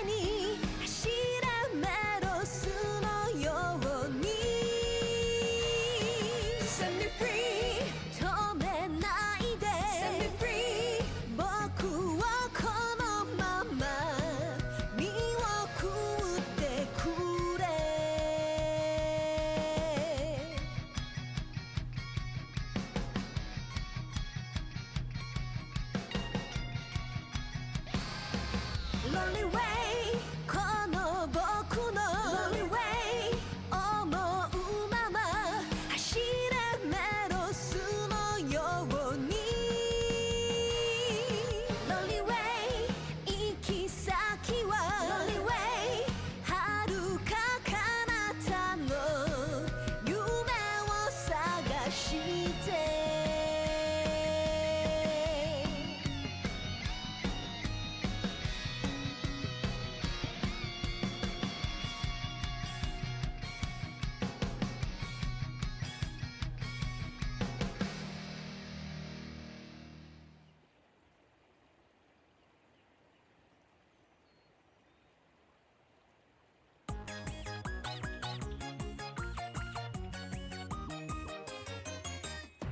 えに走れメロスのように Set me free 止めないで Set me free 僕をこのまま身を食ってくれ Lonely way この僕の Lonely way 思うまま走れメロスのように Lonely way 行き先は Lonely way 遥か彼方の夢を探して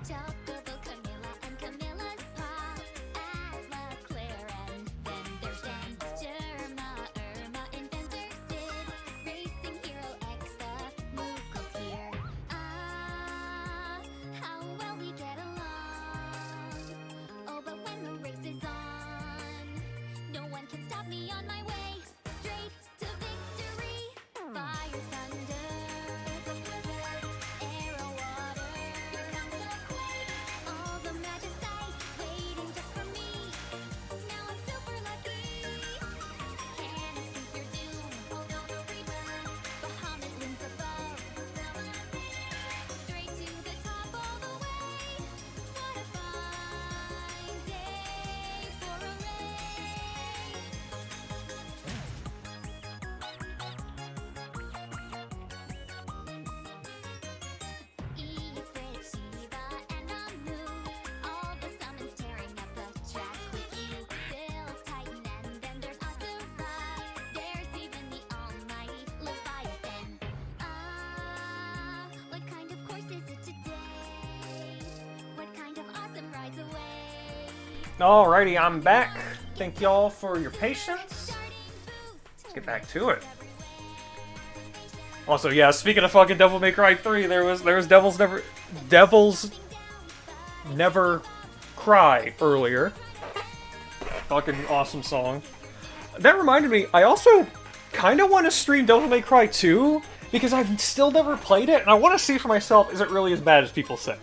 Chocolate Camilla and Camilla's pa Asma, Claire, and then there's Dan Germa, Irma, Inventor, Sid Racing Hero X, the Moogles here how well we get along Oh, but when the race is on No one can stop me on my way Straight to victory Fire, thunder, the blizzard Arrow, water, here comes the quake All the magicite waiting just for me Now I'm super lucky Can't escape your doom Oh no, no reaper Bahamut looms above Straight to the top all the way What a fine day for a race Ifrit, Shiva, and Amu All the summons tearing up the track with you Sylph, Titan, and then there's Asura There's even the almighty Leviathan What kind of course is it today? What kind of awesome rides away? Alrighty, I'm back. Thank y'all for your patience. Let's get back to it. Also, yeah, speaking of fucking Devil May Cry 3, there was Devils Never Cry earlier. Fucking awesome song. That reminded me, I also kind of want to stream Devil May Cry 2 because I've still never played it, and I want to see for myself, is it really as bad as people say?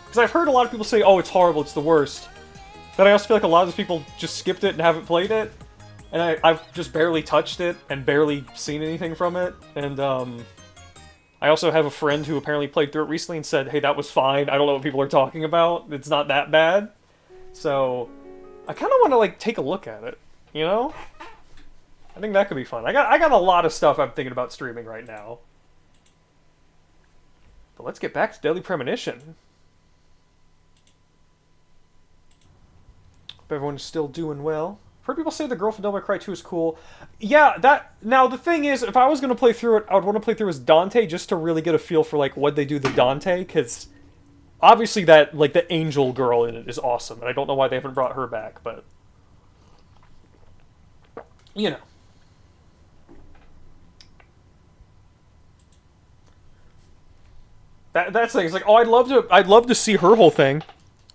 Because I've heard a lot of people say, oh, it's horrible, it's the worst. But I also feel like a lot of those people just skipped it and haven't played it. And I've just barely touched it and barely seen anything from it. And I also have a friend who apparently played through it recently and said, hey, that was fine. I don't know what people are talking about. It's not that bad. So I kind of want to like take a look at it, you know? I think that could be fun. I got a lot of stuff I'm thinking about streaming right now. But let's get back to Deadly Premonition. Hope everyone's still doing well. I've heard people say the girl from Devil May Cry 2 is cool. Yeah, now the thing is, if I was going to play through it, I would want to play through as Dante just to really get a feel for, like, what they do to Dante, because obviously that, like, the angel girl in it is awesome, and I don't know why they haven't brought her back, but, you know. That's the thing, it's like, oh, I'd love to see her whole thing,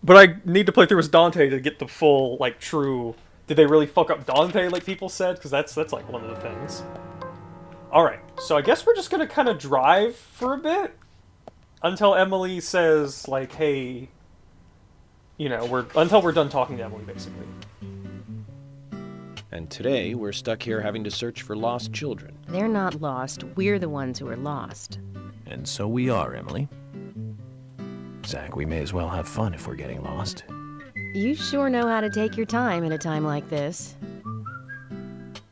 but I need to play through as Dante to get the full, like, true... Did they really fuck up Dante, like people said? Because that's like, one of the things. Alright, so I guess we're just gonna kind of drive for a bit. Until Emily says, like, hey... You know, until we're done talking to Emily, basically. And today, we're stuck here having to search for lost children. They're not lost. We're the ones who are lost. And so we are, Emily. Zach, we may as well have fun if we're getting lost. You sure know how to take your time at a time like this.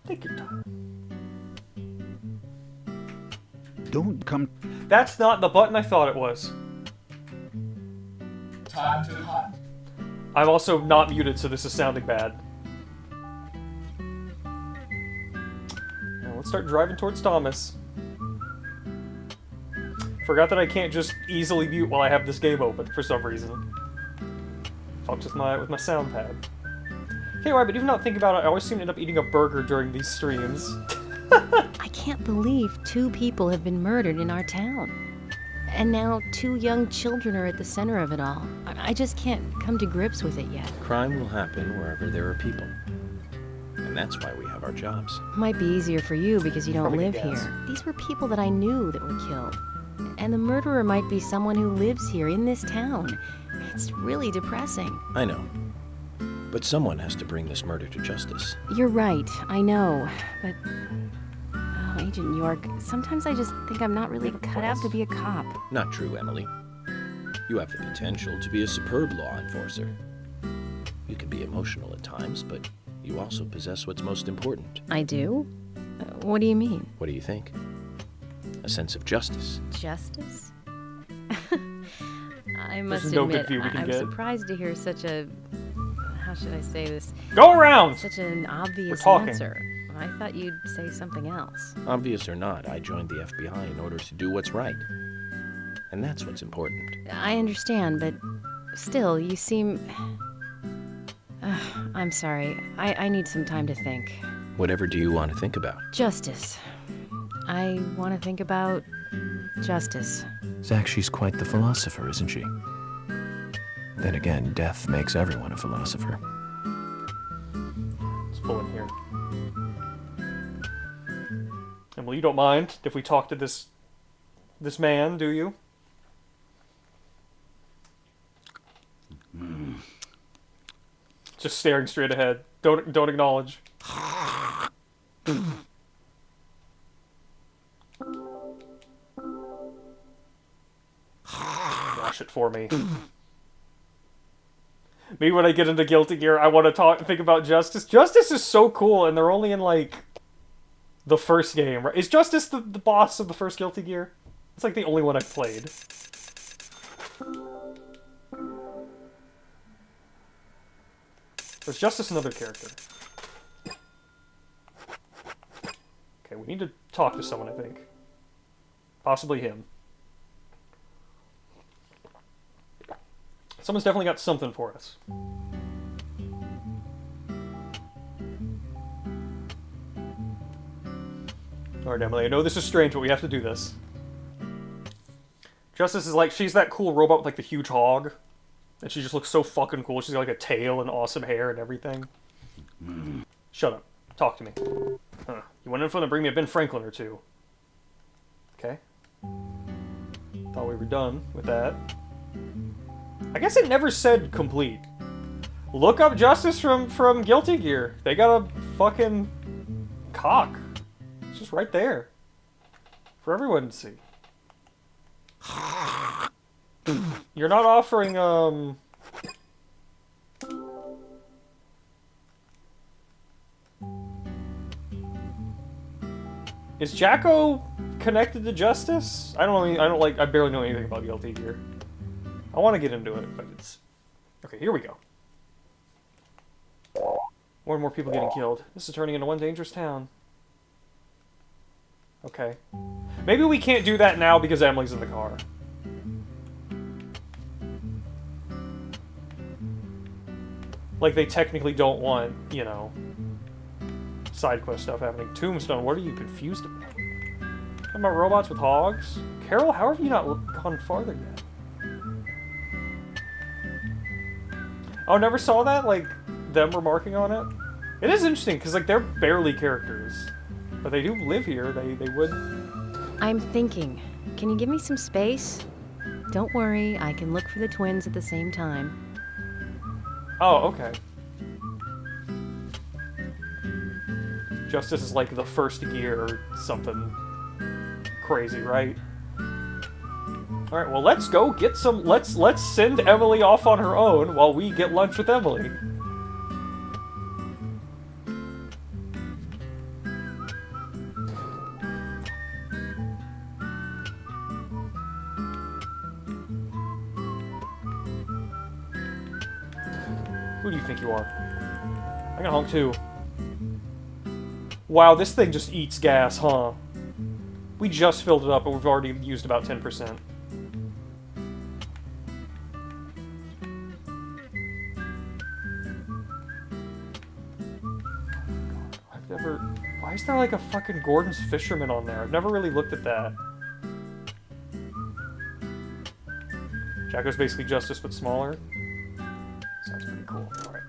Take your time. Don't come... That's not the button I thought it was. Time to hunt. I'm also not muted, so this is sounding bad. Now let's start driving towards Thomas. Forgot that I can't just easily mute while I have this game open for some reason. Fucked with my sound pad. Okay, right, but even not thinking about it, I always seem to end up eating a burger during these streams. I can't believe 2 people have been murdered in our town. And now 2 young children are at the center of it all. I just can't come to grips with it yet. Crime will happen wherever there are people. And that's why we have our jobs. Might be easier for you because you don't Probably live a guess. here. These were people that I knew that were killed. And the murderer might be someone who lives here in this town. It's really depressing. I know. But someone has to bring this murder to justice. You're right, I know. But, oh, Agent York, sometimes I just think I'm not really cut out to be a cop. Not true, Emily. You have the potential to be a superb law enforcer. You can be emotional at times, but you also possess what's most important. I do? What do you mean? What do you think? A sense of justice. Justice? I must There's no good admit, view we can I'm get. surprised to hear such a... How should I say this? Go around! Such an obvious talking. answer. I thought you'd say something else. Obvious or not, I joined the FBI in order to do what's right. And that's what's important. I understand, but still, you seem... I'm sorry. I need some time to think. Whatever do you want to think about? Justice. I want to think about justice. Zach, she's quite the philosopher, isn't she? Then again, death makes everyone a philosopher. Let's pull in here. Emily, you don't mind if we talk to this man, do you? Just staring straight ahead. Don't acknowledge. Wash it for me. Maybe when I get into Guilty Gear, I want to think about Justice. Justice is so cool, and they're only in, like, the first game, right? Is Justice the boss of the first Guilty Gear? It's, like, the only one I've played. There's Justice another character? Okay, we need to talk to someone, I think. Possibly him. Someone's definitely got something for us. Alright, Emily, I know this is strange, but we have to do this. Justice is like, she's that cool robot with like the huge hog. And she just looks so fucking cool. She's got like a tail and awesome hair and everything. Shut up. Talk to me. Huh. You went in for them to bring me a Ben Franklin or two. Okay. Thought we were done with that. I guess it never said complete. Look up Justice from Guilty Gear. They got a fucking cock. It's just right there. For everyone to see. You're not offering, Is Jacko connected to Justice? I barely know anything about Guilty Gear. I want to get into it, but it's... Okay, here we go. More and more people getting killed. This is turning into one dangerous town. Okay. Maybe we can't do that now because Emily's in the car. Like, they technically don't want, you know, side quest stuff happening. Tombstone, what are you confused about? Talking about robots with hogs? Carol, how have you not gone farther yet? Oh, never saw that? Like, them remarking on it? It is interesting, because, like, they're barely characters. But they do live here. They would... I'm thinking. Can you give me some space? Don't worry, I can look for the twins at the same time. Oh, okay. Justice is like the first gear or something crazy, right? Alright, well, let's go get some... Let's send Emily off on her own while we get lunch with Emily. Who do you think you are? I got honk too. Wow, this thing just eats gas, huh? We just filled it up, but we've already used about 10%. I've never... Why is there like a fucking Gordon's Fisherman on there? I've never really looked at that. Jacko's basically Justice, but smaller. Sounds pretty cool. Alright.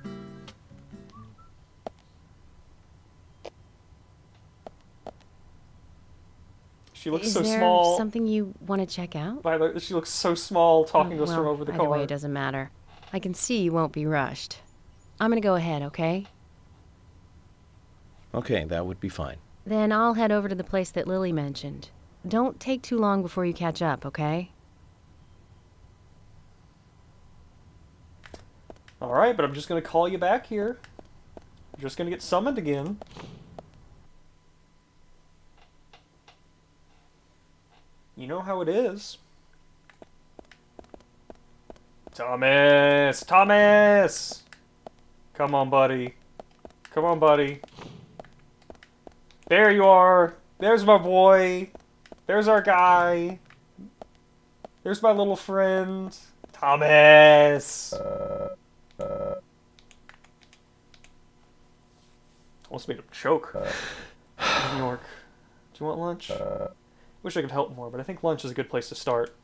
She looks so small. Is there something you want to check out? She looks so small talking to us from over the car. Either way, it doesn't matter. I can see you won't be rushed. I'm gonna go ahead, okay? Okay, that would be fine. Then I'll head over to the place that Lily mentioned. Don't take too long before you catch up, okay? Alright, but I'm just gonna call you back here. You're just gonna get summoned again. You know how it is. Thomas! Thomas! Come on, buddy. Come on, buddy. There you are. There's my boy. There's our guy. There's my little friend. Thomas! Almost made him choke. New York. Do you want lunch? Wish I could help more, but I think lunch is a good place to start.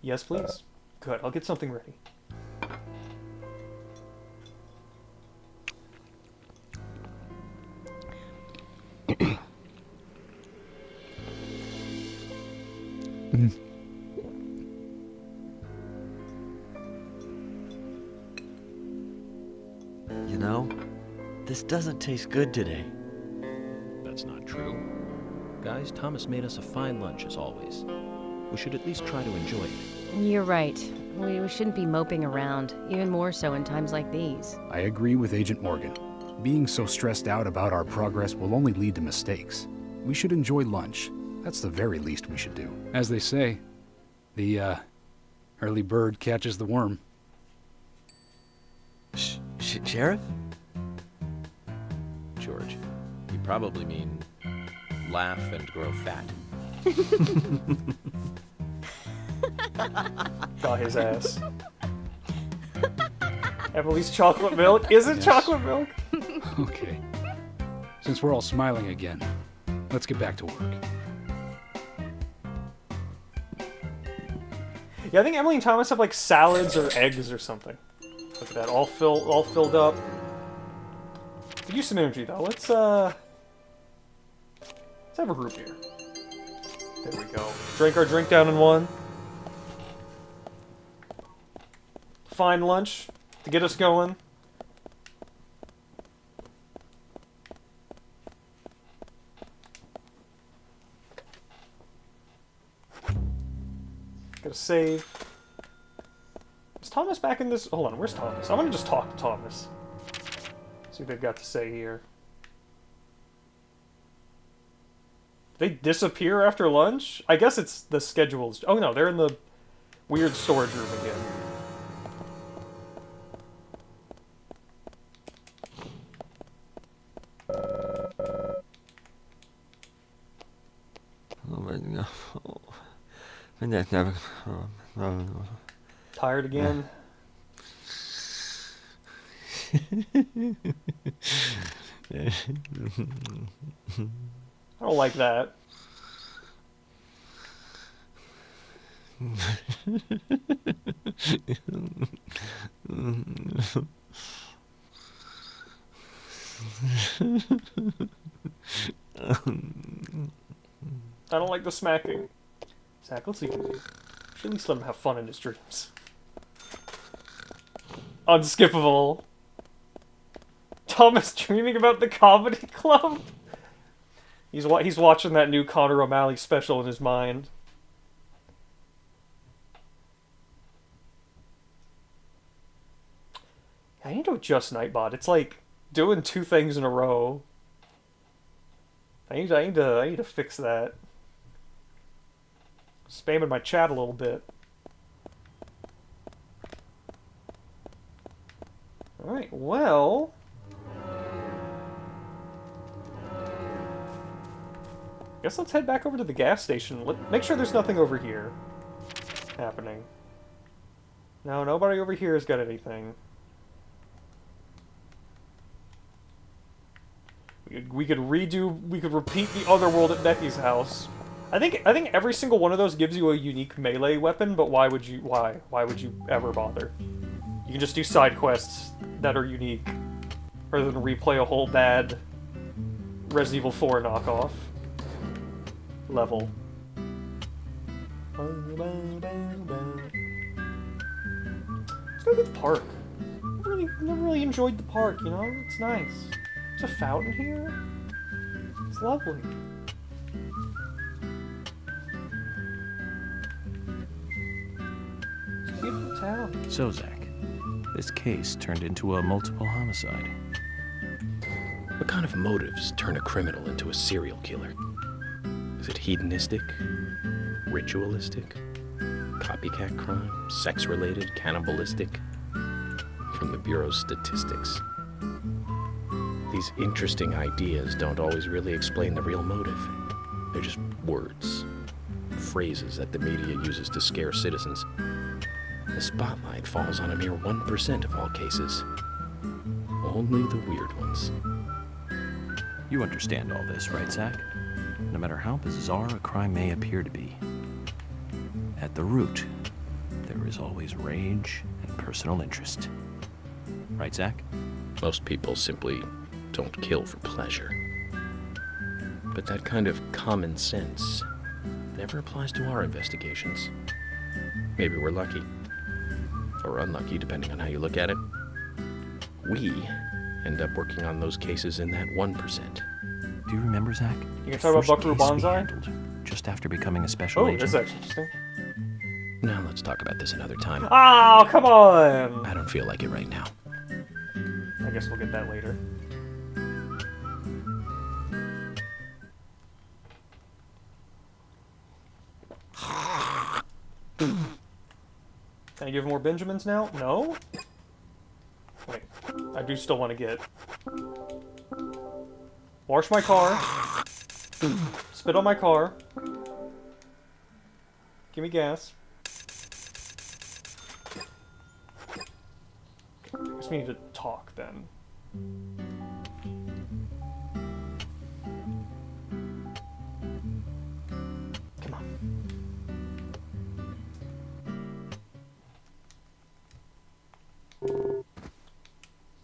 Yes, please. Good, I'll get something ready. You know, this doesn't taste good today. That's not true. Guys, Thomas made us a fine lunch, as always. We should at least try to enjoy it. You're right. We shouldn't be moping around, even more so in times like these. I agree with Agent Morgan. Being so stressed out about our progress will only lead to mistakes. We should enjoy lunch. That's the very least we should do. As they say, the early bird catches the worm. Sheriff? George, you probably mean laugh and grow fat. Got his ass. Emily's chocolate milk? Is it chocolate milk? Okay. Since we're all smiling again, let's get back to work. Yeah, I think Emily and Thomas have like salads or eggs or something. Look at that, all filled up. Could use some energy though. Let's have a root beer. There we go. Drink our drink down in one. Fine lunch to get us going. Gotta save. Is Thomas back in this? Hold on, where's Thomas? I'm gonna just talk to Thomas. See what they've got to say here. They disappear after lunch? I guess it's the schedules. Oh no, they're in the weird storage room again. Tired again? I don't like that. I don't like the smacking. Zach, let's see. Should at least let him have fun in his dreams. Unskippable. Thomas dreaming about the comedy club? He's watching that new Connor O'Malley special in his mind. I need to adjust Nightbot. It's like doing two things in a row. I need to fix that. Spamming my chat a little bit. Alright, well... guess let's head back over to the gas station. Make sure there's nothing over here happening. No, nobody over here has got anything. We could repeat the other world at Becky's house. I think every single one of those gives you a unique melee weapon, but why would you ever bother? You can just do side quests that are unique, rather than replay a whole bad Resident Evil 4 knockoff level. Let's go to the park. Never really enjoyed the park, you know? It's nice. There's a fountain here. It's lovely. It's a beautiful town. So, Zach, this case turned into a multiple homicide. What kind of motives turn a criminal into a serial killer? Is it hedonistic? Ritualistic? Copycat crime? Sex-related? Cannibalistic? From the Bureau's statistics. These interesting ideas don't always really explain the real motive. They're just words, phrases that the media uses to scare citizens. The spotlight falls on a mere 1% of all cases. Only the weird ones. You understand all this, right, Zach? No matter how bizarre a crime may appear to be, at the root, there is always rage and personal interest. Right, Zach? Most people simply don't kill for pleasure. But that kind of common sense never applies to our investigations. Maybe we're lucky. Or unlucky, depending on how you look at it. We end up working on those cases in that 1%. Do you remember, Zach? You can talk about Buckaroo Banzai? Just after becoming a special agent. Oh, that's interesting. Now let's talk about this another time. Oh, come on! I don't feel like it right now. I guess we'll get that later. Can I give more Benjamins now? No? Wait, I do still want to get... wash my car. Spit on my car. Give me gas. I guess we need to talk then. Come on.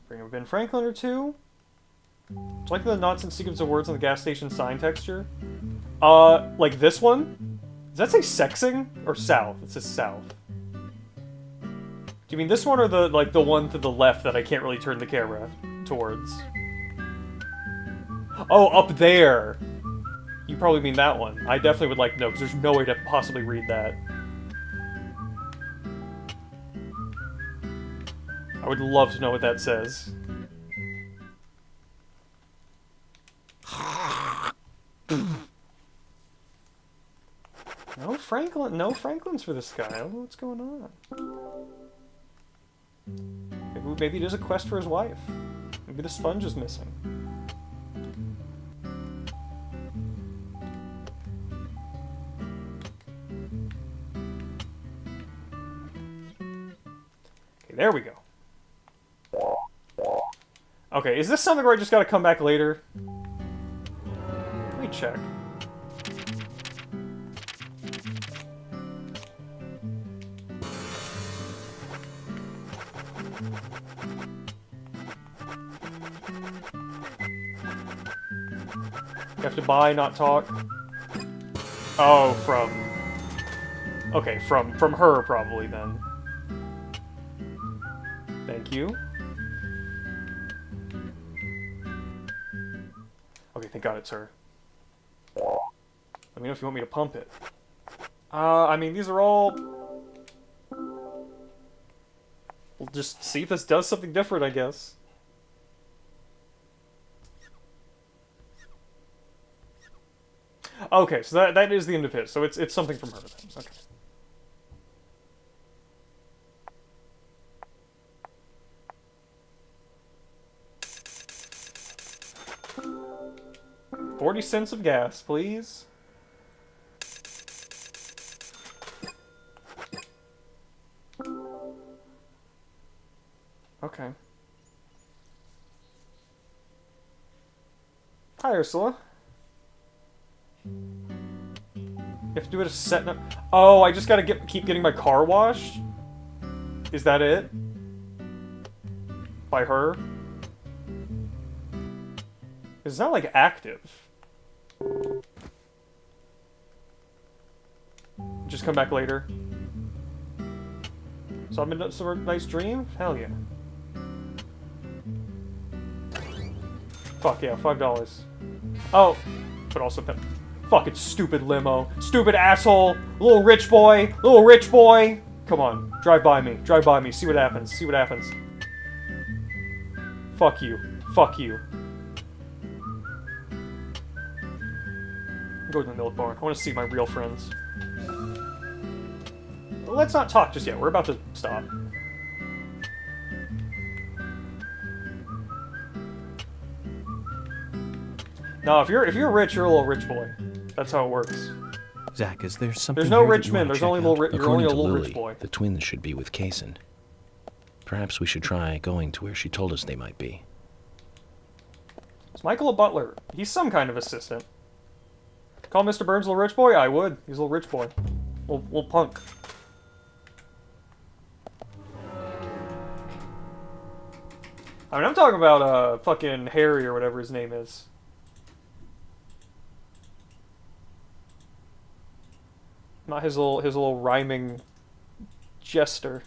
Bring a Ben Franklin or two. It's like the nonsense sequence of words on the gas station sign texture. Like this one? Does that say sexing? Or south? It says south. Do you mean this one or the one to the left that I can't really turn the camera towards? Oh, up there! You probably mean that one. I definitely would like to know, because there's no way to possibly read that. I would love to know what that says. No Franklin, no Franklins for this guy. I don't know what's going on. Maybe it is a quest for his wife. Maybe the sponge is missing. Okay, there we go. Okay, is this something where I just gotta come back later? Let me check. You have to buy, not talk. Oh, from... okay, from her, probably, then. Thank you. Okay, thank God it's her. Let me know if you want me to pump it. I mean, these are all... we'll just see if this does something different, I guess. Okay, so that is the end of his. So it's something from her then. Okay. 40 cents of gas, please. Okay. Hi, Ursula. You have to do it a set up. Oh, I just gotta keep getting my car washed? Is that it? By her? It's not like active. Just come back later. So I'm in some nice dream? Hell yeah. Fuck yeah, $5. Oh, but also fucking stupid limo. Stupid asshole. Little rich boy. Little rich boy. Come on, drive by me. Drive by me. See what happens. See what happens. Fuck you. Fuck you. Go to the milk bar. I want to see my real friends. Let's not talk just yet. We're about to stop. No, if you're rich, you're a little rich boy. That's how it works. Zach, is there something? There's no here that rich you men. wanna There's check only out? you're only a According to little Lily, rich boy. the twins should be with Kaysen. Perhaps we should try going to where she told us they might be. Is Michael a butler? He's some kind of assistant. Call Mr. Burns a little rich boy? I would. He's a little rich boy. Little punk. I mean, I'm talking about fucking Harry or whatever his name is. Not his little rhyming jester.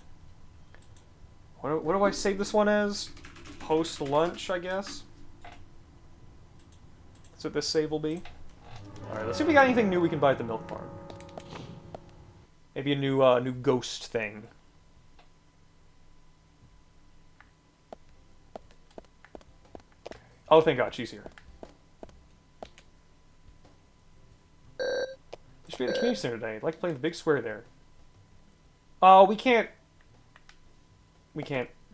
What do I save this one as? Post lunch, I guess. That's what this save will be. All right, let's see if we got anything new we can buy at the milk barn. Maybe a new ghost thing. Oh, thank God, she's here. There should be at the community center today. I'd like to play in the big square there. Oh, we can't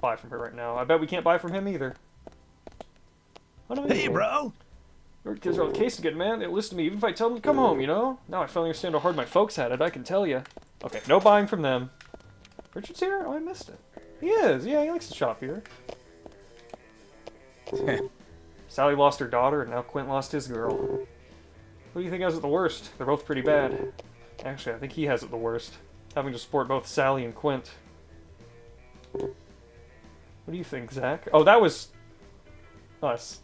buy from her right now. I bet we can't buy from him either. Hey, bro! Your kids are all the case to get, man. They'll listen to me even if I tell them to come home, you know? Now I finally understand how hard my folks had it, I can tell you. Okay, no buying from them. Richard's here? Oh, I missed it. He is. Yeah, he likes to shop here. Sally lost her daughter, and now Quint lost his girl. Who do you think has it the worst? They're both pretty bad. Actually, I think he has it the worst. Having to support both Sally and Quint. What do you think, Zach? Oh, that was us.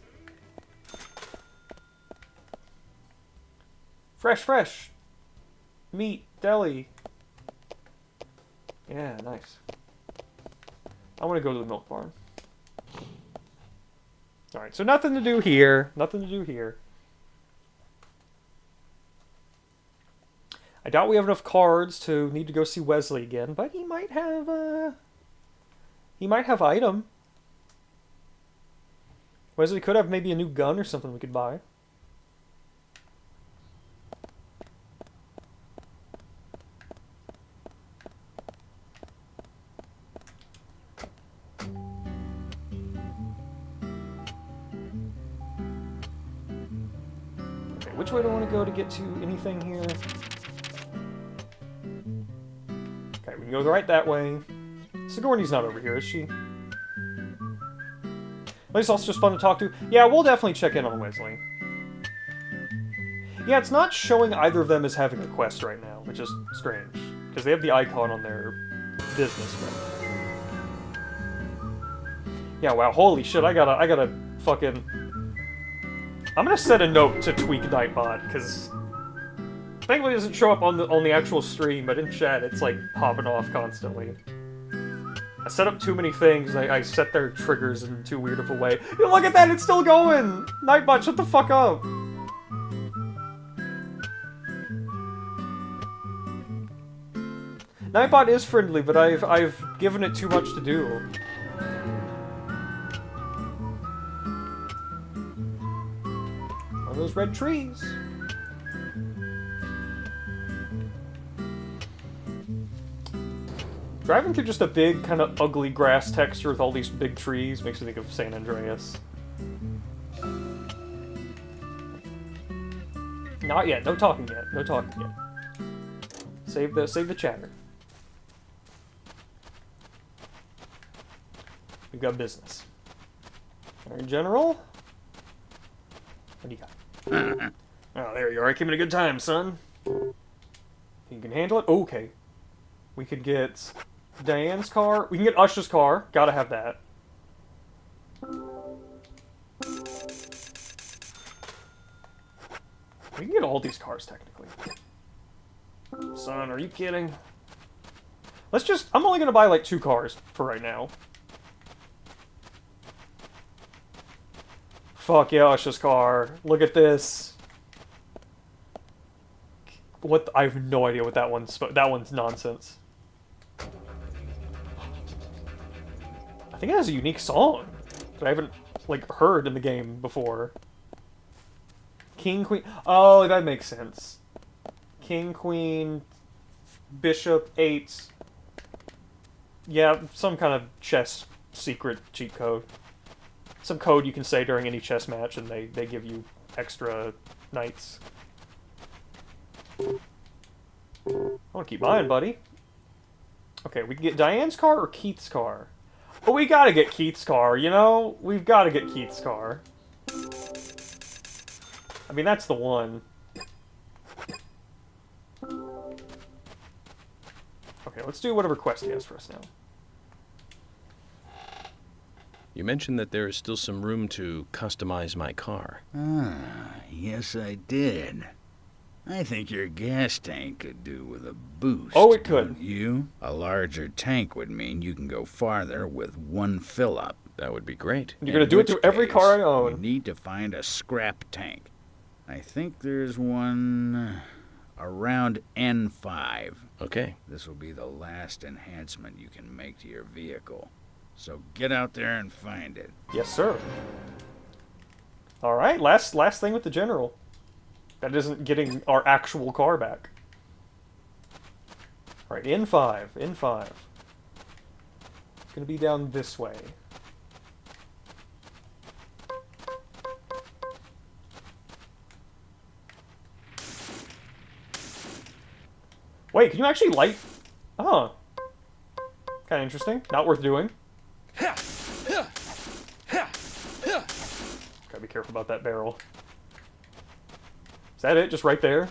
Fresh. Meat, deli. Yeah, nice. I want to go to the milk barn. Alright, so nothing to do here. Nothing to do here. I doubt we have enough cards to need to go see Wesley again, but he might have, item. Wesley could have maybe a new gun or something we could buy. Okay, which way do I want to go to get to anything here? Okay, we can go right that way. Sigourney's not over here, is she? At least also just fun to talk to. Yeah, we'll definitely check in on Wesley. Yeah, it's not showing either of them as having a quest right now, which is strange. Because they have the icon on their business map. Yeah, wow, holy shit, I gotta fucking... I'm gonna set a note to tweak Nightbot, because... Thankfully it doesn't show up on the actual stream, but in chat it's like popping off constantly. I set up too many things, and I set their triggers in too weird of a way. Yo, look at that, it's still going! Nightbot, shut the fuck up! Nightbot is friendly, but I've given it too much to do. One of those red trees. Driving through just a big, kind of ugly grass texture with all these big trees makes me think of San Andreas. Not yet. No talking yet. No talking yet. Save the chatter. We've got business. Alright, General. What do you got? Oh, there you are. I came at a good time, son. You can handle it? Okay. We could get Diane's car. We can get Usha's car. Gotta have that. We can get all these cars, technically. Son, are you kidding? Let's just... I'm only gonna buy, like, 2 cars for right now. Fuck yeah, Usha's car. Look at this. What? I have no idea what that one's... That one's nonsense. I think it has a unique song that I haven't, like, heard in the game before. King, Queen... Oh, that makes sense. King, Queen, Bishop, 8. Yeah, some kind of chess secret cheat code. Some code you can say during any chess match and they give you extra knights. I want to keep mine, buddy. Okay, we can get Diane's car or Keith's car? Oh, we gotta get Keith's car, you know? We've gotta get Keith's car. I mean, that's the one. Okay, let's do whatever quest he has for us now. You mentioned that there is still some room to customize my car. Ah, yes I did. I think your gas tank could do with a boost. Oh, it could. Don't you? A larger tank would mean you can go farther with one fill-up. That would be great. You're gonna do it to every car I own. You need to find a scrap tank. I think there's one around N5. Okay. This will be the last enhancement you can make to your vehicle. So get out there and find it. Yes, sir. Alright, last thing with the General. That isn't getting our actual car back. Alright, N5. N5. It's gonna be down this way. Wait, can you actually light? Oh. Kind of interesting. Not worth doing. Gotta be careful about that barrel. Is that it? Just right there?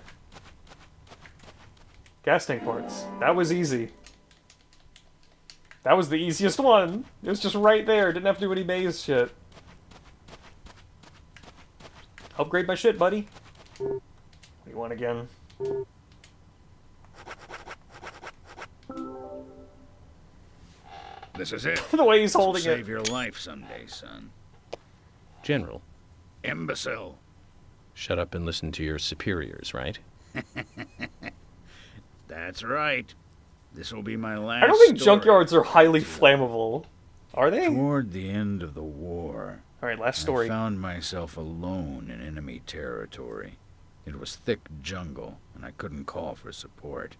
Gas tank parts. That was easy. That was the easiest one. It was just right there. Didn't have to do any maze shit. Upgrade my shit, buddy. What do you want again? This is it. The way he's holding This will it. save your life someday, son. General. Imbecile. Shut up and listen to your superiors, right? That's right. This will be my last I don't think story. junkyards are highly flammable. Are they? Toward the end of the war, Alright, last story. I found myself alone in enemy territory. It was thick jungle, and I couldn't call for support.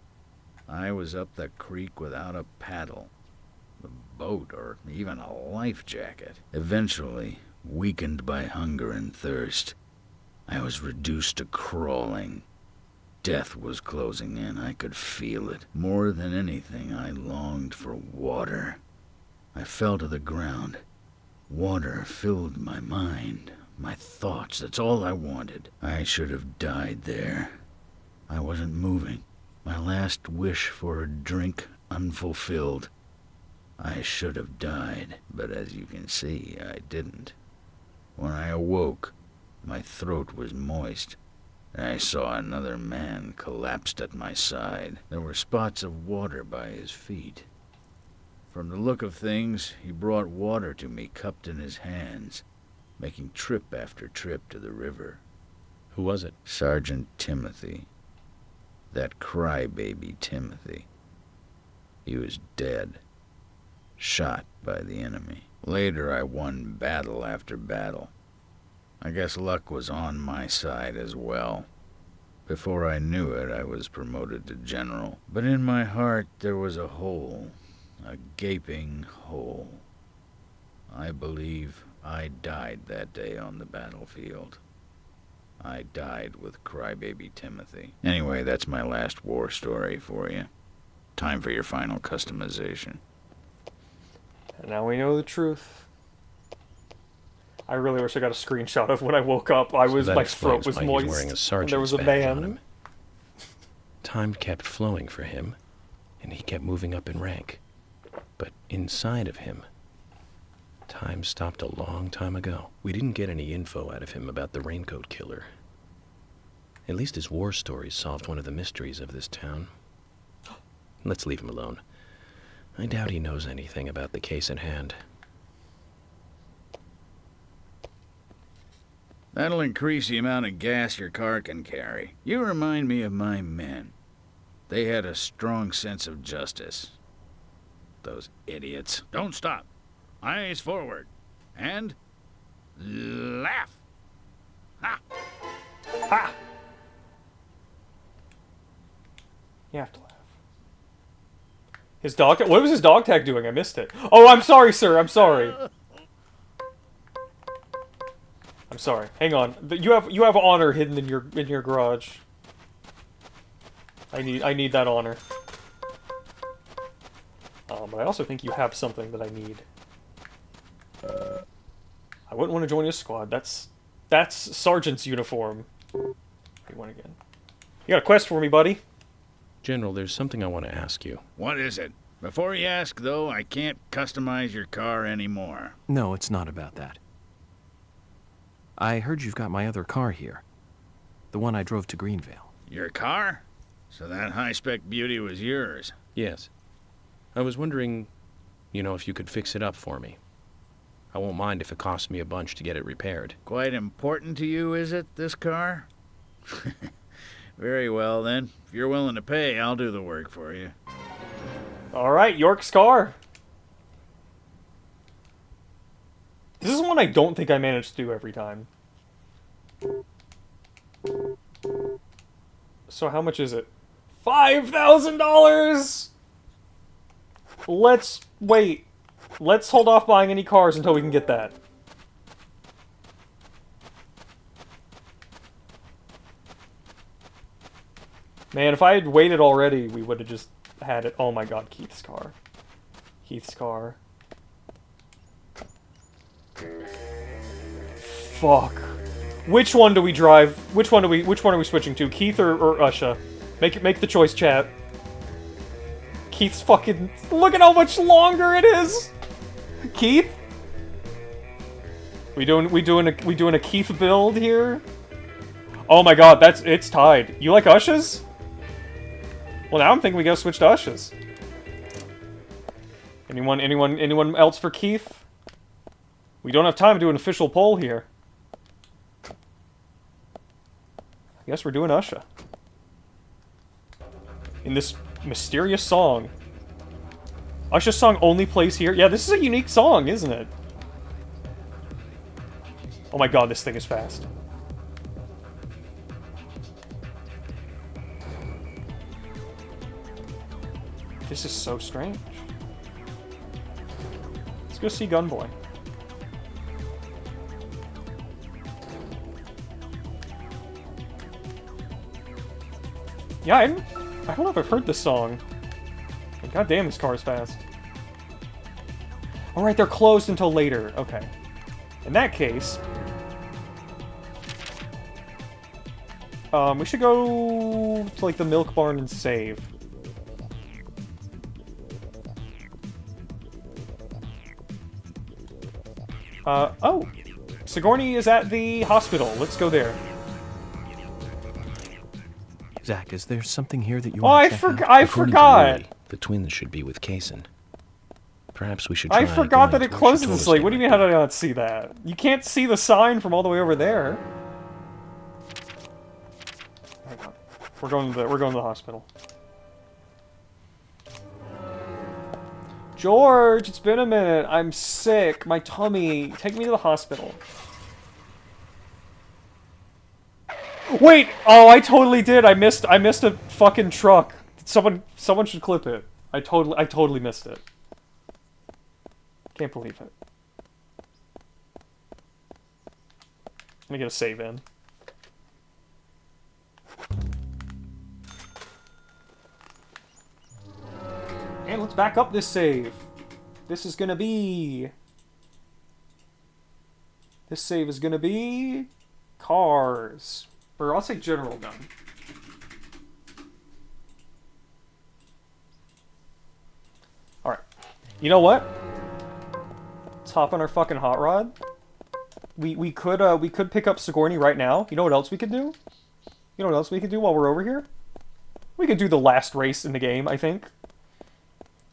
I was up the creek without a paddle, a boat, or even a life jacket. Eventually, weakened by hunger and thirst, I was reduced to crawling. Death was closing in. I could feel it. More than anything, I longed for water. I fell to the ground. Water filled my mind, my thoughts. That's all I wanted. I should have died there. I wasn't moving. My last wish for a drink unfulfilled. I should have died, but as you can see, I didn't. When I awoke, my throat was moist. I saw another man collapsed at my side. There were spots of water by his feet. From the look of things, he brought water to me cupped in his hands, making trip after trip to the river. Who was it? Sergeant Timothy. That crybaby Timothy. He was dead. Shot by the enemy. Later, I won battle after battle. I guess luck was on my side as well. Before I knew it, I was promoted to general. But in my heart, there was a hole. A gaping hole. I believe I died that day on the battlefield. I died with crybaby Timothy. Anyway, that's my last war story for you. Time for your final customization. And now we know the truth. I really wish I got a screenshot of when I woke up. My throat was moist. Wearing a And there was a sergeant's badge on man. him. Time kept flowing for him, and he kept moving up in rank. But inside of him, time stopped a long time ago. We didn't get any info out of him about the Raincoat Killer. At least his war stories solved one of the mysteries of this town. Let's leave him alone. I doubt he knows anything about the case at hand. That'll increase the amount of gas your car can carry. You remind me of my men. They had a strong sense of justice. Those idiots. Don't stop. Eyes forward. And... laugh. Ha! Ha! You have to laugh. His dog... What was his dog tag doing? I missed it. Oh, I'm sorry, sir. I'm sorry. I'm sorry. Hang on. You have honor hidden in your garage. I need that honor. But I also think you have something that I need. I wouldn't want to join his squad. That's Sergeant's uniform. You won again. You got a quest for me, buddy? General, there's something I want to ask you. What is it? Before you ask, though, I can't customize your car anymore. No, it's not about that. I heard you've got my other car here. The one I drove to Greenvale. Your car? So that high-spec beauty was yours? Yes. I was wondering, if you could fix it up for me. I won't mind if it costs me a bunch to get it repaired. Quite important to you, is it, this car? Very well, then. If you're willing to pay, I'll do the work for you. Alright, York's car. This is one I don't think I managed to do every time. So how much is it? $5,000! Let's wait. Let's hold off buying any cars until we can get that. Man, if I had waited already, we would have just had it. Oh my god, Keith's car. Keith's car. Fuck. Which one do we drive? Which one are we switching to? Keith or Usha? Make the choice, chat. Keith's fucking... Look at how much longer it is! Keith? We doing a Keith build here? Oh my god, it's tied. You like Usha's? Well, now I'm thinking we gotta switch to Usha's. Anyone else for Keith? We don't have time to do an official poll here. I guess we're doing Usha. In this mysterious song. Usha's song only plays here? Yeah, this is a unique song, isn't it? Oh my god, this thing is fast. This is so strange. Let's go see Gunboy. Yeah, I don't know if I've heard this song. God damn, this car is fast. Alright, they're closed until later. Okay. In that case... we should go to, like, the milk barn and save. Oh! Sigourney is at the hospital. Let's go there. Zach, is there something here that you Oh, want to check out? I forgot! Louis, the twins should be with Kaysen. Perhaps we should I try forgot that going it to where closes she told this us late. to What do you mean, how did I not see that? You can't see the sign from all the way over there. Hang on. We're going to the hospital. George, it's been a minute. I'm sick. My tummy. Take me to the hospital. Wait! Oh, I totally did. I missed a fucking truck. Someone should clip it. I totally missed it. Can't believe it. Let me get a save in. let's back up this save. This is gonna be... This save is gonna be... Cars. Or I'll say general gun. Alright. You know what? Let's hop on our fucking hot rod. We could pick up Sigourney right now. You know what else we could do? You know what else we could do while we're over here? We could do the last race in the game, I think.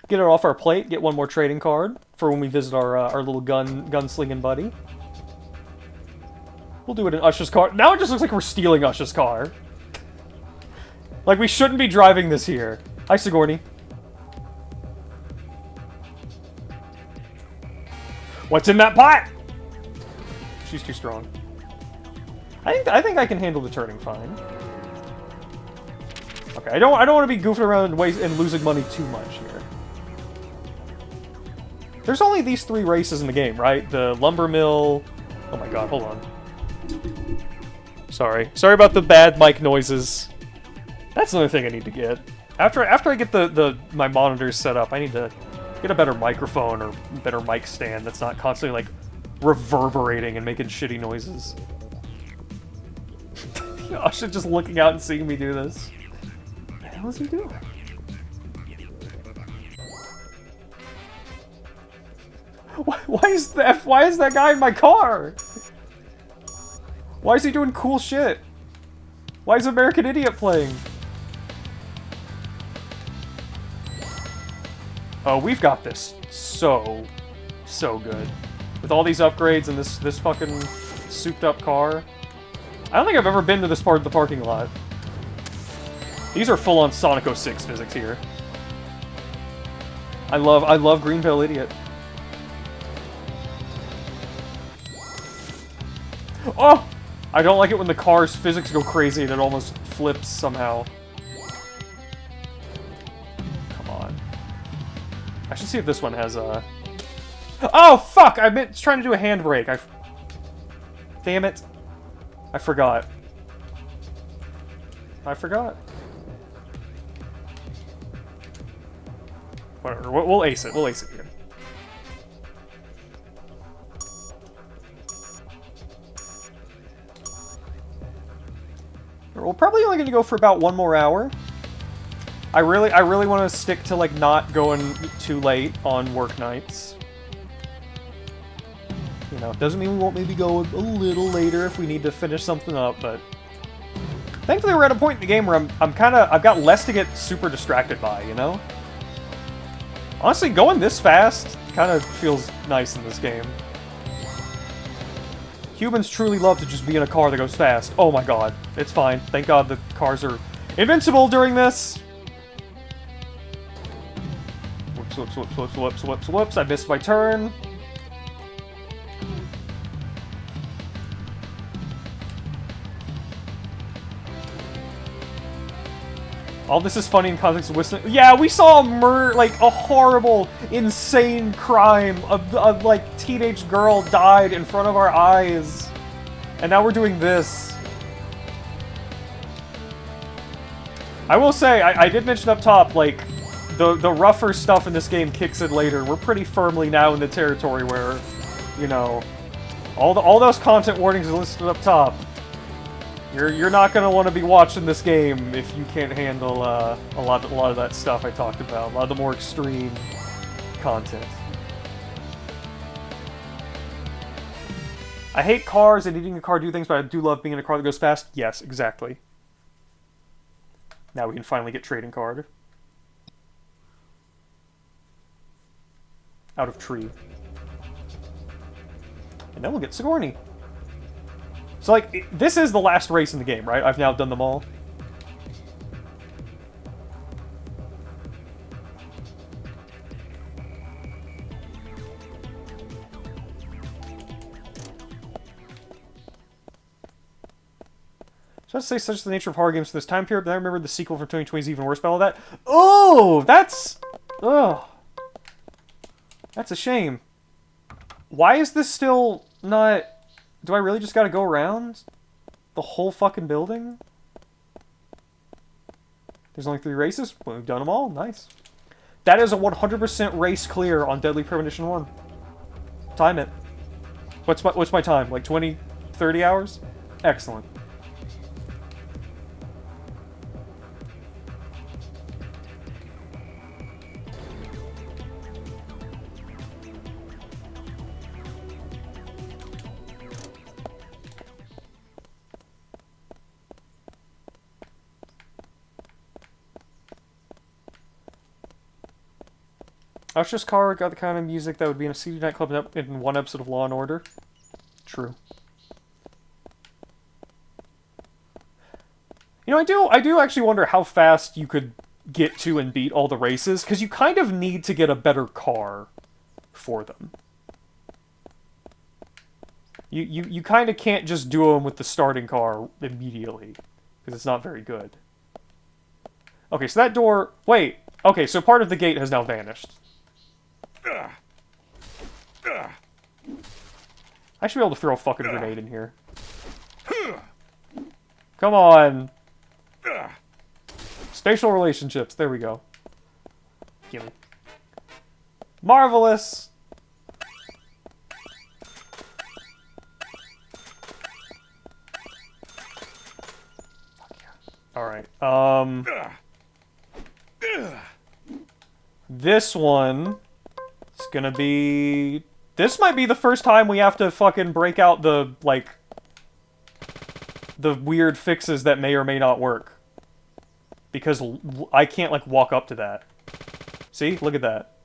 Get it off our plate, get one more trading card for when we visit our little gunslinging buddy. We'll do it in Usha's car. Now it just looks like we're stealing Usha's car. Like, we shouldn't be driving this here. Hi, Sigourney. What's in that pot? She's too strong. I think I can handle the turning fine. Okay, I don't want to be goofing around and losing money too much here. There's only these 3 races in the game, right? The lumber mill. Oh my god, hold on. Sorry about the bad mic noises. That's another thing I need to get. After I get my monitors set up, I need to get a better microphone or better mic stand that's not constantly like reverberating and making shitty noises. Usha just looking out and seeing me do this. What the hell is he doing? Why is that guy in my car? Why is he doing cool shit? Why is American Idiot playing? Oh, we've got this so good. With all these upgrades and this fucking souped up car. I don't think I've ever been to this part of the parking lot. These are full-on Sonic 06 physics here. I love Greenvale Idiot. Oh! I don't like it when the car's physics go crazy and it almost flips somehow. Come on. I should see if this one has a... Oh, fuck! I meant trying to do a handbrake. Damn it. I forgot. Whatever, we'll ace it. We'll ace it here. We're probably only going to go for about 1 more hour. I really want to stick to, like, not going too late on work nights. You know, doesn't mean we won't maybe go a little later if we need to finish something up, but... Thankfully we're at a point in the game where I've got less to get super distracted by, you know? Honestly, going this fast kind of feels nice in this game. Humans truly love to just be in a car that goes fast. Oh my god. It's fine. Thank god the cars are invincible during this. Whoops. I missed my turn. All this is funny in context of Whistling. Yeah, we saw a horrible, insane crime. A like, teenage girl died in front of our eyes. And now we're doing this. I will say, I did mention up top, like, the rougher stuff in this game kicks in later. We're pretty firmly now in the territory where, you know, all those content warnings are listed up top. You're not gonna want to be watching this game if you can't handle a lot of that stuff I talked about. A lot of the more extreme content. I hate cars and needing a car to do things, but I do love being in a car that goes fast. Yes, exactly. Now we can finally get trading card. Out of tree. And then we'll get Sigourney. So, like, this is the last race in the game, right? I've now done them all. So let's say such is the nature of horror games for this time period, but I remember the sequel for 2020 is even worse by all that. Oh! That's... Ugh. That's a shame. Why is this still not... Do I really just gotta go around the whole fucking building? There's only 3 races? Well, we've done them all. Nice. That is a 100% race clear on Deadly Premonition 1. Time it. What's my time? Like 20, 30 hours? Excellent. Usher's car got the kind of music that would be in a seedy nightclub in one episode of Law and Order. True. You know, I do actually wonder how fast you could get to and beat all the races, because you kind of need to get a better car for them. You kind of can't just do them with the starting car immediately, because it's not very good. Okay, so that door... Wait. Okay, so part of the gate has now vanished. I should be able to throw a fucking grenade in here. Come on. Spatial relationships. There we go. Gimme. Marvelous. Alright. This one is gonna be... This might be the first time we have to fucking break out the, like... the weird fixes that may or may not work. Because I can't, like, walk up to that. See? Look at that.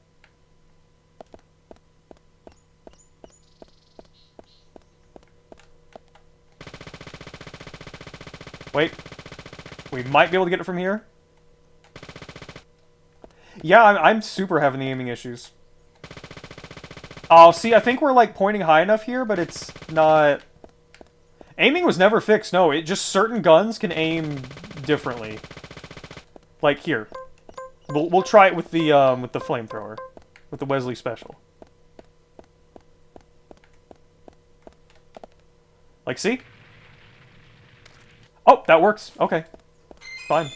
Wait. We might be able to get it from here. Yeah, I'm super having the aiming issues. Oh, see, I think we're, like, pointing high enough here, but it's not... Aiming was never fixed, no. It just certain guns can aim differently. Like, here. We'll try it with the flamethrower. With the Wesley Special. Like, see? Oh, that works. Okay. Fine.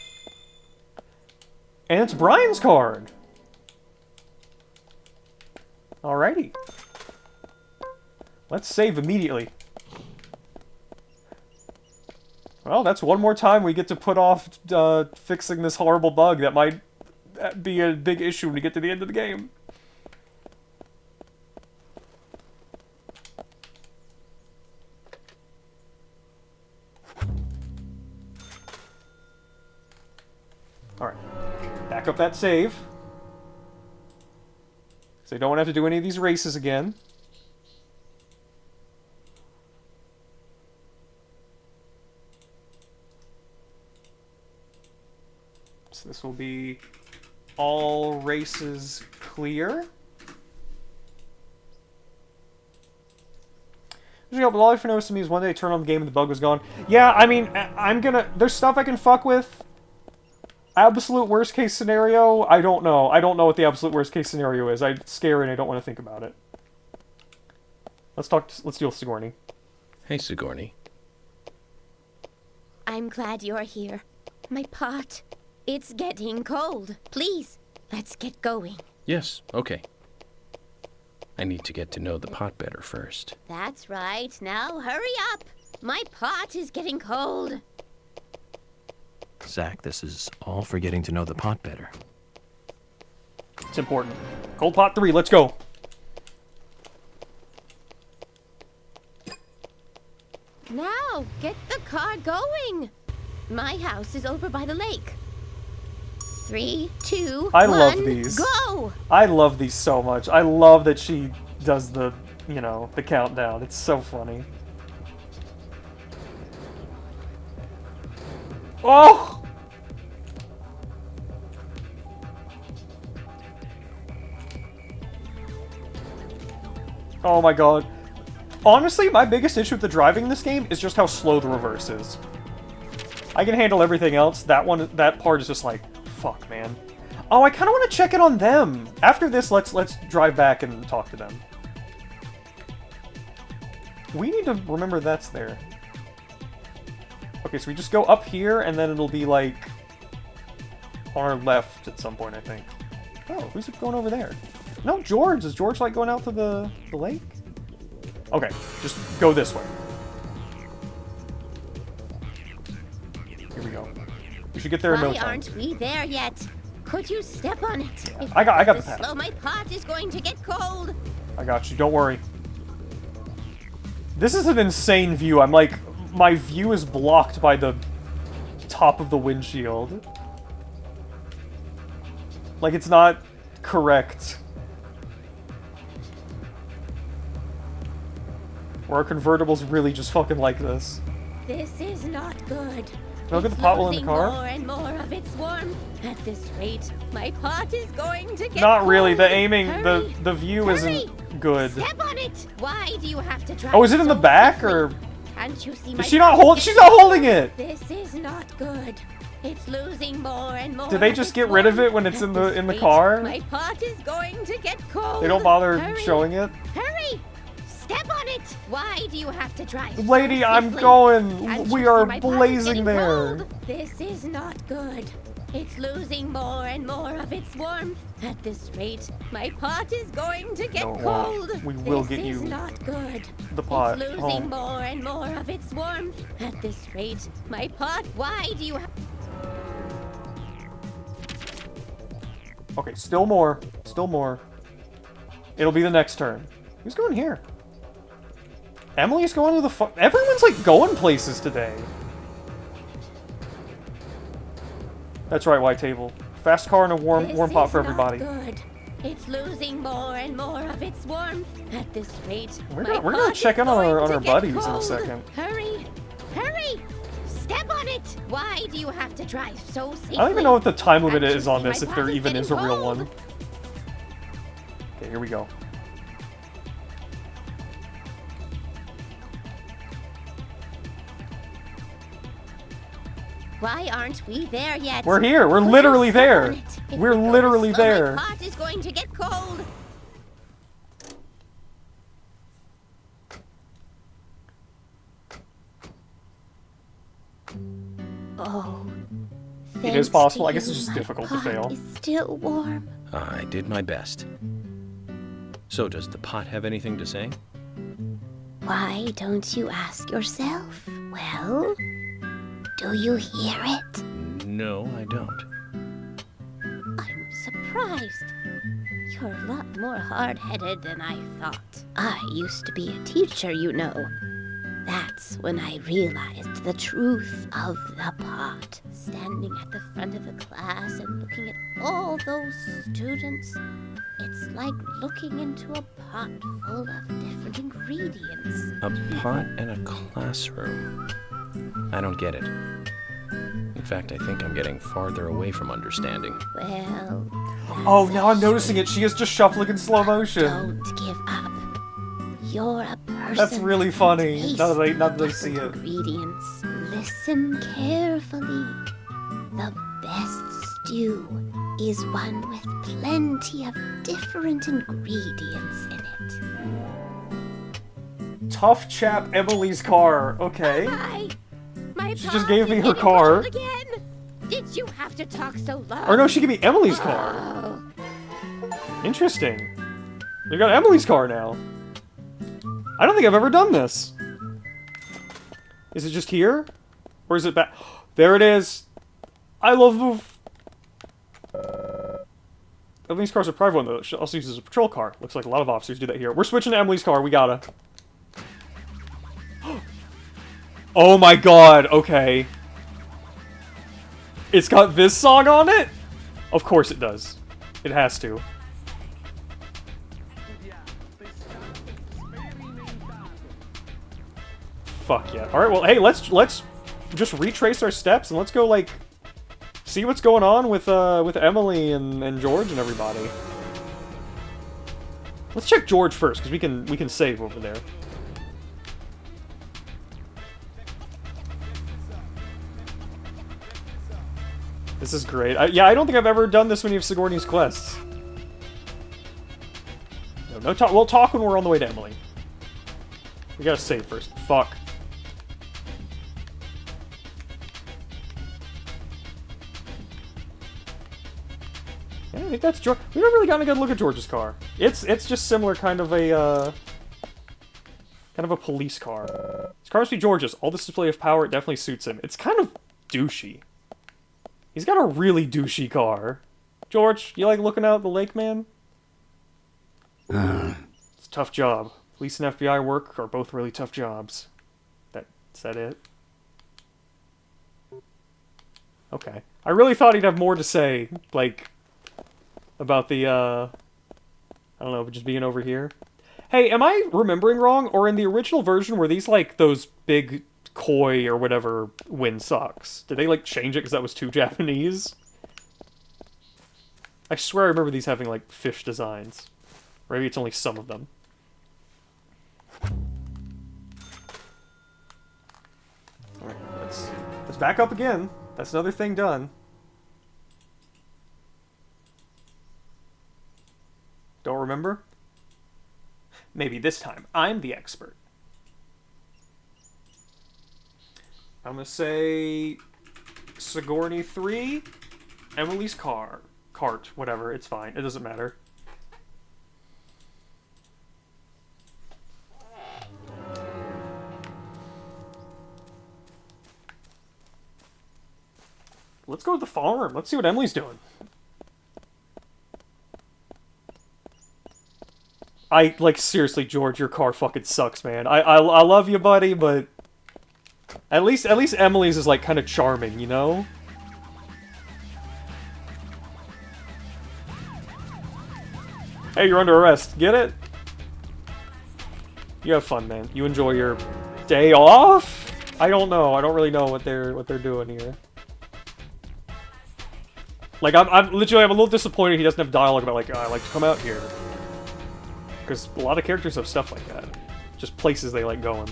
And it's Brian's card! Alrighty. Let's save immediately. Well, that's one more time we get to put off fixing this horrible bug that might be a big issue when we get to the end of the game. Alright. Back up that save. So you don't want to have to do any of these races again. So this will be all races clear. All I for noticed to me is one day I turned on the game and the bug was gone. Yeah, I mean, there's stuff I can fuck with. Absolute worst case scenario, I don't know. I don't know what the absolute worst case scenario is. It's scary and I don't want to think about it. Let's deal with Sigourney. Hey, Sigourney. I'm glad you're here. My pot, it's getting cold. Please, let's get going. Yes, okay. I need to get to know the pot better first. That's right. Now hurry up. My pot is getting cold. Zach, this is all for getting to know the pot better. It's important. Cold pot 3, let's go. Now, get the car going. My house is over by the lake. 3, 2, I 1, love these. Go! I love these so much. I love that she does the, you know, the countdown. It's so funny. Oh! Oh my god. Honestly, my biggest issue with the driving in this game is just how slow the reverse is. I can handle everything else. That part is just like, fuck, man. Oh, I kind of want to check it on them. After this, let's drive back and talk to them. We need to remember that's there. Okay, so we just go up here, and then it'll be, like, on our left at some point, I think. Oh, who's going over there? No, George. Is George like going out to the lake? Okay, just go this way. Here we go. We should get there in no Why time. aren't we there yet? Could you step on it? If I got the this path. slow, my pot is going to get cold. I got you. Don't worry. This is an insane view. I'm like, my view is blocked by the top of the windshield. Like, it's not correct. Or our convertible's really just fucking like this. This is not good. Look at the It's pot in the losing car. More and more of its warmth. At this rate, my pot is going to get Not really. The cold. aiming, Hurry. the view Hurry. isn't good. Step on it. Why do you have to drive? Oh, is it in the so back swiftly? or? Can't you see my Is she not pot hold? is She's getting not holding it. This is not good. It's losing more and more. Did they of just its get rid of warmth. it when it's At in the this rate, car? My pot is going to get cold. They don't bother Hurry. showing it. Hurry! Step on it. Why do you have to drive? so Lady, I'm swiftly? going. Can't We you are see my pot is blazing getting there. cold? This is not good. It's losing more and more of its warmth. At this rate, my pot is going to get No, cold. we will this get you is not good. the pot It's losing home. more and more of its warmth. At this rate, my pot. Why do you have? Okay, still more. Still more. It'll be the next turn. Who's going here? Emily's going to the everyone's like going places today. That's right, white table. Fast car and a warm pot for everybody. Good. It's losing more and more of its warmth. At this rate, We're my gonna pot check is in on going our to get buddies in a cold. second. Hurry! Hurry! Step on it! Why do you have to drive so safely? I don't even know what the time limit Can't you is on see my this, if pot there is even getting is a real cold? one. Okay, here we go. Why aren't we there yet? We're here. We're Could you literally step there. on it? If We're we go literally slow, there. My pot is going to get cold. Oh. It is thanks possible. to I guess you, it's just my difficult to pot fail. is still warm. I did my best. So, does the pot have anything to say? Why don't you ask yourself? Well, do you hear it? No, I don't. I'm surprised. You're a lot more hard-headed than I thought. I used to be a teacher, you know. That's when I realized the truth of the pot. Standing at the front of the class and looking at all those students, it's like looking into a pot full of different ingredients. A pot and a classroom. I don't get it. In fact, I think I'm getting farther away from understanding. Well, Oh, now I'm noticing it. She is just shuffling in slow motion. don't give up. You're a person. That's really funny. Taste Now that I see it. ingredients. Listen carefully. The best stew is one with plenty of different ingredients in it. Tough chap Emily's car. Okay. Hi. My She just gave me her car. Again. Did you have to talk so loud? Or no, she gave me Emily's car. Oh. Interesting. We got Emily's car now. I don't think I've ever done this. Is it just here? Or is it back? There it is. I love move. Emily's car's a private one, though. She also uses a patrol car. Looks like a lot of officers do that here. We're switching to Emily's car. We gotta. Oh my god. Okay. It's got this song on it? Of course it does. It has to. Fuck yeah. Alright, well, hey, let's just retrace our steps and let's go, like, see what's going on with Emily and George and everybody. Let's check George first, because we can save over there. This is great. Yeah, I don't think I've ever done this many of Sigourney's quests. No talk. We'll talk when we're on the way to Emily. We gotta save first. Fuck. Yeah, think that's George. We never really gotten a good look at George's car. It's just similar, kind of a police car. This car must be George's. All this display of power, it definitely suits him. It's kind of douchey. He's got a really douchey car. George, you like looking out at the lake, man? It's a tough job. Police and FBI work are both really tough jobs. Is that it? Okay. I really thought he'd have more to say, like, about the, I don't know, just being over here. Hey, am I remembering wrong? Or in the original version, were these, like, those big koi or whatever windsocks? Did they, like, change it because that was too Japanese? I swear I remember these having, like, fish designs. Or maybe it's only some of them. Alright, let's back up again. That's another thing done. Don't remember? Maybe this time I'm the expert. I'm gonna say Sigourney 3, Emily's car. Cart, whatever, it's fine. It doesn't matter. Let's go to the farm. Let's see what Emily's doing. Like, seriously, George, your car fucking sucks, man. I love you, buddy, but at least Emily's is, like, kind of charming, you know? Hey, you're under arrest. Get it? You have fun, man. You enjoy your day off? I don't know. I don't really know what they're doing here. Like, I'm literally, I'm a little disappointed he doesn't have dialogue about, like, I like to come out here. Because a lot of characters have stuff like that. Just places they like going.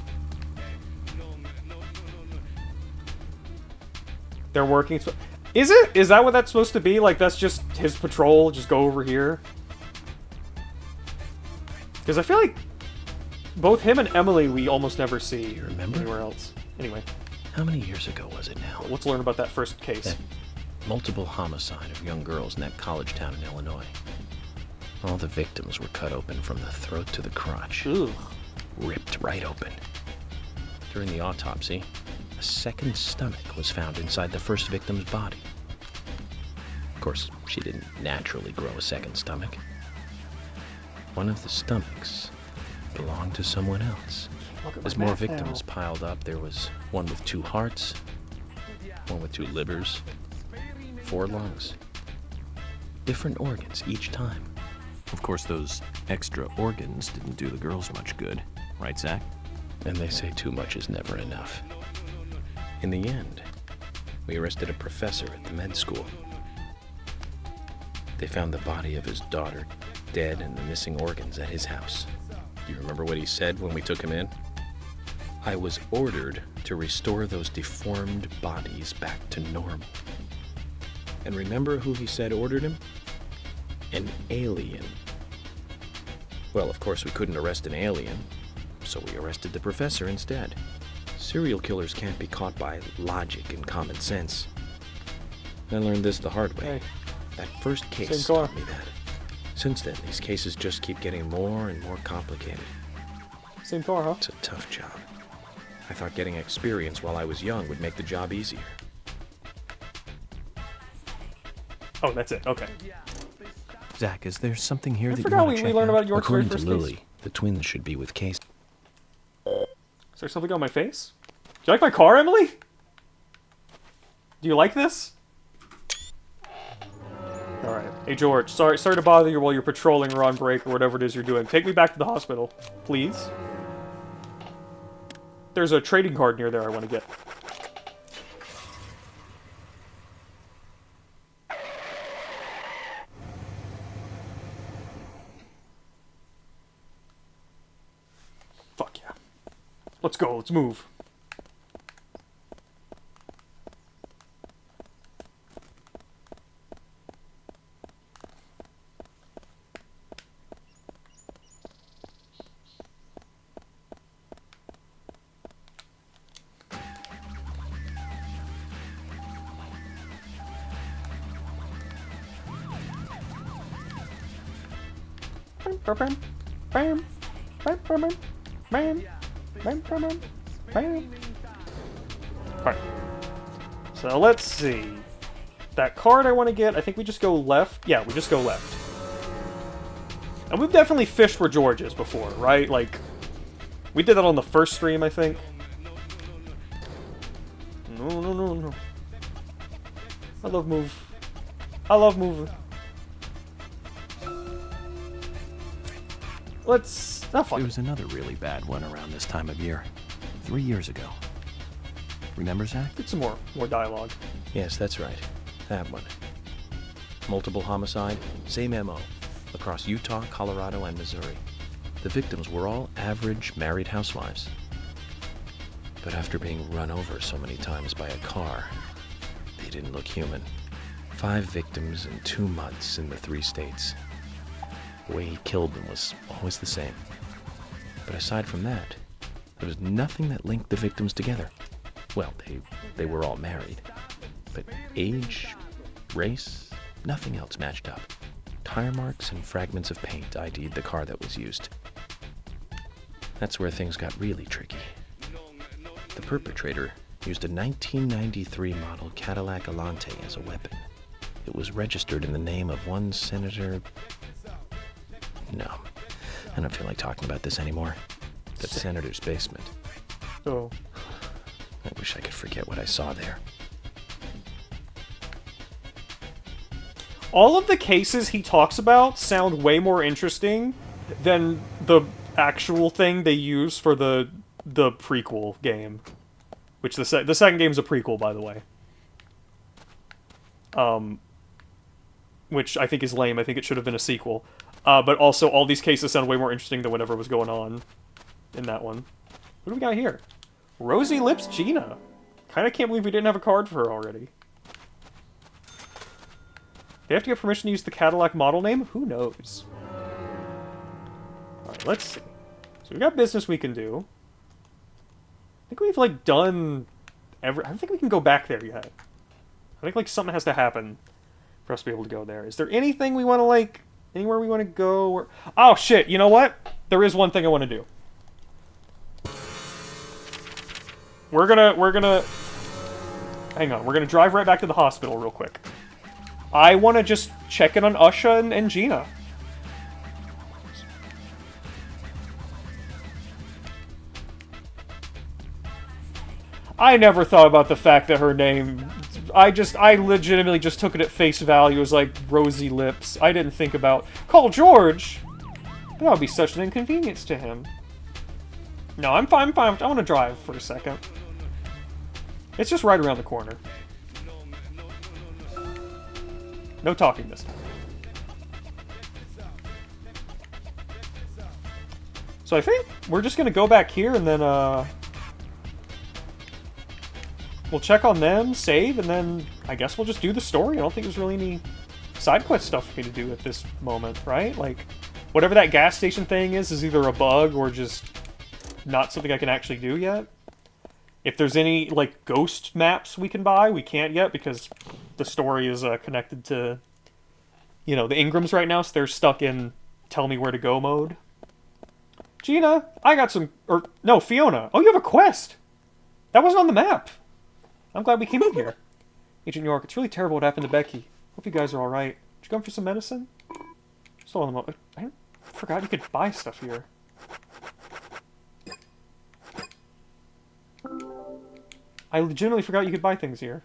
They're working... Is it? Is that what that's supposed to be? Like, that's just his patrol, just go over here? Because I feel like both him and Emily we almost never see. You remember? Anywhere else. Anyway. How many years ago was it now? Let's learn about that first case. That multiple homicide of young girls in that college town in Illinois. All the victims were cut open from the throat to the crotch. Ooh. Ripped right open. During the autopsy, a second stomach was found inside the first victim's body. Of course, she didn't naturally grow a second stomach. One of the stomachs belonged to someone else. As more victims piled up, there was one with 2 hearts, one with 2 livers, 4 lungs. Different organs each time. Of course, those extra organs didn't do the girls much good, right, Zach? And they say too much is never enough. In the end, we arrested a professor at the med school. They found the body of his daughter dead and the missing organs at his house. Do you remember what he said when we took him in? I was ordered to restore those deformed bodies back to normal. And remember who he said ordered him? An alien. Well, of course we couldn't arrest an alien, so we arrested the professor instead. Serial killers can't be caught by logic and common sense. I learned this the hard way. Hey. That first case taught me that. Since then, these cases just keep getting more and more complicated. Same car, huh? It's a tough job. I thought getting experience while I was young would make the job easier. Oh, that's it. Okay. Zach, is there something here that you forgot want to we check learned out? about York's very According to first Lily, case. the twins should be with Case. Is there something on my face? Do you like my car, Emily? Do you like this? Alright. Hey, George. Sorry to bother you while you're patrolling or on break or whatever it is you're doing. Take me back to the hospital, please. There's a trading card near there I want to get. Fuck yeah. Let's go. Let's move. Alright. So let's see. That card I want to get, I think we just go left. Yeah, we just go left. And we've definitely fished where George is before, right? Like, we did that on the first stream, I think. No. I love move. I love moving. Let's... Oh, fuck. There was another really bad one around this time of year. 3 years ago. Remember, Zach? Get some more dialogue. Yes, that's right. That one. Multiple homicide, same MO. Across Utah, Colorado, and Missouri. The victims were all average married housewives. But after being run over so many times by a car, they didn't look human. 5 victims in 2 months in the 3 states. The way he killed them was always the same. But aside from that, there was nothing that linked the victims together. Well, they were all married. But age, race, nothing else matched up. Tire marks and fragments of paint ID'd the car that was used. That's where things got really tricky. The perpetrator used a 1993 model Cadillac Alante as a weapon. It was registered in the name of one Senator... No, I don't feel like talking about this anymore. The senator's basement. Oh. I wish I could forget what I saw there. All of the cases he talks about sound way more interesting than the actual thing they use for the prequel game. Which the second game's a prequel, by the way. Which I think is lame. I think it should have been a sequel. But also, all these cases sound way more interesting than whatever was going on in that one. What do we got here? Rosy Lips Gina. Kinda can't believe we didn't have a card for her already. They have to get permission to use the Cadillac model name? Who knows? Alright, let's see. So we got business we can do. I think we've, like, done... I don't think we can go back there yet. I think, like, something has to happen for us to be able to go there. Is there anything we want to, like... Anywhere we want to go? Or... Oh, shit! You know what? There is one thing I want to do. We're gonna... Hang on. We're gonna drive right back to the hospital real quick. I want to just check in on Usha and Gina. I never thought about the fact that her name... I legitimately just took it at face value as, like, rosy lips. I didn't think about... Call George! That would be such an inconvenience to him. No, I'm fine. I want to drive for a second. It's just right around the corner. No talking this time. So I think we're just going to go back here and then, we'll check on them, save, and then I guess we'll just do the story. I don't think there's really any side quest stuff for me to do at this moment, right? Like, whatever that gas station thing is either a bug or just not something I can actually do yet. If there's any, like, ghost maps we can buy, we can't yet because the story is connected to, you know, the Ingrams right now, so they're stuck in tell me where to go mode. Gina, I got some... Or, no, Fiona. Oh, you have a quest! That wasn't on the map. I'm glad we came in here. Agent York, it's really terrible what happened to Becky. Hope you guys are alright. Did you come for some medicine? Still on the moment. I forgot you could buy stuff here. I legitimately forgot you could buy things here.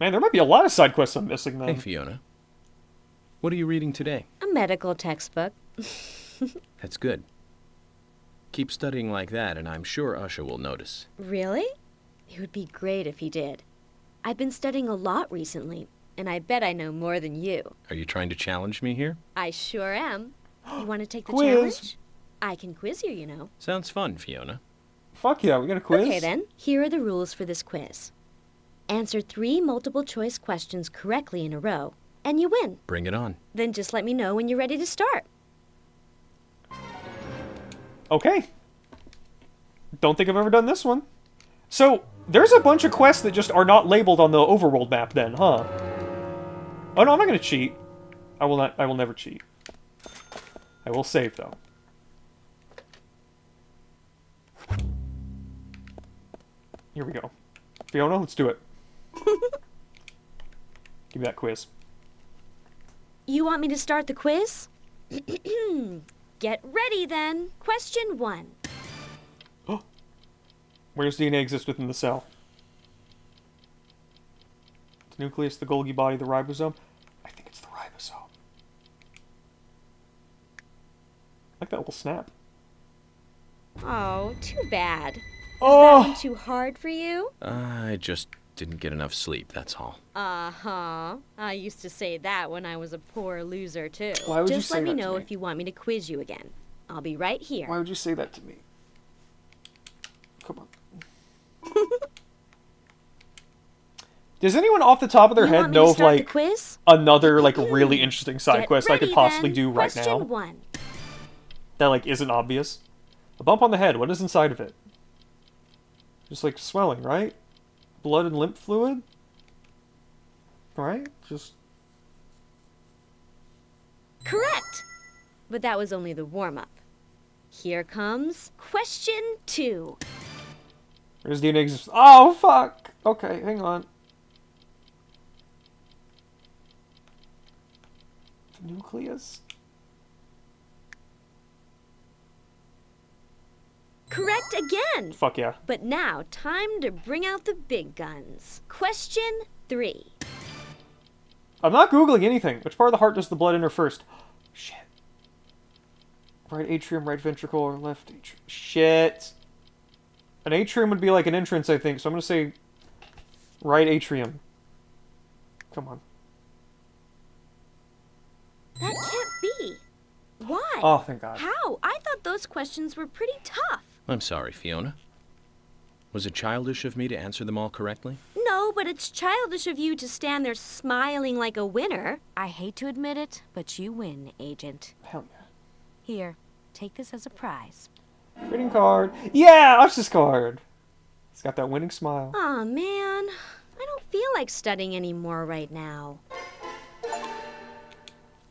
Man, there might be a lot of side quests I'm missing then. Hey, Fiona. What are you reading today? A medical textbook. That's good. Keep studying like that, and I'm sure Usha will notice. Really? It would be great if he did. I've been studying a lot recently, and I bet I know more than you. Are you trying to challenge me here? I sure am. You want to take the Quiz. challenge? I can quiz you, you know. Sounds fun, Fiona. Fuck yeah, we got a quiz? Okay then, here are the rules for this quiz. Answer 3 multiple choice questions correctly in a row, and you win. Bring it on. Then just let me know when you're ready to start. Okay. Don't think I've ever done this one. So, there's a bunch of quests that just are not labeled on the overworld map then, huh? Oh no, I'm not gonna cheat. I will not. I will never cheat. I will save though. Here we go. Fiona, let's do it. Give me that quiz. You want me to start the quiz? Get ready then. Question 1. Where does DNA exist within the cell? The nucleus, the Golgi body, the ribosome? I think it's the ribosome. I like that little snap. Oh, too bad. Is Oh! that one too hard for you? I just didn't get enough sleep, that's all. Uh-huh. I used to say that when I was a poor loser, too. Why would you Just say let me that to know me? if you want me to quiz you again. I'll be right here. Why would you say that to me? Come on. Does anyone off the top of their You head want me to know of, start the like, quiz? another, like, really interesting side Get quest I could ready, possibly then. do right Question now? 1. That, like, isn't obvious? A bump on the head, what is inside of it? Just, like, swelling, right? Blood and lymph fluid? Right? Just... Correct! But that was only the warm-up. Here comes question 2. Where's DNA exist? Oh, fuck! Okay, hang on. The nucleus? Correct again! Fuck yeah. But now, time to bring out the big guns. Question 3. I'm not Googling anything. Which part of the heart does the blood enter first? Shit. Right atrium, right ventricle, or left atrium? Shit. An atrium would be like an entrance, I think, so I'm gonna say right atrium. Come on. That can't be. Why? Oh, thank God. How? I thought those questions were pretty tough. I'm sorry, Fiona. Was it childish of me to answer them all correctly? No, but it's childish of you to stand there smiling like a winner. I hate to admit it, but you win, Agent. Hell yeah. Here, take this as a prize. Reading card. Yeah, Usher's card. It's got that winning smile. Aw, man. I don't feel like studying anymore right now.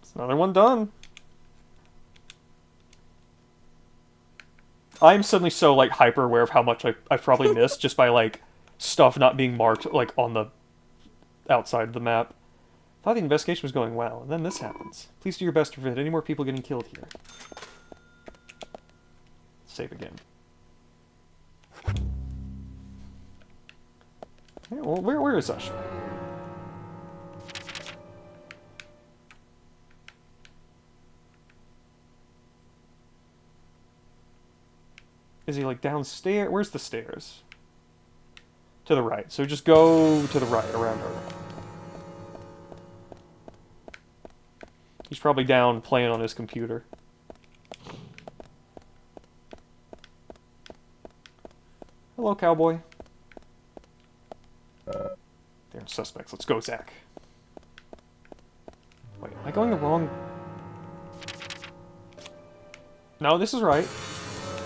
It's another one done. I'm suddenly so, like, hyper aware of how much I've probably missed just by, like, stuff not being marked, like, on the outside of the map. Thought the investigation was going well, and then this happens. Please do your best to prevent any more people getting killed here. Save again. Yeah, well, where is Usher? Is he, like, downstairs? Where's the stairs? To the right. So just go to the right, around her. He's probably down playing on his computer. Hello, cowboy. They're suspects. Let's go, Zach. Wait, am I going the wrong... No, this is right.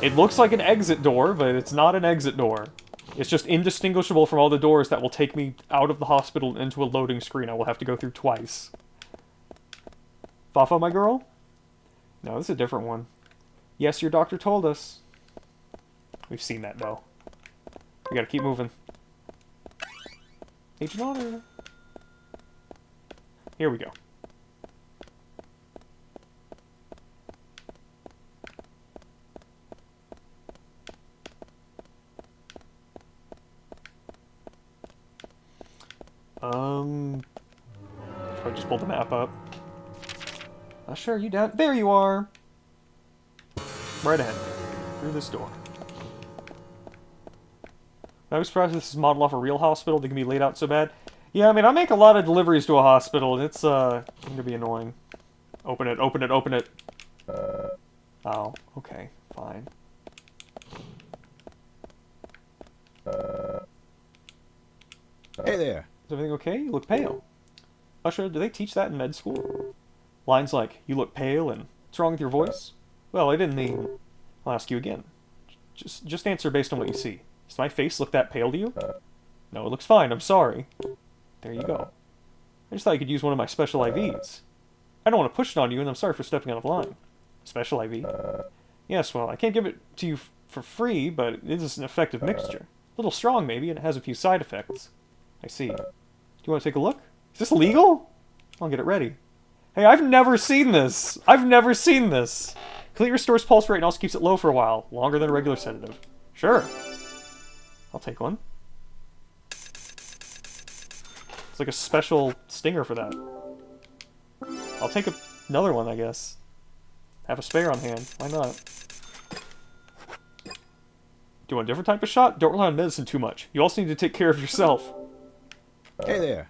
It looks like an exit door, but it's not an exit door. It's just indistinguishable from all the doors that will take me out of the hospital and into a loading screen I will have to go through twice. Fafa, my girl? No, this is a different one. Yes, your doctor told us. We've seen that, though. We gotta keep moving. Agent Otter. Here we go. Should I just pull the map up? Sure, you down? There you are! Right ahead. Through this door. I was surprised this is modeled off a real hospital. They can be laid out so bad. Yeah, I mean, I make a lot of deliveries to a hospital, and it's, going to be annoying. Open it, open it, open it. Oh, okay, fine. Hey there. Is everything okay? You look pale. Usher, do they teach that in med school? Lines like, you look pale, and what's wrong with your voice? Well, I didn't mean... I'll ask you again. Just answer based on what you see. Does my face look that pale to you? No, it looks fine. I'm sorry. There you go. I just thought you could use one of my special IVs. I don't want to push it on you, and I'm sorry for stepping out of line. Special IV. Yes, well, I can't give it to you for free, but it is an effective mixture. A little strong, maybe, and it has a few side effects. I see. Do you want to take a look? Is this legal? I'll get it ready. Hey, I've never seen this! I've never seen this! Completely restores pulse rate and also keeps it low for a while. Longer than a regular sedative. Sure. I'll take one. It's like a special stinger for that. I'll take another one, I guess. Have a spare on hand. Why not? Do you want a different type of shot? Don't rely on medicine too much. You also need to take care of yourself. Hey there.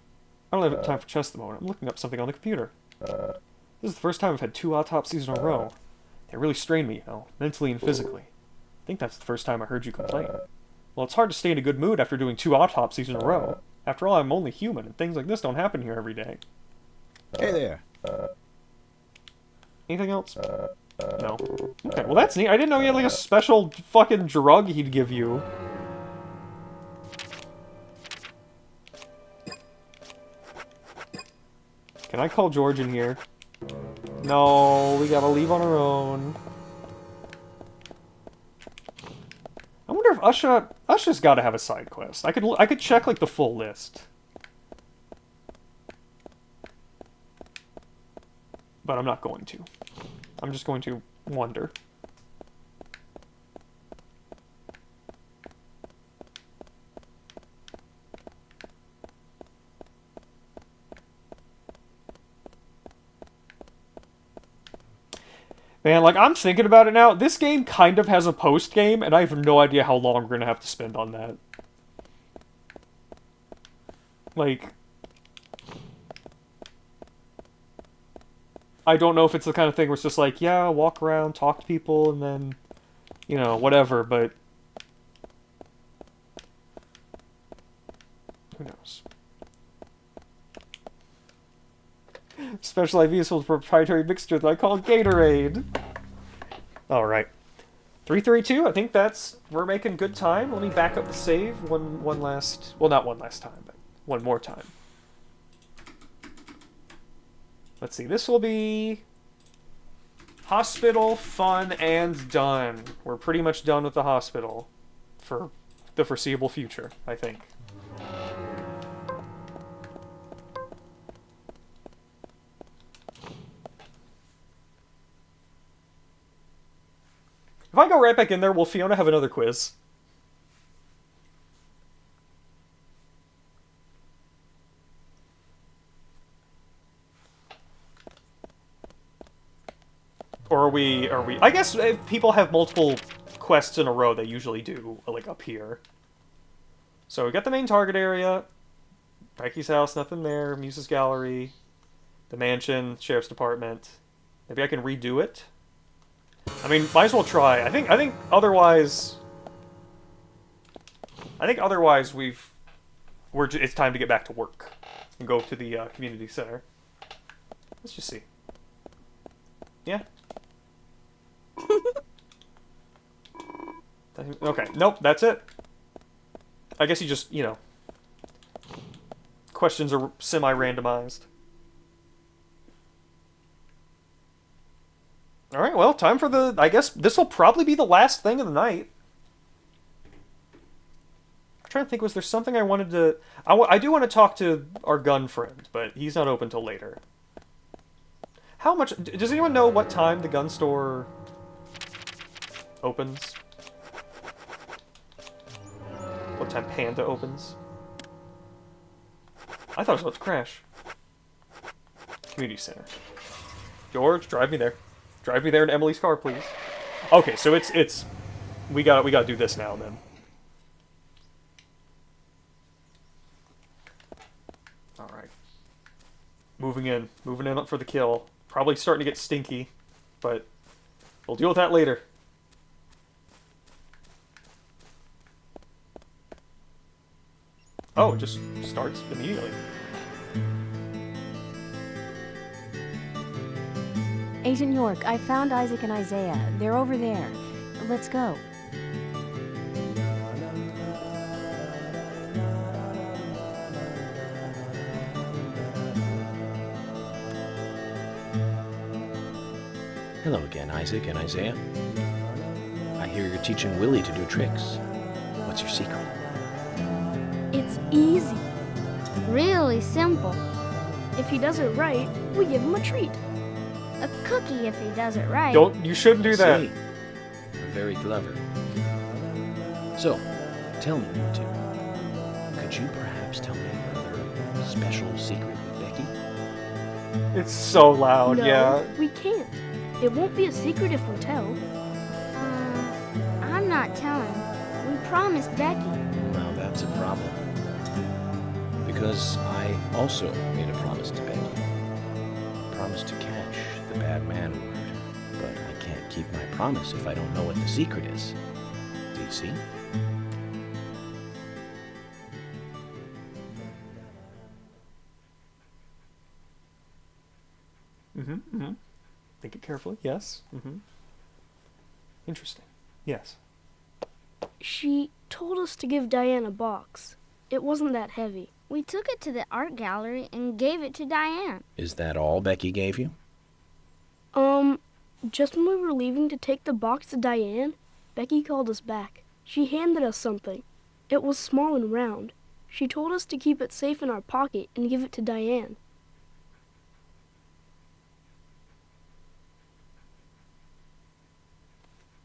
I don't have time for chess at the moment. I'm looking up something on the computer. This is the first time I've had 2 autopsies in a row. They really strain me, you know, mentally and physically. I think that's the first time I heard you complain. Well, it's hard to stay in a good mood after doing 2 autopsies in a row. After all, I'm only human, and things like this don't happen here every day. Hey there. Anything else? No. Okay, well that's neat. I didn't know he had like a special fucking drug he'd give you. Can I call George in here? No, we gotta leave on our own. I wonder if Usha's gotta have a side quest. I could check like the full list. But I'm not going to. I'm just going to wonder. Man, like, I'm thinking about it now. This game kind of has a post-game, and I have no idea how long we're going to have to spend on that. Like, I don't know if it's the kind of thing where it's just like, yeah, walk around, talk to people, and then, you know, whatever, but who knows? Special IV is full of proprietary mixture that I call Gatorade. Alright. 332, I think we're making good time. Let me back up the save one last, well, not one last time, but one more time. Let's see, this will be hospital, fun, and done. We're pretty much done with the hospital for the foreseeable future, I think. If I go right back in there, will Fiona have another quiz? Or are we... I guess if people have multiple quests in a row, they usually do, like, up here. So we got the main target area. Becky's house, nothing there. Muse's gallery. The mansion, sheriff's department. Maybe I can redo it? I mean, might as well try. I think otherwise... it's time to get back to work. And go to the community center. Let's just see. Yeah. Okay, nope, that's it. I guess you just, you know... Questions are semi-randomized. Alright, well, time for the... I guess this will probably be the last thing of the night. I'm trying to think, was there something I wanted to... I do want to talk to our gun friend, but he's not open till later. How much... Does anyone know what time the gun store opens? What time Panda opens? I thought it was about to crash. Community center. George, drive me there. Drive me there in Emily's car, please. Okay, so it's we gotta do this now then. Alright. Moving in for the kill. Probably starting to get stinky, but we'll deal with that later. Oh, it just starts immediately. Agent York, I found Isaac and Isaiah. They're over there. Let's go. Hello again, Isaac and Isaiah. I hear you're teaching Willie to do tricks. What's your secret? It's easy. Really simple. If he does it right, we give him a treat. A cookie if he does it right. You shouldn't do that. See, you're very clever. So, tell me, you two. Could you perhaps tell me another special secret with Becky? It's so loud, No, yeah. we can't. It won't be a secret if we tell. I'm not telling. We promised Becky. Now that's a problem. Because I also made a promise to Becky. A promise to catch the bad man word. But I can't keep my promise if I don't know what the secret is. Do you see? Think it carefully. Yes. Interesting. Yes. She told us to give Diane a box. It wasn't that heavy. We took it to the art gallery and gave it to Diane. Is that all Becky gave you? Just when we were leaving to take the box to Diane, Becky called us back. She handed us something. It was small and round. She told us to keep it safe in our pocket and give it to Diane.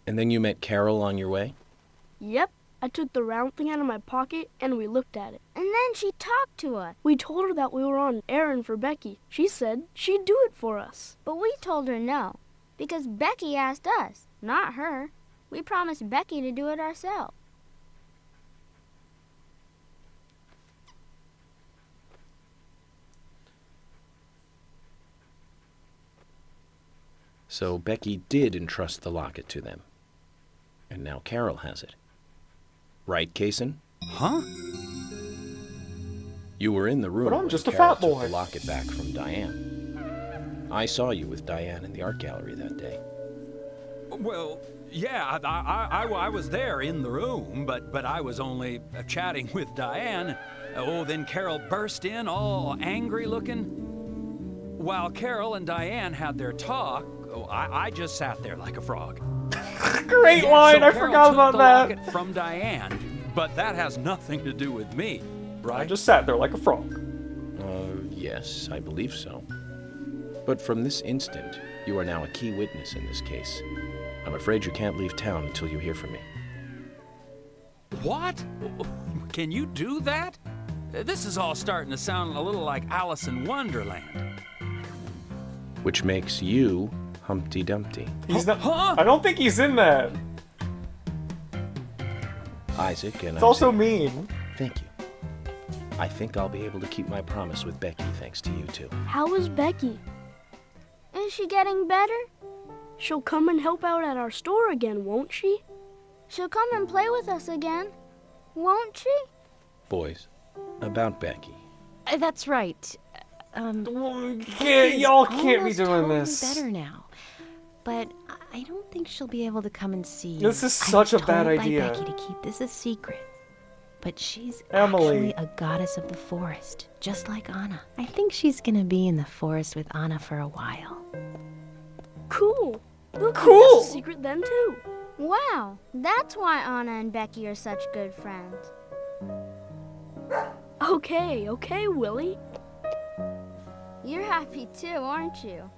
And then you met Carol on your way? Yep. I took the round thing out of my pocket and we looked at it. And then she talked to us. We told her that we were on an errand for Becky. She said she'd do it for us. But we told her no, because Becky asked us, not her. We promised Becky to do it ourselves. So Becky did entrust the locket to them. And now Carol has it. Right, Kaysen? Huh? You were in the room But I'm when just a Carol fat took boy. the locket back from Diane. I saw you with Diane in the art gallery that day. Well, yeah, I was there in the room, but I was only chatting with Diane. Oh, then Carol burst in, all angry looking. While Carol and Diane had their talk, I just sat there like a frog. Great line, I forgot about the that. Locket from Diane, but that has nothing to do with me, right? I just sat there like a frog. Yes, I believe so. But from this instant, you are now a key witness in this case. I'm afraid you can't leave town until you hear from me. What? Can you do that? This is all starting to sound a little like Alice in Wonderland. Which makes you Humpty Dumpty. He's not. I don't think he's in that. Isaac and It's also mean. Thank you. I think I'll be able to keep my promise with Becky thanks to you two. How is Becky? Is she getting better? She'll come and help out at our store again, won't she? She'll come and play with us again, won't she? Boys, about Becky. That's right. Y'all can't be doing totally this. Better now, but I don't think she'll be able to come and see you. This is I such was a bad told idea. by Becky to keep this a secret, but she's Emily. actually a goddess of the forest, just like Anna. I think she's gonna be in the forest with Anna for a while. Cool. We'll keep Cool. this a secret then too. Wow, that's why Anna and Becky are such good friends. Okay, Willie. You're happy too, aren't you?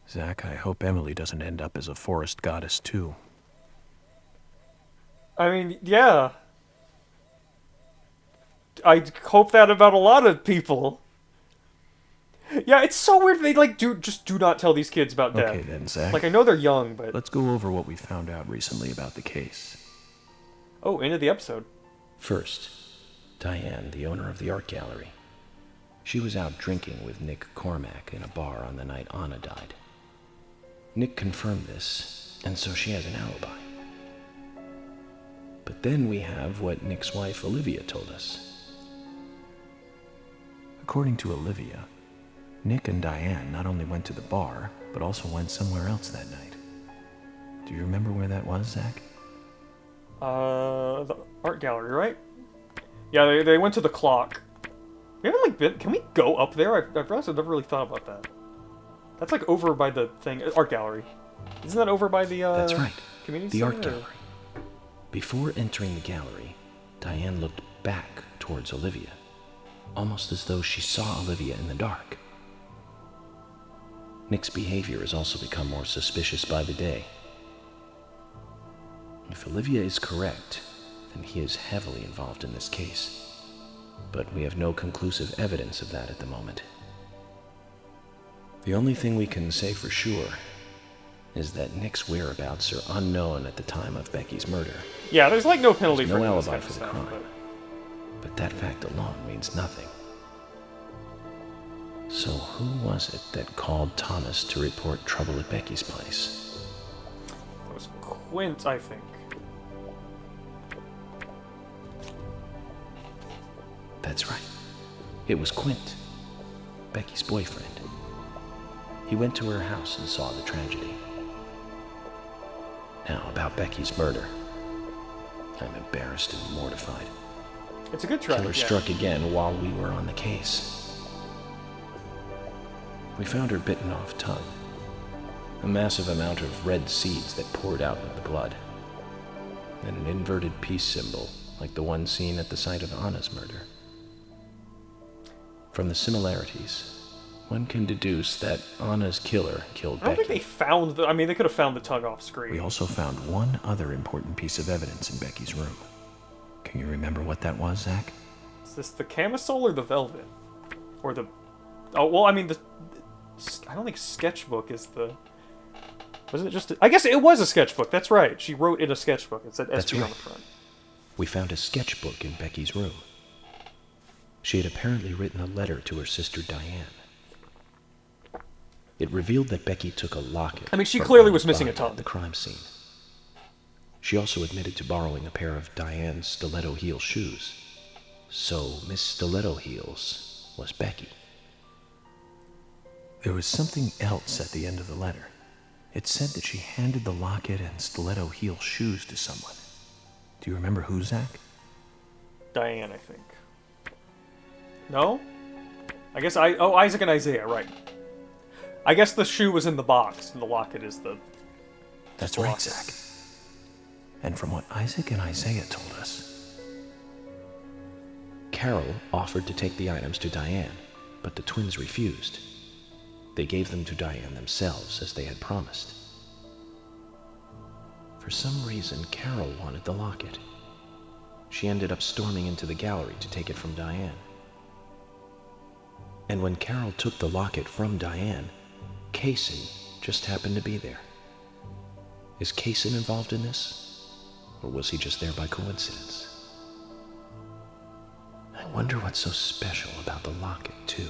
Zach, I hope Emily doesn't end up as a forest goddess too. I mean, yeah. I hope that about a lot of people. Yeah, it's so weird. They just do not tell these kids about death. Okay then, Zach. Like, I know they're young, but Let's go over what we found out recently about the case. oh, end of the episode. First, Diane, the owner of the art gallery. She was out drinking with Nick Cormack in a bar on the night Anna died. Nick confirmed this, and so she has an alibi. But then we have what Nick's wife Olivia told us. According to Olivia, Nick and Diane not only went to the bar, but also went somewhere else that night. Do you remember where that was, Zach? The art gallery, right? Yeah, they went to the clock. We haven't, like, been... Can we go up there? I realized I've never really thought about that. That's like over by the thing, art gallery. Isn't that over by the That's right. community The art center, or- gallery. Before entering the gallery, Diane looked back towards Olivia, almost as though she saw Olivia in the dark. Nick's behavior has also become more suspicious by the day. If Olivia is correct, then he is heavily involved in this case. But we have no conclusive evidence of that at the moment. The only thing we can say for sure is that Nick's whereabouts are unknown at the time of Becky's murder. Yeah, there's like no penalty There's for no this alibi kind of for the stuff, crime. But that fact alone means nothing. So who was it that called Thomas to report trouble at Becky's place? That was Quint, I think. That's right. It was Quint, Becky's boyfriend. He went to her house and saw the tragedy. Now, about Becky's murder. I'm embarrassed and mortified. It's a good try. Killer yeah. struck again while we were on the case. We found her bitten off tongue. A massive amount of red seeds that poured out with the blood. And an inverted peace symbol, like the one seen at the site of Anna's murder. From the similarities, one can deduce that Anna's killer killed I don't Becky. think they found the. I mean, they could have found the tongue off screen. We also found one other important piece of evidence in Becky's room. Can you remember what that was, Zach? Is this the camisole or the velvet? Or the... Oh, well, I mean, I don't think sketchbook is the... Wasn't it just... I guess it was a sketchbook, that's right. She wrote in a sketchbook. It said That's SP on right. the front. We found a sketchbook in Becky's room. She had apparently written a letter to her sister Diane. It revealed that Becky took a locket. I mean, she from clearly Anna's was missing a body tongue. at the crime scene. She also admitted to borrowing a pair of Diane's stiletto heel shoes. So Miss Stiletto Heels was Becky. There was something else at the end of the letter. It said that she handed the locket and stiletto heel shoes to someone. Do you remember who, Zach? Diane, I think. No? I guess Oh, Isaac and Isaiah, right. I guess the shoe was in the box, and the locket is the... That's right, Zach. And from what Isaac and Isaiah told us, Carol offered to take the items to Diane, but the twins refused. They gave them to Diane themselves, as they had promised. For some reason, Carol wanted the locket. She ended up storming into the gallery to take it from Diane. And when Carol took the locket from Diane, Kaysen just happened to be there. Is Kaysen involved in this? Or was he just there by coincidence? I wonder what's so special about the locket, too.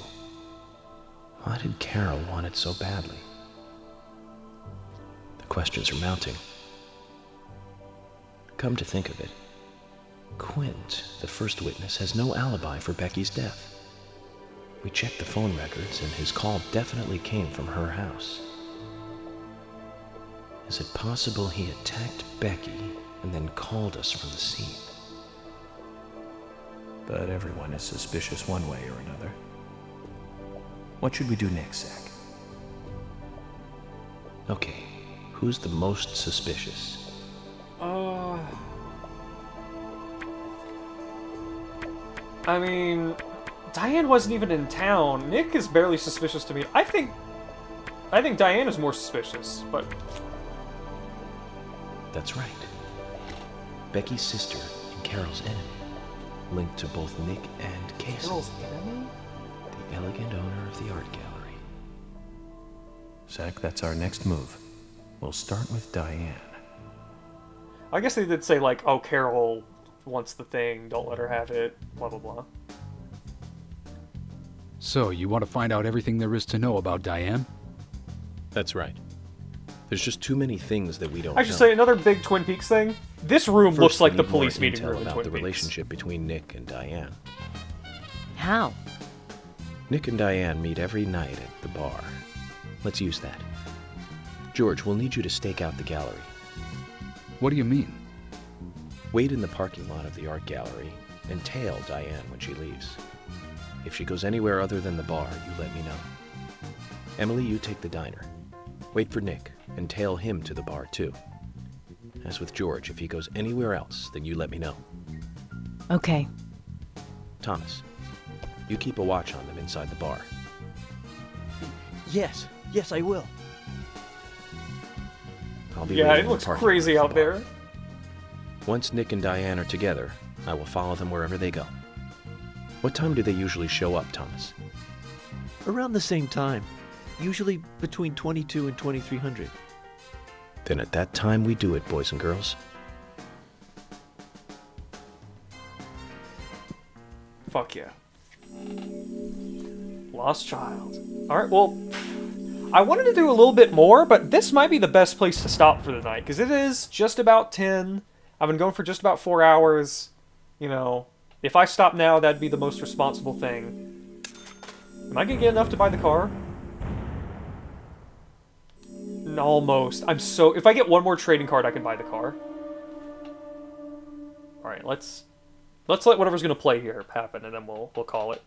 Why did Carol want it so badly? The questions are mounting. Come to think of it, Quint, the first witness, has no alibi for Becky's death. We checked the phone records, and his call definitely came from her house. Is it possible he attacked Becky and then called us from the scene? But everyone is suspicious one way or another. What should we do next, Zach? Okay, who's the most suspicious? I mean, Diane wasn't even in town. Nick is barely suspicious to me. I think Diane is more suspicious, but... That's right. Becky's sister and Carol's enemy, linked to both Nick and Casey. Carol's enemy? The elegant owner of the art gallery. Zach, that's our next move. We'll start with Diane. I guess they did say, like, oh, Carol wants the thing, don't let her have it, blah, blah, blah. So, you want to find out everything there is to know about Diane? That's right. There's just too many things that we don't I should know. say, another big Twin Peaks thing. This room First, looks like we the need more police meeting intel room in about Twin the Peaks. relationship between Nick and Diane. How? Nick and Diane meet every night at the bar. Let's use that. George, we'll need you to stake out the gallery. What do you mean? Wait in the parking lot of the art gallery and tail Diane when she leaves. If she goes anywhere other than the bar, you let me know. Emily, you take the diner. Wait for Nick, and tail him to the bar, too. As with George, if he goes anywhere else, then you let me know. Okay. Thomas, you keep a watch on them inside the bar. Yes, I will. I'll be Yeah, waiting it in the looks parking crazy lot out of the bar. there. Once Nick and Diane are together, I will follow them wherever they go. What time do they usually show up, Thomas? Around the same time. Usually between 22 and 2300. Then at that time we do it, boys and girls. Fuck yeah. Lost child. Alright, well, I wanted to do a little bit more, but this might be the best place to stop for the night, because it is just about 10. I've been going for just about 4 hours. You know, if I stop now, that'd be the most responsible thing. Am I gonna get enough to buy the car? Almost. If I get one more trading card, I can buy the car. Alright, let's let whatever's gonna play here happen, and then we'll call it.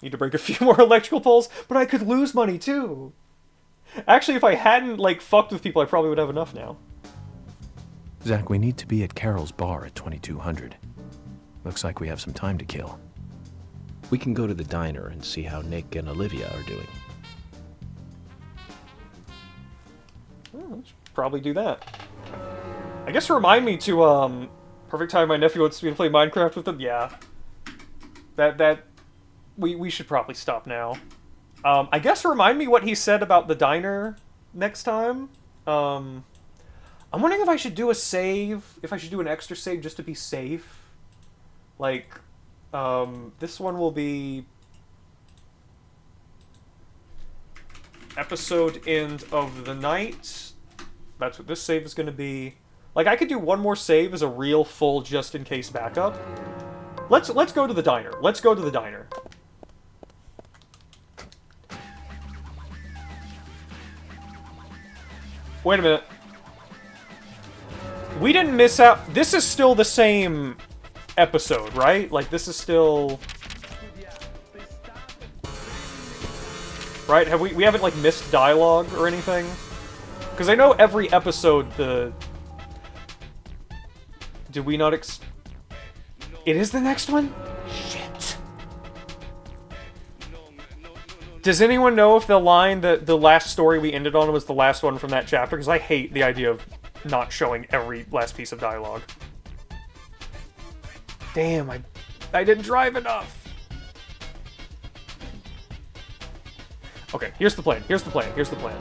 Need to break a few more electrical poles, but I could lose money too. Actually, if I hadn't, like, fucked with people, I probably would have enough now. Zach, we need to be at Carol's bar at 2200. Looks like we have some time to kill. We can go to the diner and see how Nick and Olivia are doing. Well, should probably do that. I guess remind me to, perfect time my nephew wants me to play Minecraft with him. Yeah. We should probably stop now. I guess remind me what he said about the diner next time. I'm wondering if I should do a save, if I should do an extra save just to be safe. Like, this one will be episode end of the night. That's what this save is going to be. Like, I could do one more save as a real full just-in-case backup. Let's go to the diner. Let's go to the diner. Wait a minute. We didn't miss out. This is still the same episode, right? Like, this is still... Right? We haven't, like, missed dialogue or anything? Because I know every episode, Did we not It is the next one? Shit. Does anyone know if the line that the last story we ended on was the last one from that chapter? Because I hate the idea of not showing every last piece of dialogue. Damn, I didn't drive enough. Okay, here's the plan. Here's the plan. Here's the plan.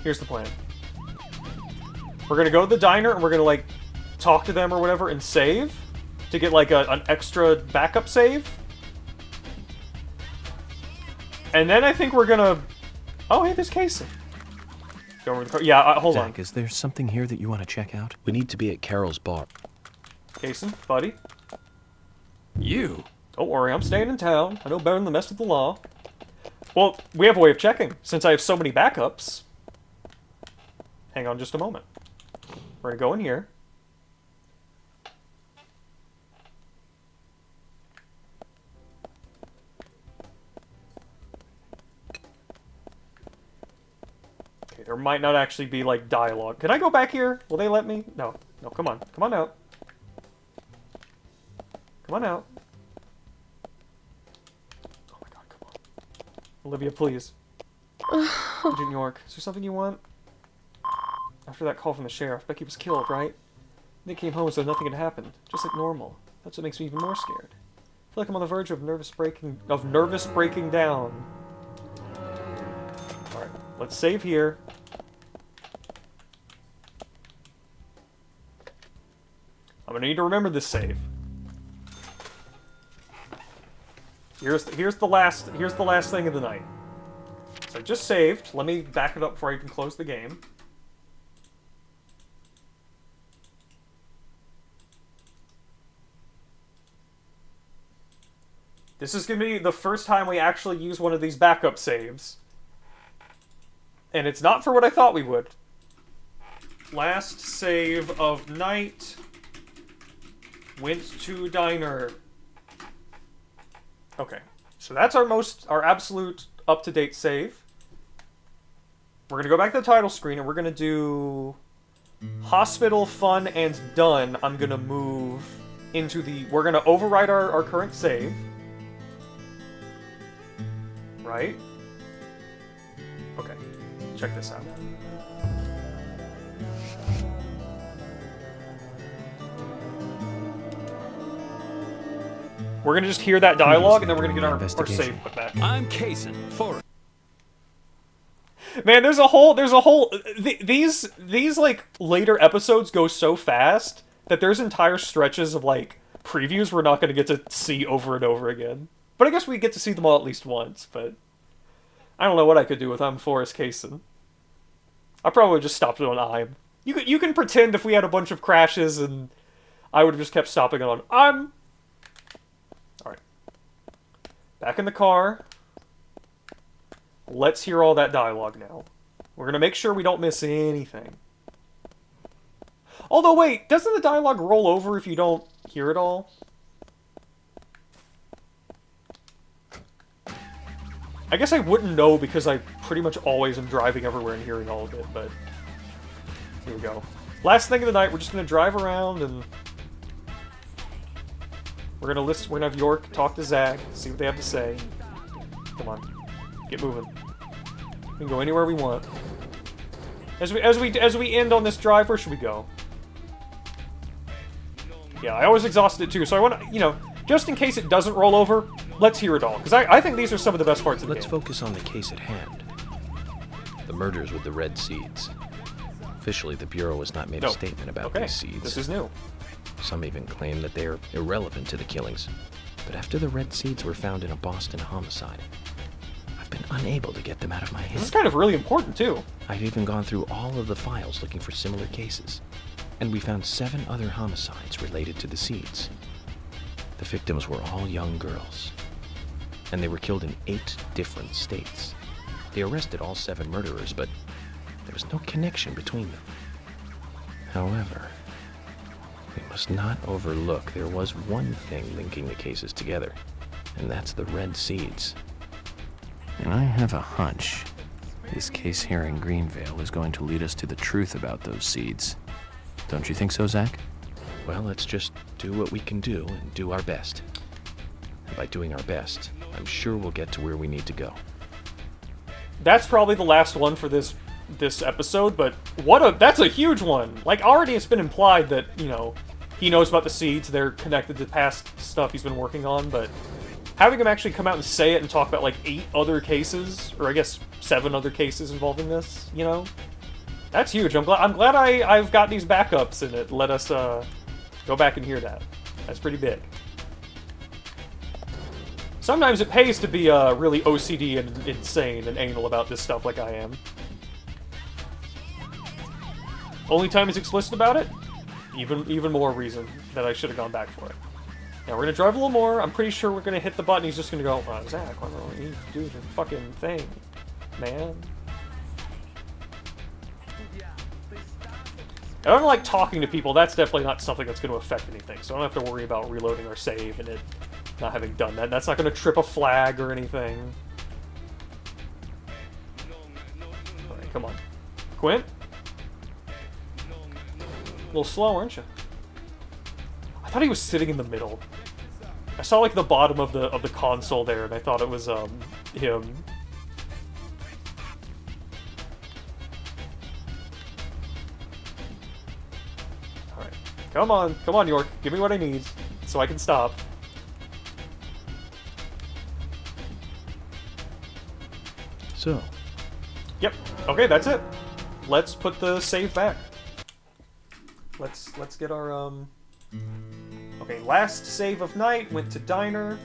Here's the plan. We're gonna go to the diner and we're gonna, like, talk to them or whatever and save to get, like, an extra backup save. And then I think we're gonna... Oh, hey, there's Casey. Go over the car. Yeah, hold on. Zach, is there something here that you want to check out? We need to be at Carol's bar. Casey, buddy. You? Don't worry, I'm staying in town. I know better than the rest of the law. Well, we have a way of checking, since I have so many backups. Hang on just a moment. We're gonna go in here. Okay, there might not actually be, like, dialogue. Can I go back here? Will they let me? No. No, come on. Come on out. Come on out. Oh my god, come on. Olivia, please. Agent York, is there something you want? After that call from the sheriff, Becky was killed, right? Nick came home as though nothing had happened, just like normal. That's what makes me even more scared. I feel like I'm on the verge of nervous breaking down. Alright, let's save here. I'm gonna need to remember this save. Here's the last thing of the night. So I just saved. Let me back it up before I even close the game. This is gonna be the first time we actually use one of these backup saves. And it's not for what I thought we would. Last save of night. Went to diner. Okay. So that's our absolute up-to-date save. We're gonna go back to the title screen and we're gonna do hospital, fun, and done. I'm gonna move into we're gonna override our current save. Right? Okay. Check this out. We're gonna just hear that dialogue, and then we're gonna get our save put back. I'm casing for. Man, these like later episodes go so fast that there's entire stretches of like previews we're not gonna get to see over and over again. But I guess we get to see them all at least once. But I don't know what I could do with I'm Forrest Kaysen. I probably just stopped it on I'm. You can pretend if we had a bunch of crashes and I would have just kept stopping it on I'm. Alright. Back in the car. Let's hear all that dialogue now. We're gonna make sure we don't miss anything. Although, wait, doesn't the dialogue roll over if you don't hear it all? I guess I wouldn't know because I pretty much always am driving everywhere and hearing all of it, but... Here we go. Last thing of the night, we're just gonna drive around and... We're gonna have York talk to Zach, see what they have to say. Come on. Get moving. We can go anywhere we want. As we end on this drive, where should we go? Yeah, I always exhausted it too, so I want to, you know, just in case it doesn't roll over, let's hear it all. Because I think these are some of the best parts of the game. Let's focus on the case at hand. The murders with the red seeds. Officially, the Bureau has not made a statement about these seeds. This is new. Some even claim that they are irrelevant to the killings. But after the red seeds were found in a Boston homicide, I've been unable to get them out of my head. This is kind of really important, too. I've even gone through all of the files looking for similar cases. And we found 7 other homicides related to the seeds. The victims were all young girls. And they were killed in 8 different states. They arrested all 7 murderers, but there was no connection between them. However, we must not overlook there was one thing linking the cases together, and that's the red seeds. And I have a hunch this case here in Greenvale is going to lead us to the truth about those seeds. Don't you think so, Zach? Well, let's just do what we can do and do our best. And by doing our best, I'm sure we'll get to where we need to go. That's probably the last one for this episode, but that's a huge one. Like, already it's been implied that, you know, he knows about the seeds, they're connected to past stuff he's been working on, but having him actually come out and say it and talk about, like, 8 other cases, or I guess 7 other cases involving this, you know? That's huge. I'm glad I've got these backups and it let us go back and hear that. That's pretty big. Sometimes it pays to be really OCD and insane and anal about this stuff like I am. Only time he's explicit about it, even more reason that I should have gone back for it. Now we're gonna drive a little more. I'm pretty sure we're gonna hit the button. He's just gonna go, Zach, why don't you do the fucking thing, man? I don't like talking to people. That's definitely not something that's going to affect anything. So I don't have to worry about reloading our save and it not having done that. That's not going to trip a flag or anything. Alright, come on. Quint? A little slow, aren't you? I thought he was sitting in the middle. I saw like the bottom of the console there and I thought it was him. Come on, York. Give me what I need, so I can stop. So. Yep. Okay, that's it. Let's put the save back. Let's get our Okay, last save of night went to diner.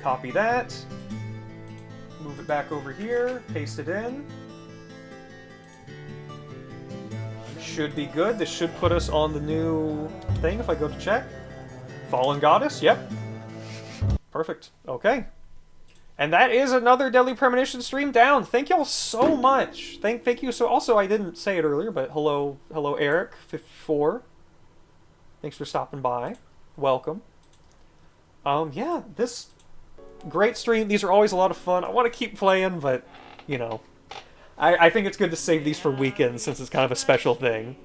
Copy that. Move it back over here. Paste it in. Should be good. This should put us on the new thing if I go to check. Fallen Goddess, yep. Perfect. Okay. And that is another Deadly Premonition stream down. Thank y'all so much. Thank you. So also, I didn't say it earlier, but hello Eric 54. Thanks for stopping by. Welcome. Yeah, this great stream. These are always a lot of fun. I want to keep playing, but you know, I think it's good to save these for weekends since it's kind of a special thing.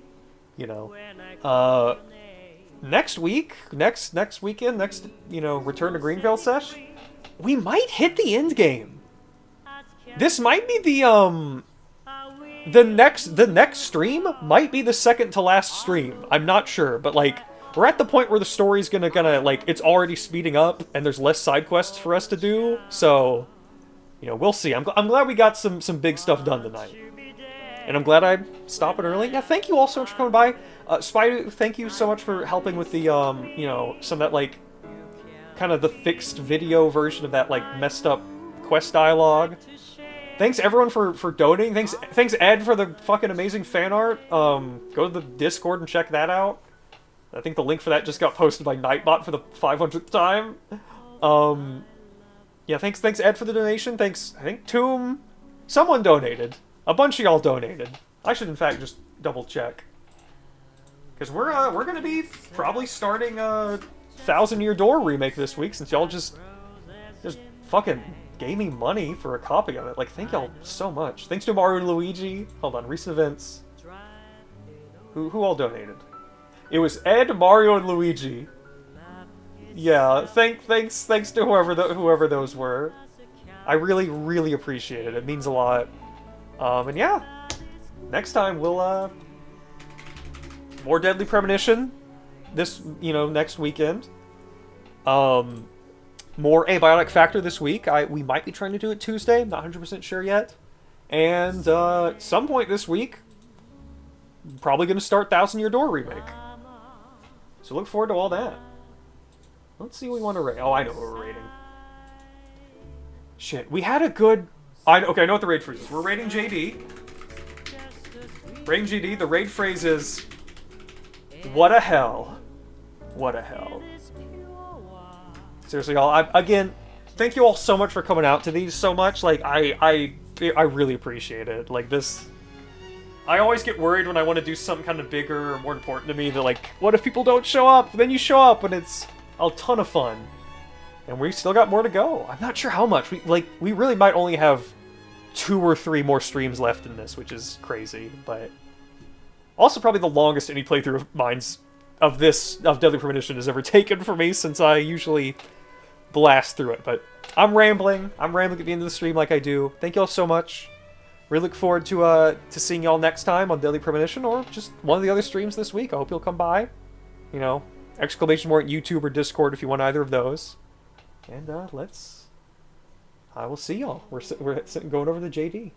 You know, next week, next weekend, return to Greenvale sesh. We might hit the end game. This might be the next stream might be the second to last stream. I'm not sure, but like we're at the point where the story's gonna like it's already speeding up and there's less side quests for us to do. So, you know, we'll see. I'm glad we got some big stuff done tonight, and I'm glad I'm stopping early. Yeah, thank you all so much for coming by. Spider, thank you so much for helping with the you know, some of that like kind of the fixed video version of that like messed up quest dialogue. Thanks everyone for donating. Thanks Ed for the fucking amazing fan art. Go to the Discord and check that out. I think the link for that just got posted by Nightbot for the 500th time. Yeah, thanks Ed for the donation. Thanks, I think Tomb, someone donated. A bunch of y'all donated. I should in fact just double check. Because we're gonna be probably starting a 1,000 Year Door remake this week since y'all just fucking gave me money for a copy of it. Like, thank y'all so much. Thanks to Mario and Luigi. Hold on, recent events. Who all donated? It was Ed, Mario, and Luigi. Yeah, thanks to whoever those were. I really appreciate it. It means a lot. And yeah, next time we'll more Deadly Premonition. This, you know, next weekend. More Abiotic Factor this week. We might be trying to do it Tuesday. Not 100% sure yet. And at some point this week, probably going to start 1,000 Year Door remake. So look forward to all that. Let's see what we want to rate. Oh, I know what we're rating. Shit, we had a good... Okay, I know what the raid phrase is. We're rating JD. Rating JD. The raid phrase is... What a hell. What a hell. Seriously, y'all. Again, thank you all so much for coming out to these so much. Like, I really appreciate it. Like, this... I always get worried when I want to do something kind of bigger or more important to me that, like, what if people don't show up? Then you show up and it's a ton of fun. And we still got more to go. I'm not sure how much. We really might only have 2 or 3 more streams left in this, which is crazy. But also probably the longest any playthrough of mine's of Deadly Premonition has ever taken for me, since I usually blast through it. But I'm rambling. I'm rambling at the end of the stream like I do. Thank you all so much. Really look forward to seeing y'all next time on Deadly Premonition, or just one of the other streams this week. I hope you'll come by. You know, exclamation mark YouTube or Discord if you want either of those. And I will see y'all. We're going over to JD.